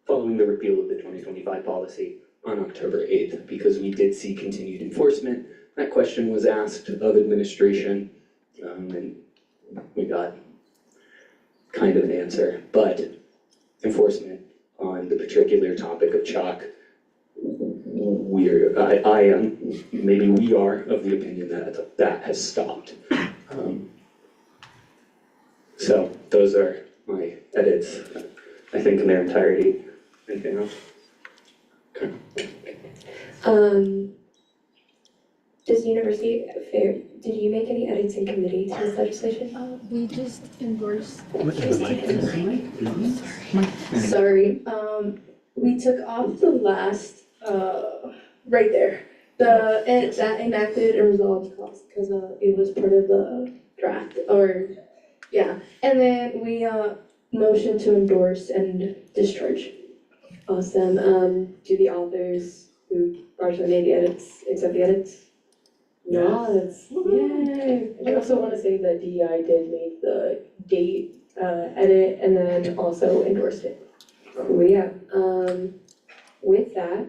following the repeal of the 2025 policy on October 8th, because we did see continued enforcement. That question was asked of administration, and we got kind of an answer, but enforcement on the particular topic of chalk, I am, maybe we are of the opinion that has stopped. So those are my edits, I think in their entirety. Anything else? Okay. Does University Fair, did you make any edits in committee to this legislation? We just endorsed. Sorry, we took off the last, right there, that enacted and resolved clause, because it was part of the draft, yeah. And then we motion to endorse and discharge. Awesome. Do the authors who largely made the edits, accept the edits? Yes, yay! I also want to say that DEI did make the date edit and then also endorsed it. Cool, yeah. With that,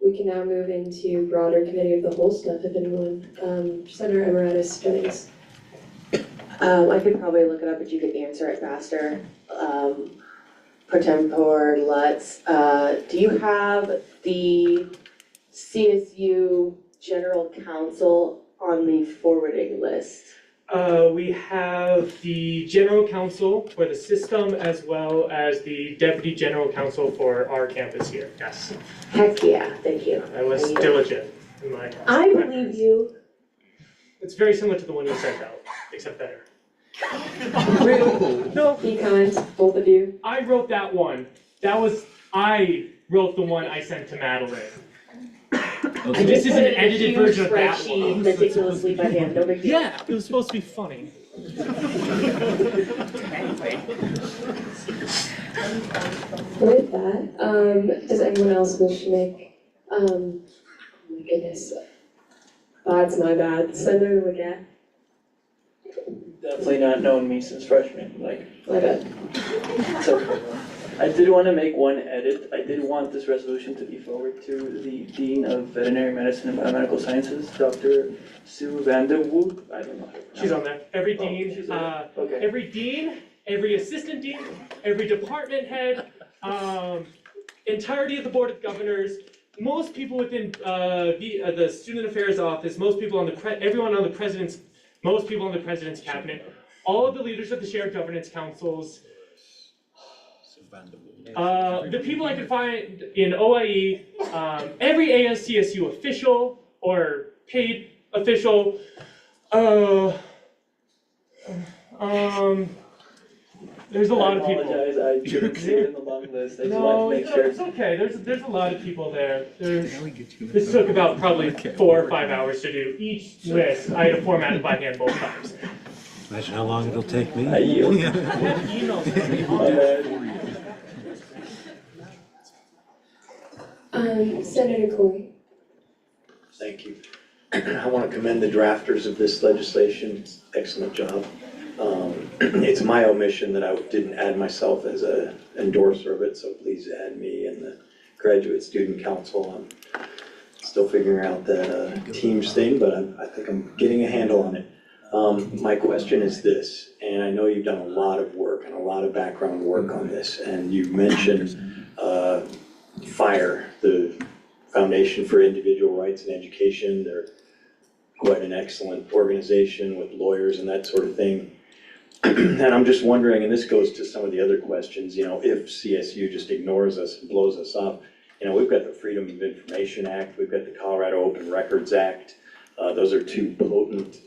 we can now move into broader committee of the whole stuff if anyone, Senator Emeritus Jennings. I could probably look it up, but you could answer it faster. Pro tempore Lutz, do you have the CSU General Counsel on the forwarding list? We have the general counsel for the system as well as the deputy general counsel for our campus here, yes. Heck yeah, thank you. I was diligent in my. I believe you. It's very similar to the one you sent out, except better. No. Be kind, both of you. I wrote that one. I wrote the one I sent to Madeline. I This just is put an it in a edited huge version of that spreadsheet one. meticulously by hand, no big deal. Yeah, it was supposed to be funny. With that, does anyone else wish to make, oh my goodness. That's my bad, Senator Leggett, Definitely not known me since freshman, like. my bad. It's okay. I did want to make one edit. I did want this resolution to be forwarded to the Dean of Veterinary Medicine and Biomedical Sciences, Dr. Sue Vanderwood. I don't know how to pronounce it. She's on there. Every dean, every dean, every assistant dean, every department head, entirety of the Board of Governors, most people within the Student Affairs Office, most people on everyone on the President's, most people on the President's Cabinet, all of the leaders of the Shared Governance Councils, the people I could find in OIE, every ASCSU official or paid official, there's a lot of people. I apologize, I didn't see it in the long list. I just No, wanted to make sure. it's okay. There's a lot of people there. This took about probably 4 or 5 hours to do. Each list, I had to format it by hand both times. Imagine how long it'll take me. I yield. Senator Corey. Thank you. I want to commend the drafters of this legislation. Excellent job. It's my omission that I didn't add myself as an endorser of it, so please add me and the Graduate Student Council. I'm still figuring out that Teams thing, but I think I'm getting a handle on it. My question is this, and I know you've done a lot of work and a lot of background work on this, and you mentioned FIRE, the Foundation for Individual Rights and Education. They're quite an excellent organization with lawyers and that sort of thing. And I'm just wondering, and this goes to some of the other questions, if CSU just ignores us and blows us up, we've got the Freedom of Information Act, we've got the Colorado Open Records Act. Those are two potent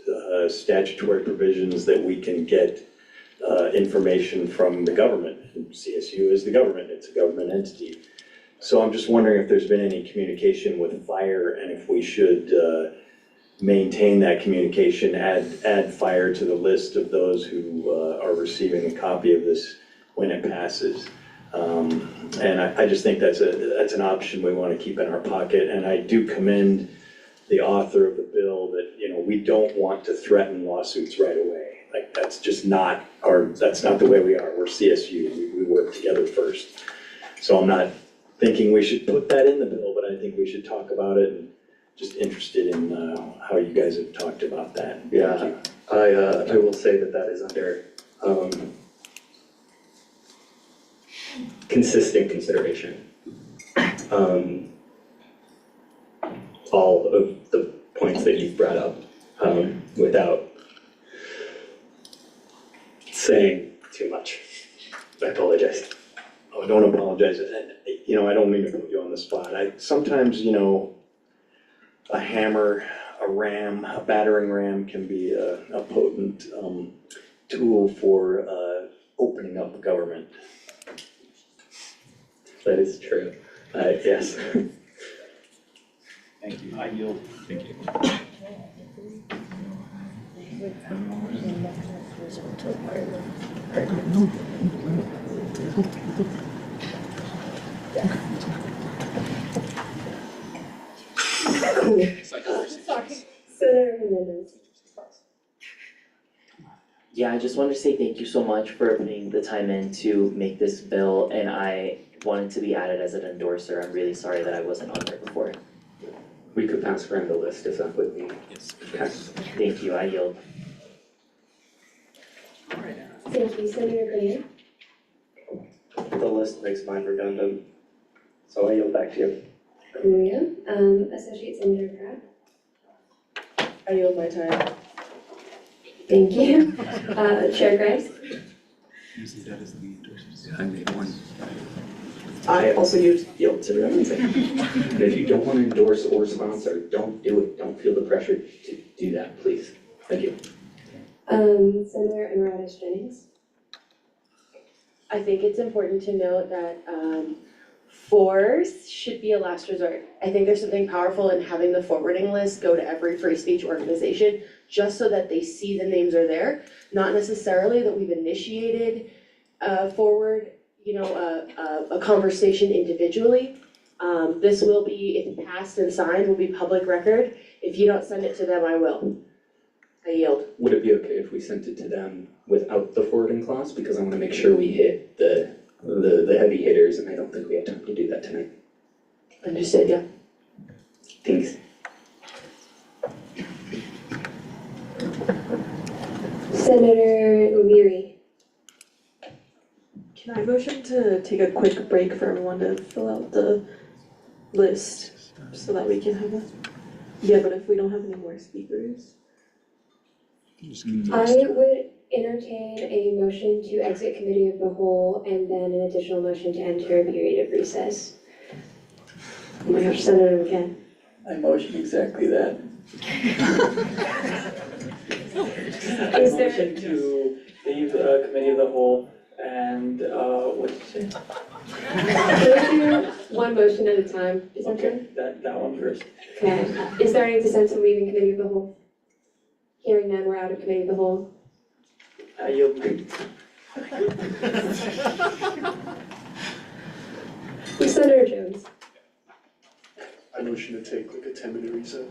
statutory provisions that we can get information from the government. CSU is the government, it's a government entity. So I'm just wondering if there's been any communication with FIRE and if we should maintain that communication, add FIRE to the list of those who are receiving a copy of this when it passes. And I just think that's an option we want to keep in our pocket. And I do commend the author of the bill that, we don't want to threaten lawsuits right away. Like, that's just not that's not the way we are. We're CSU, we work together first. So I'm not thinking we should put that in the bill, but I think we should talk about it, and just interested in how you guys have talked about that. Yeah, I will say that is under consistent consideration. All of the points that you've brought up, without saying too much. I apologize. Oh, don't apologize. I don't mean to put you on the spot. Sometimes, a hammer, a ram, a battering ram can be a potent tool for opening up government. That is true. Yes. Thank you. I yield. Thank you. Senator Hernandez. Yeah, I just wanted to say thank you so much for putting the time in to make this bill, and I wanted to be added as an endorser. I'm really sorry that I wasn't on there before. We could pass around the list if that would be. Okay. Thank you, I yield. Thank you, Senator Graham. The list makes mine redundant, so I yield back to you. Coolio. Associate Senator Pratt. I yield my time. Thank you. Chair Grimes. I made one. I also yield to redundancy. And if you don't want to endorse or sponsor, don't do it. Don't feel the pressure to do that, please. Thank you. Senator Enriquez Jennings. I think it's important to note that force should be a last resort. I think there's something powerful in having the forwarding list go to every free speech organization, just so that they see the names are there, not necessarily that we've initiated forward, a conversation individually. This will be, if passed and signed, will be public record. If you don't send it to them, I will. I yield. Would it be okay if we sent it to them without the forwarding clause? Because I want to make sure we hit the heavy hitters, and I don't think we have time to do that tonight. Understood, yeah. Thanks. Senator Leary. Can I motion to take a quick break for everyone to fill out the list so that we can have a, yeah, but if we don't have any more speakers. I would entertain a motion to exit committee of the whole and then an additional motion to enter a period of recess. Oh my gosh, Senator McCann. I motion exactly that. I Is there- motion to leave committee of the whole and, what did you say? Can we do one motion at a time? Is that Okay, that one first. Okay. Is there any dissent to leaving committee of the whole? Hearing none, we're out of committee of the whole. I yield my. Senator Jones. I motion to take like a 10-minute recess.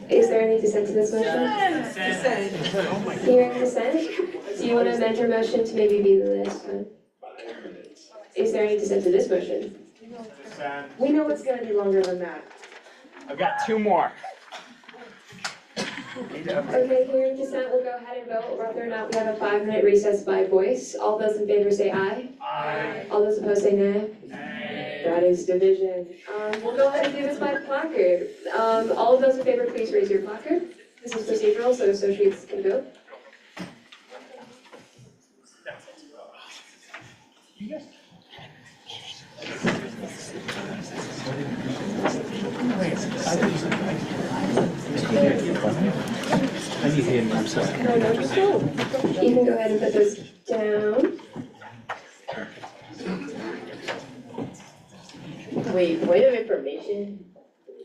Is there any dissent to this motion? Hearing dissent, do you want to amend your motion to maybe be the last one? Is there any dissent to this motion? We know it's gonna be longer than that. I've got two more. Okay, hearing dissent, we'll go ahead and vote whether or not we have a 5-minute recess by voice. All those in favor say aye. Aye. All those opposed say nay. That is division. We'll go ahead and do this by placard. All of those in favor, please raise your placard. This is procedural, so associates can vote. You can go ahead and put those down. Wait, point of information,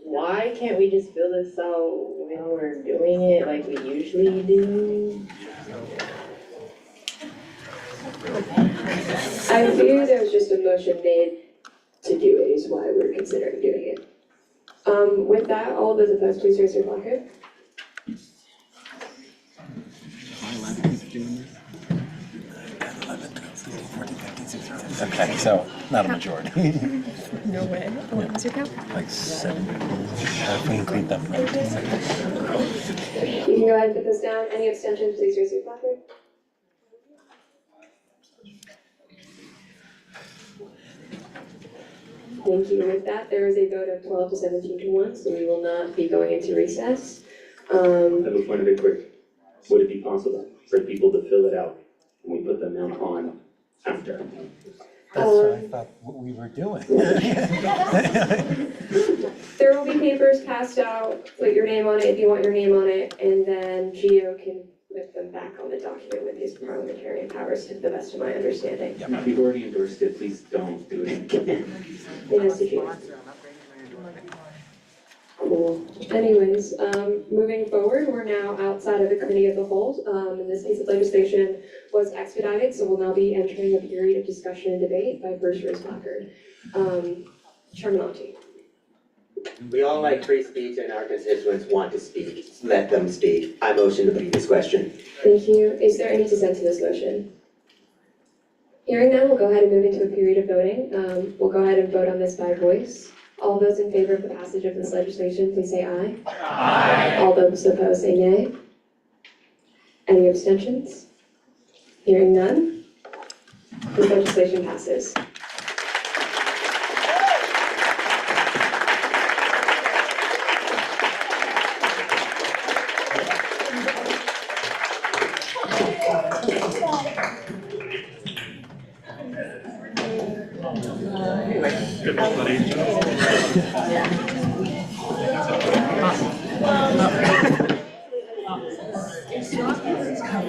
why can't we just fill this out when we're doing it like we usually do? I figure there was just a motion made to do it is why we're considering doing it. With that, all of those opposed, please raise your placard. Okay, so not a majority. No way. What was your count? Like 7. If we include them. You can go ahead and put those down. Any abstentions, please raise your placard. Thank you. With that, there is a vote of 12 to 17 to 1, so we will not be going into recess. I have a point of it quick. Would it be possible for people to fill it out when we put them on after? That's what I thought what we were doing. There will be papers passed out, put your name on it if you want your name on it, and then Gio can put them back on the document with his parliamentarian powers, to the best of my understanding. If you've already endorsed it, please don't do it again. Yes, if you- Cool. Anyways, moving forward, we're now outside of the committee of the whole. And this piece of legislation was expedited, so we'll now be entering a period of discussion and debate by first raise placard. Chairman Monty. We all like free speech and our constituents want to speak. Let them speak. I motion to defeat this question. Thank you. Is there any dissent to this motion? Hearing none, we'll go ahead and move into a period of voting. We'll go ahead and vote on this by voice. All those in favor of the passage of this legislation, please say aye. Aye. All those opposed say nay. Any abstentions? Hearing none, this legislation passes.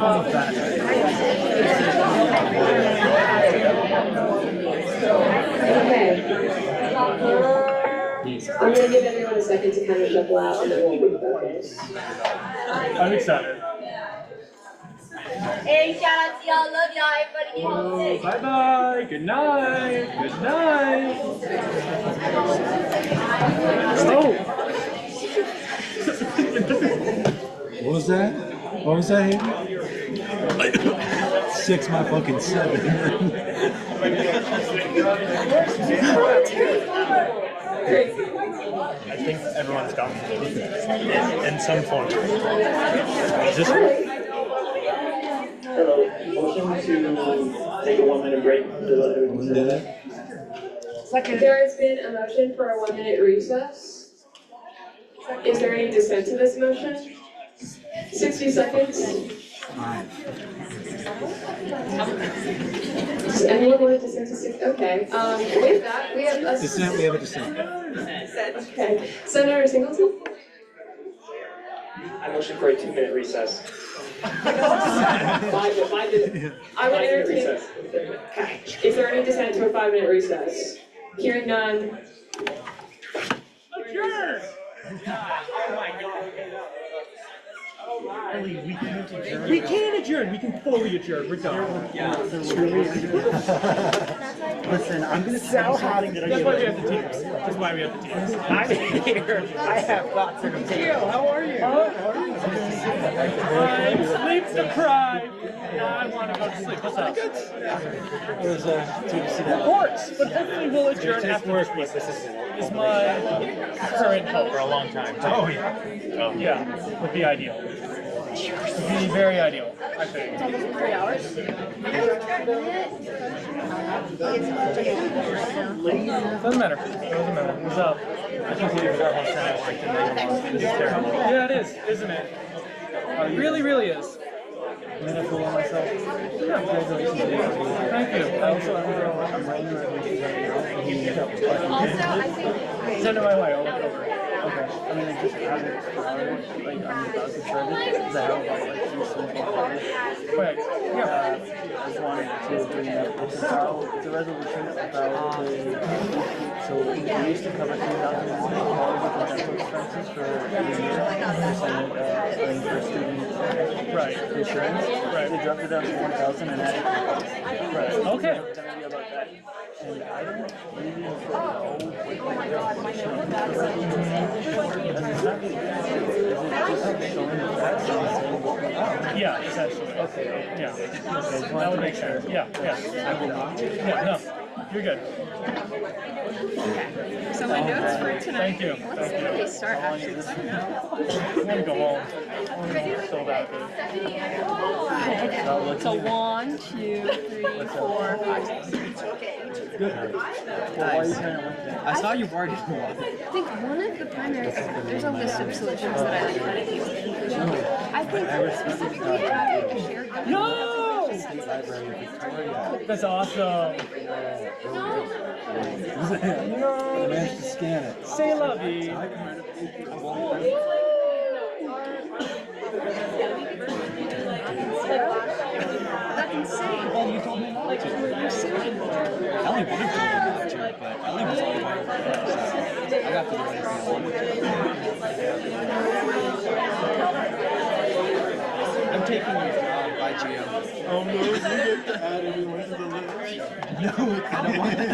Okay. I'm gonna give everyone a second to kind of shuffle out and then we'll refocus. I'm excited. Hey, shout out to y'all, love y'all, everybody. Bye bye. Good night. Good night. Oh. What was that? What was that, Hayden? 6 my fucking 7. I think everyone's gone in some form. Is this Hello, motion to take a 1-minute break. There has been a motion for a 1-minute recess. Is there any dissent to this motion? 60 seconds. Does anyone want to dissent to 6? Okay, with that, we have a... Dissent, we have a dissent. Okay, Senator Singleton? I motion for a 2-minute recess. I would entertain... Recess. Okay, is there any dissent to a 5-minute recess? Hearing none. Adjourn! Oh my God. Ellie, we can't adjourn. We can adjourn. We can fully adjourn. We're done. Yeah. Listen, I'm gonna tell Hottie that I That's why we have the teams. That's why we have the teams. I'm here. I have got to take. How are you? I'm sleep deprived. I want to go to sleep. What's up? It was Of course, but hopefully we'll adjourn after this week. Is my current hope for a long time. Oh yeah. Yeah, would be ideal. Would be very ideal, I think. It's almost 3 hours. Doesn't matter. Doesn't matter. What's up? I can't believe we got one Senate like today. This is terrible. Yeah, it is, isn't it? It really, really is. I made a fool of myself. Yeah, congratulations. Thank you. I'm writing a send it my way, I'll look it over. Okay. I mean, I just have it started, like, I'm about to start it, because I have about, like, 2 simple parts. Quick. Yeah. I just wanted to bring it up. It's a resolution about so we used to cover $3,000 with dental expenses for a year, for student insurance. Right. They dropped it down to $1,000 and added right. Okay. It's gonna be about that. And I don't really know yeah, essentially. Okay. Yeah. Okay. That would make sense. Yeah. Yeah. I will not. Yeah. No. You're good. Okay. So my notes for tonight. Thank you. Let's really start after this. I want to go home. I want to be so bad. So 1, 2, 3, 4, 5, 6. Good. Nice. I saw you already. I think one of the primary, there's a list of solutions that I like that came to the conclusion. I think specifically having a shared government. No! That's awesome. I managed to scan it. Say la vie. That's insane. Well, you told me not to. You're suing. Ellie wanted to, but Ellie was all about it. So I got to do anything I wanted to. I'm taking by GM. Oh no, you get to add anyone to the list. No, I don't want it.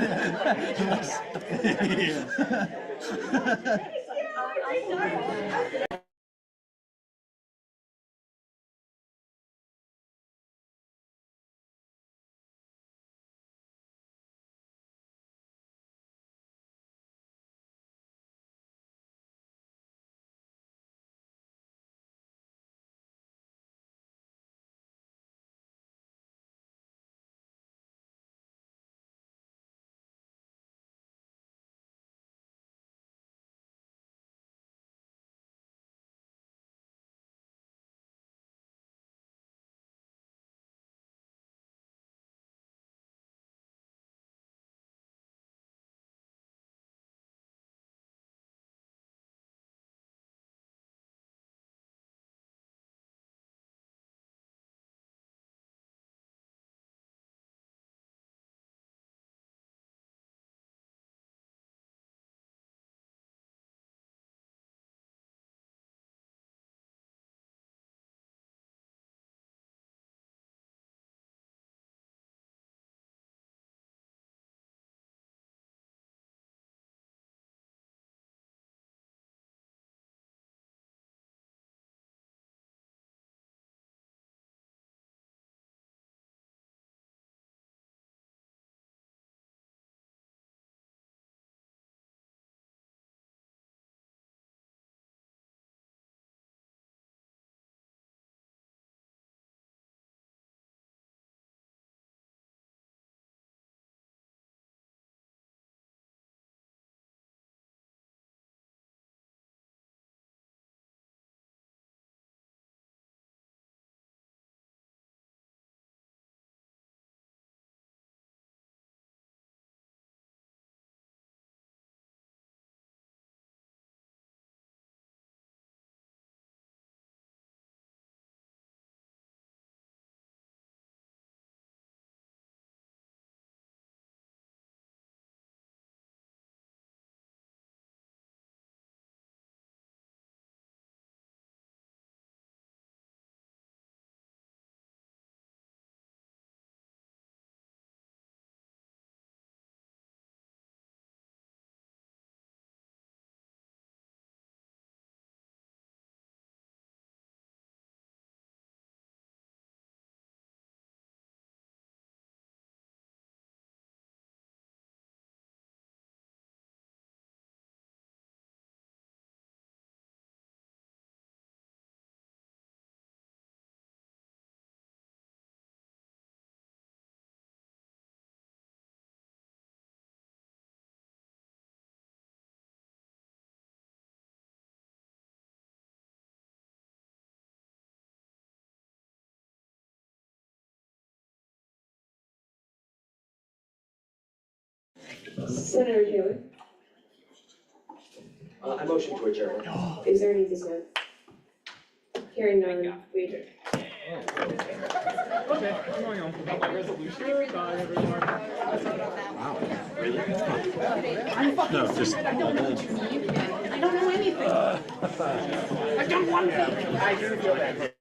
Senator Taylor, I motion to adjourn. is there any dissent? Hearing none, we adjourn. Okay, I'm going on about my resolution. Bye, everyone. Wow. Really? I'm fucking No, just. I don't know what you mean. I don't know anything. I've done one thing. I do feel bad.